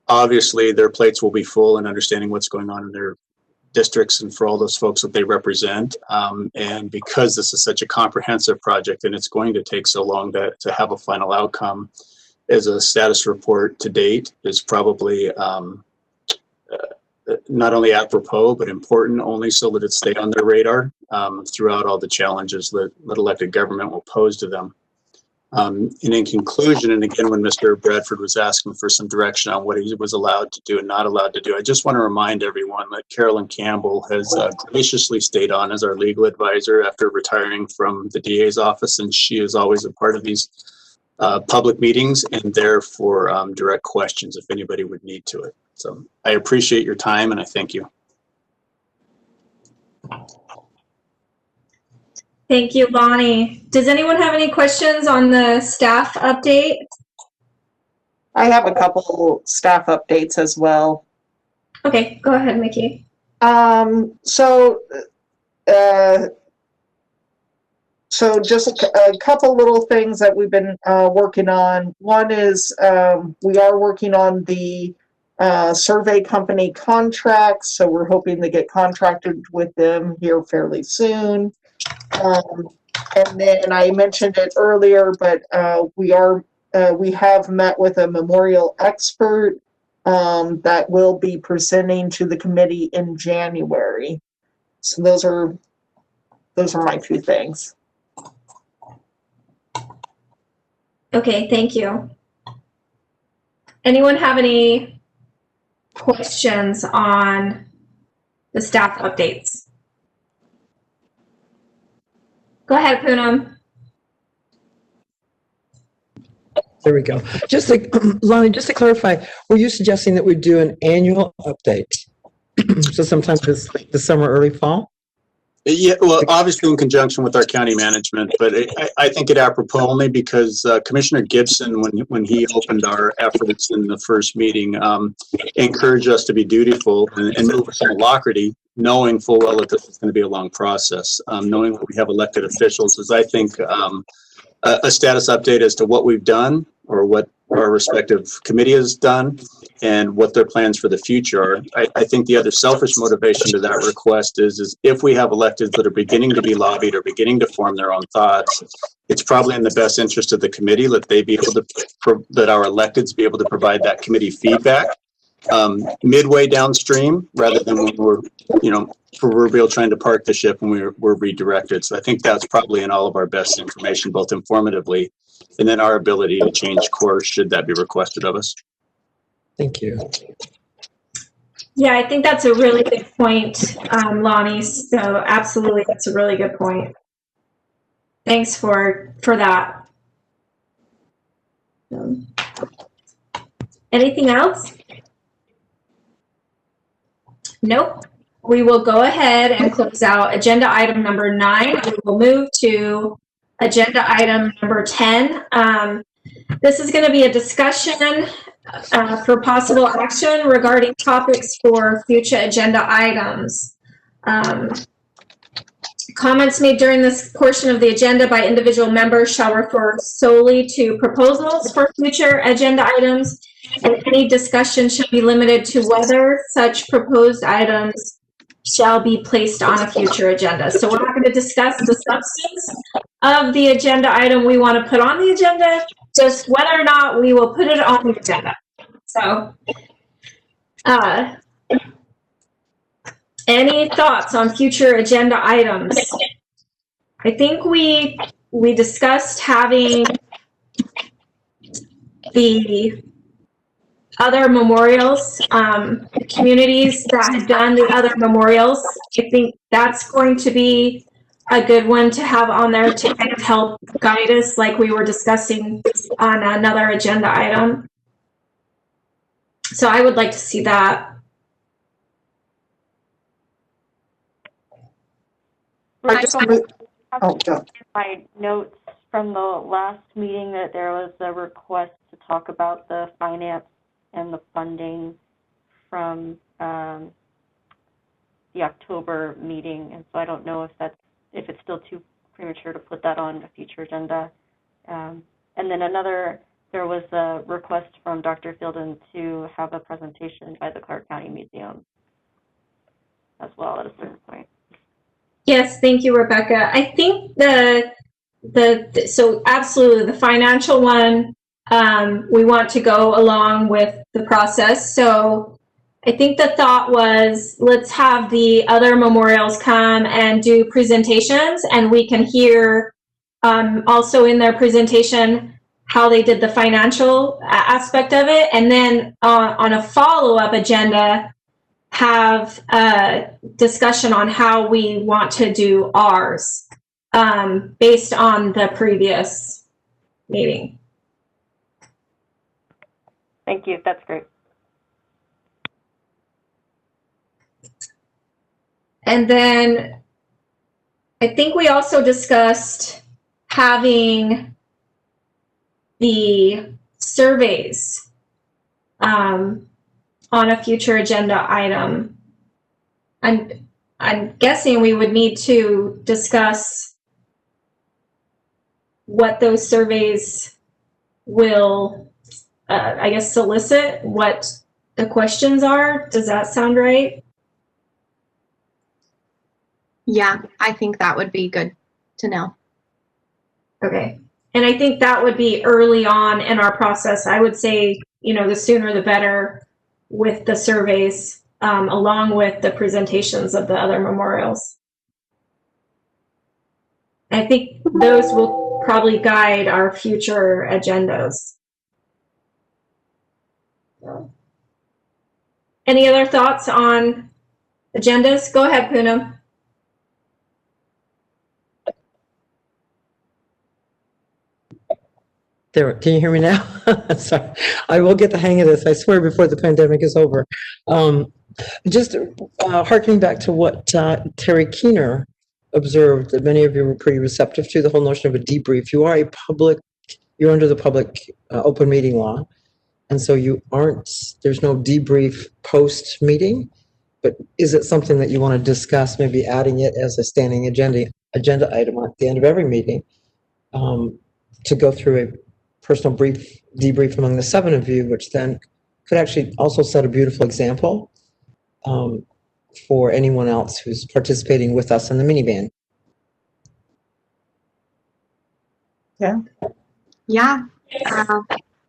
Obviously, their plates will be full in understanding what's going on in their districts and for all those folks that they represent. And because this is such a comprehensive project and it's going to take so long to have a final outcome, as a status report to date is probably not only apropos, but important only so that it stay on their radar throughout all the challenges that elected government will pose to them. And in conclusion, and again, when Mr. Bradford was asking for some direction on what he was allowed to do and not allowed to do, I just want to remind everyone that Carolyn Campbell has graciously stayed on as our legal advisor after retiring from the DA's office, and she is always a part of these public meetings and there for direct questions if anybody would need to it. So I appreciate your time and I thank you. Thank you, Lonnie. Does anyone have any questions on the staff update? I have a couple staff updates as well. Okay, go ahead, Mickey. So just a couple little things that we've been working on. One is we are working on the survey company contracts, so we're hoping to get contracted with them here fairly soon. And then I mentioned it earlier, but we have met with a memorial expert that will be presenting to the committee in January. So those are my 2 things. Okay, thank you. Anyone have any questions on the staff updates? Go ahead, Poonam. There we go. Lonnie, just to clarify, were you suggesting that we do an annual update? So sometimes the summer, early fall? Yeah, well, obviously in conjunction with our county management, but I think it apropos only because Commissioner Gibson, when he opened our efforts in the first meeting, encouraged us to be dutiful and move with some alacrity, knowing full well that this is going to be a long process. Knowing that we have elected officials is, I think, a status update as to what we've done or what our respective committee has done and what their plans for the future are. I think the other selfish motivation to that request is if we have electeds that are beginning to be lobbied or beginning to form their own thoughts, it's probably in the best interest of the committee that they be able to, that our electeds be able to provide that committee feedback midway downstream rather than when we're, proverbial trying to park the ship when we're redirected. So I think that's probably in all of our best information, both informatively and then our ability to change course should that be requested of us. Thank you. Yeah, I think that's a really good point, Lonnie. So absolutely, that's a really good point. Thanks for that. Anything else? Nope. We will go ahead and close out agenda item number 9. We will move to agenda item number 10. This is going to be a discussion for possible action regarding topics for future agenda items. Comments made during this portion of the agenda by individual members shall refer solely to proposals for future agenda items, and any discussion should be limited to whether such proposed items shall be placed on a future agenda. So we're not going to discuss the substance of the agenda item we want to put on the agenda, just whether or not we will put it on the agenda. So, any thoughts on future agenda items? I think we discussed having the other memorials, communities that have done the other memorials. I think that's going to be a good one to have on there to kind of help guide us, like we were discussing on another agenda item. So I would like to see that. My notes from the last meeting that there was a request to talk about the finance and the funding from the October meeting, and so I don't know if it's still too premature to put that on a future agenda. And then there was a request from Dr. Fielden to have a presentation by the Clark County Museum as well at a certain point. Yes, thank you, Rebecca. I think so absolutely the financial one, we want to go along with the process. So I think the thought was, let's have the other memorials come and do presentations, and we can hear also in their presentation how they did the financial aspect of it. And then on a follow-up agenda, have a discussion on how we want to do ours based on the previous meeting. Thank you. That's great. And then I think we also discussed having the surveys on a future agenda item. I'm guessing we would need to discuss what those surveys will, I guess, solicit, what the questions are. Does that sound right? Yeah, I think that would be good to know. Okay. And I think that would be early on in our process. I would say, the sooner the better with the surveys, along with the presentations of the other memorials. I think those will probably guide our future agendas. Any other thoughts on agendas? Go ahead, Poonam. There, can you hear me now? Sorry, I will get the hang of this, I swear, before the pandemic is over. Just harkening back to what Terry Keener observed, that many of you were pretty receptive to, the whole notion of a debrief. You're under the public open meeting law, and so there's no debrief post-meeting, but is it something that you want to discuss, maybe adding it as a standing agenda item at the end of every meeting, to go through a personal debrief among the 7 of you, which then could actually also set a beautiful example for anyone else who's participating with us in the minivan. Yeah. Yeah.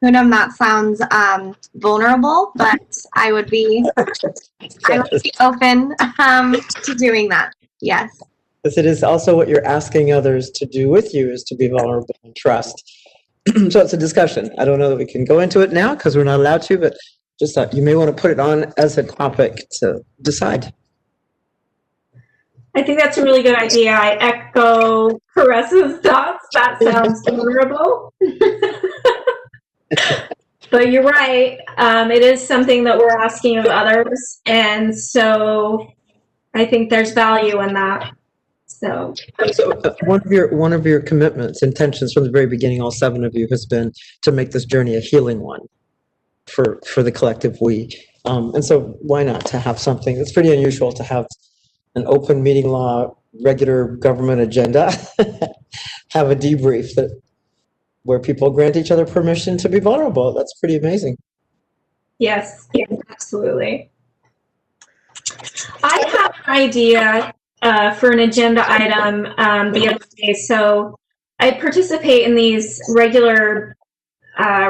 Poonam, that sounds vulnerable, but I would be open to doing that. Yes. Because it is also what you're asking others to do with you is to be vulnerable and trust. So it's a discussion. I don't know that we can go into it now because we're not allowed to, but just thought you may want to put it on as a topic to decide. I think that's a really good idea. I echo Caresa's thoughts. That sounds vulnerable. But you're right. It is something that we're asking of others. And so I think there's value in that. So One of your commitments, intentions from the very beginning, all 7 of you, has been to make this journey a healing one for the collective we. And so why not to have something, it's pretty unusual to have an open meeting law, regular government agenda, have a debrief where people grant each other permission to be vulnerable. That's pretty amazing. yes, absolutely. I have an idea for an agenda item the other day. So I participate in these regular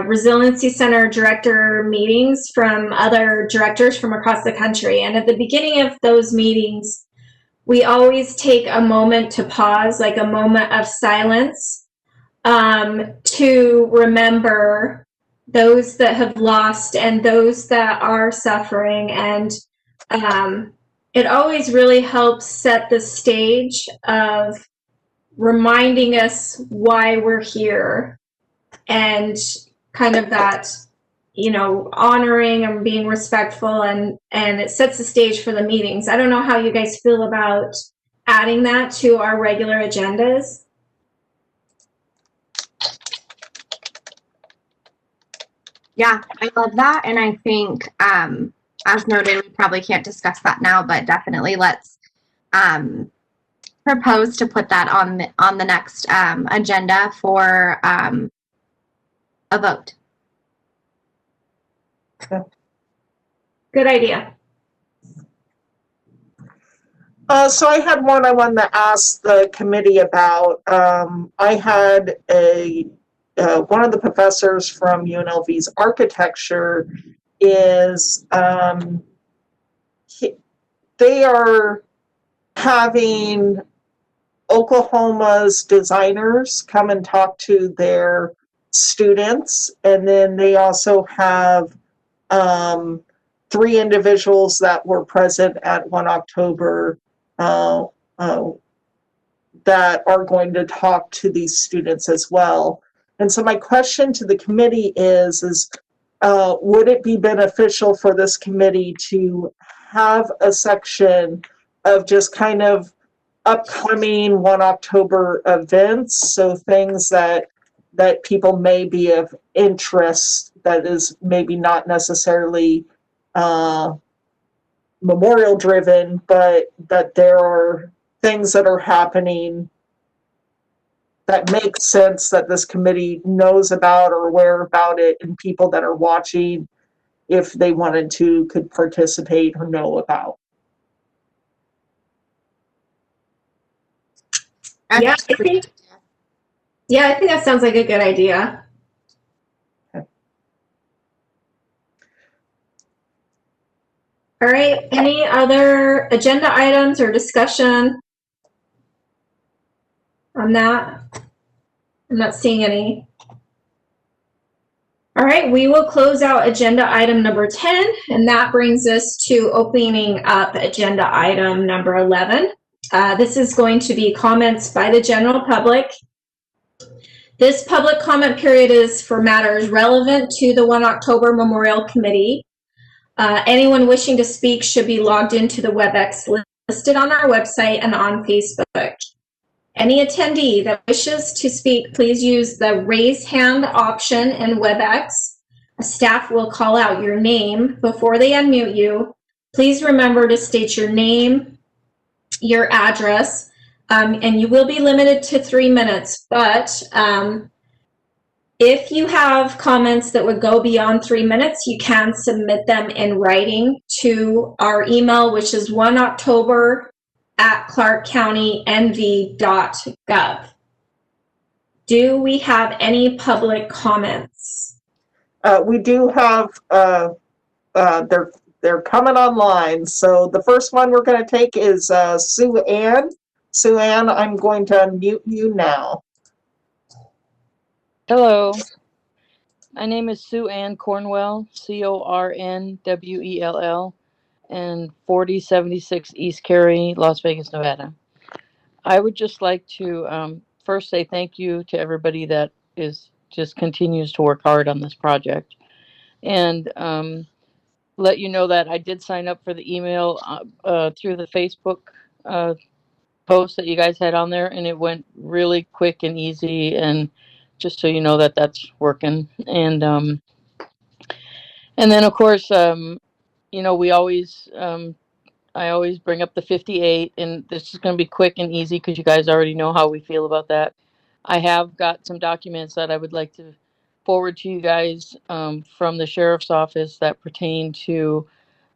Resiliency Center director meetings from other directors from across the country. And at the beginning of those meetings, we always take a moment to pause, like a moment of silence, to remember those that have lost and those that are suffering. And it always really helps set the stage of reminding us why we're here and kind of that, honoring and being respectful, and it sets the stage for the meetings. I don't know how you guys feel about adding that to our regular agendas. Yeah, I love that. And I think, as noted, we probably can't discuss that now, but definitely let's propose to put that on the next agenda for a vote. Good idea. So I had one I wanted to ask the committee about. I had one of the professors from UNLV's architecture is they are having Oklahoma's designers come and talk to their students, and then they also have 3 individuals that were present at 1 October that are going to talk to these students as well. And so my question to the committee is would it be beneficial for this committee to have a section of just kind of upcoming 1 October events, so things that people may be of interest that is maybe not necessarily memorial driven, but that there are things that are happening that make sense that this committee knows about or aware about it, and people that are watching, if they wanted to, could participate or know about. Yeah, I think that sounds like a good idea. Okay. All right, any other agenda items or discussion on that? I'm not seeing any. All right, we will close out agenda item number 10, and that brings us to opening up agenda item number 11. This is going to be comments by the general public. This public comment period is for matters relevant to the 1 October Memorial Committee. Anyone wishing to speak should be logged into the WebEx listed on our website and on Facebook. Any attendee that wishes to speak, please use the raise hand option in WebEx. Staff will call out your name before they unmute you. Please remember to state your name, your address, and you will be limited to 3 minutes. But if you have comments that would go beyond 3 minutes, you can submit them in writing to our email, which is 1october@clarkcountynv.gov. Do we have any public comments? We do have, they're coming online. So the first one we're going to take is Sue Ann. Sue Ann, I'm going to unmute you now. Hello, my name is Sue Ann Cornwell, Cornwell, and 4076 East Cary, Las Vegas, Nevada. I would just like to first say thank you to everybody that just continues to work hard on this project, and let you know that I did sign up for the email through the Facebook post that you guys had on there, and it went really quick and easy, and just so you know that that's working. And then of course, you know, I always bring up the 58, and this is going to be quick and easy because you guys already know how we feel about that. I have got some documents that I would like to forward to you guys from the sheriff's office that pertain to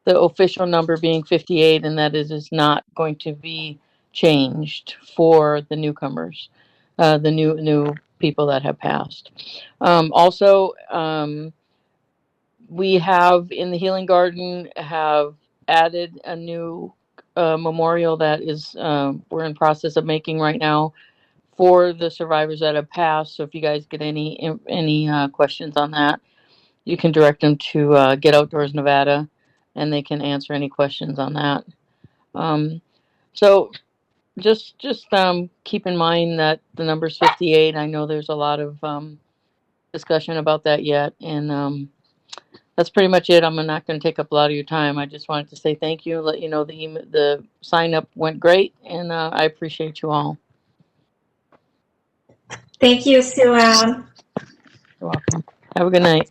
the official number being 58, and that is not going to be changed for the newcomers, the new people that have passed. Also, we have in the Healing Garden have added a new memorial that is we're in process of making right now for the survivors that have passed. So if you guys get any questions on that, you can direct them to Get Outdoors Nevada, and they can answer any questions on that. So just keep in mind that the number's 58. I know there's a lot of discussion about that yet, and that's pretty much it. I'm not going to take up a lot of your time. I just wanted to say thank you, let you know the sign up went great, and I appreciate you all. Thank you, Sue Ann. You're welcome. Have a good night.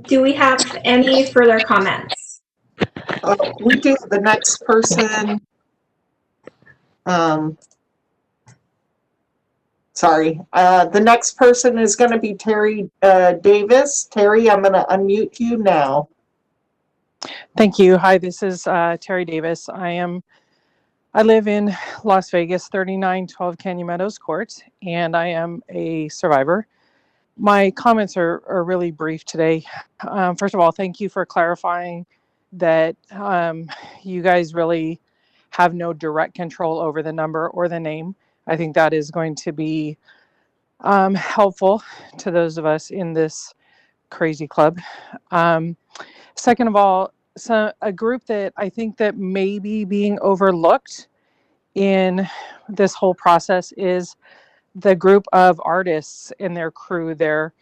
Do we have any further comments? We do. The next person. Sorry. The next person is going to be Terry Davis. Terry, I'm going to unmute you now. Thank you. Hi, this is Terry Davis. I live in Las Vegas, 3912 Canyon Meadows Court, and I am a survivor. My comments are really brief today. First of all, thank you for clarifying that you guys really have no direct control over the number or the name. I think that is going to be helpful to those of us in this crazy club. Second of all, so a group that I think that may be being overlooked in this whole process is the group of artists and their crew, their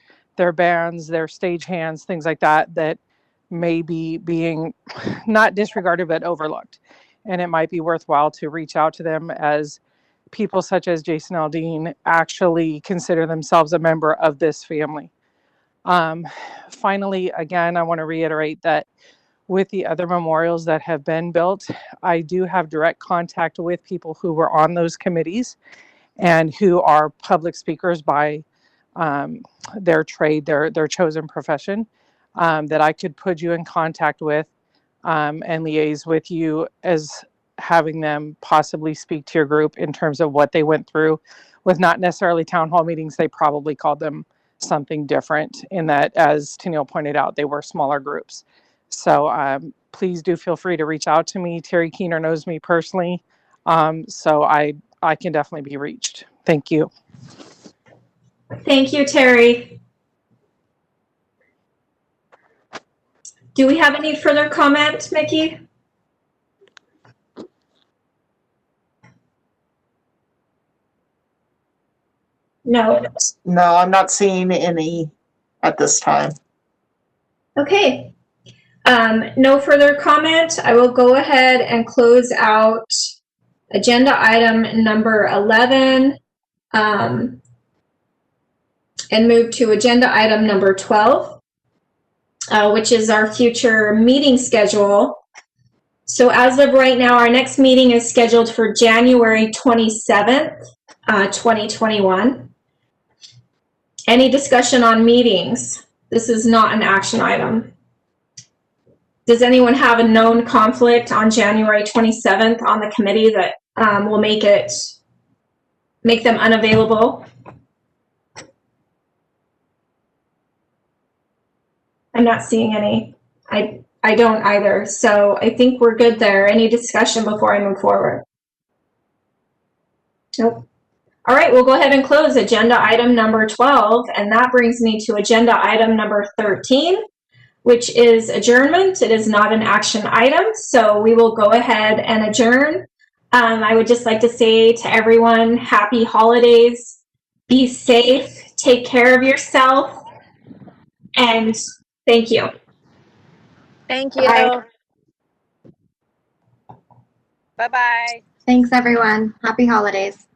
bands, their stagehands, things like that, that may be being not disregarded but overlooked. And it might be worthwhile to reach out to them, as people such as Jason Aldean actually consider themselves a member of this family. Finally, again, I want to reiterate that with the other memorials that have been built, I do have direct contact with people who were on those committees and who are public speakers by their trade, their chosen profession, that I could put you in contact with and liaise with you, as having them possibly speak to your group in terms of what they went through with not necessarily town hall meetings. They probably called them something different, in that, as Tennille pointed out, they were smaller groups. So please do feel free to reach out to me. Terry Keener knows me personally, so I can definitely be reached. Thank you. Thank you, Terry. Do we have any further comment, Mickey? No. No, I'm not seeing any at this time. Okay. No further comment. I will go ahead and close out agenda item number 11 and move to agenda item number 12, which is our future meeting schedule. So as of right now, our next meeting is scheduled for January 27th, 2021. Any discussion on meetings? This is not an action item. Does anyone have a known conflict on January 27th on the committee that will make them unavailable? I'm not seeing any. I don't either. So I think we're good there. Any discussion before I move forward? Nope. All right, we'll go ahead and close agenda item number 12, and that brings me to agenda item number 13, which is adjournment. It is not an action item, so we will go ahead and adjourn. I would just like to say to everyone, happy holidays, be safe, take care of yourself, and thank you. Thank you. Bye. Bye-bye. Thanks, everyone. Happy holidays.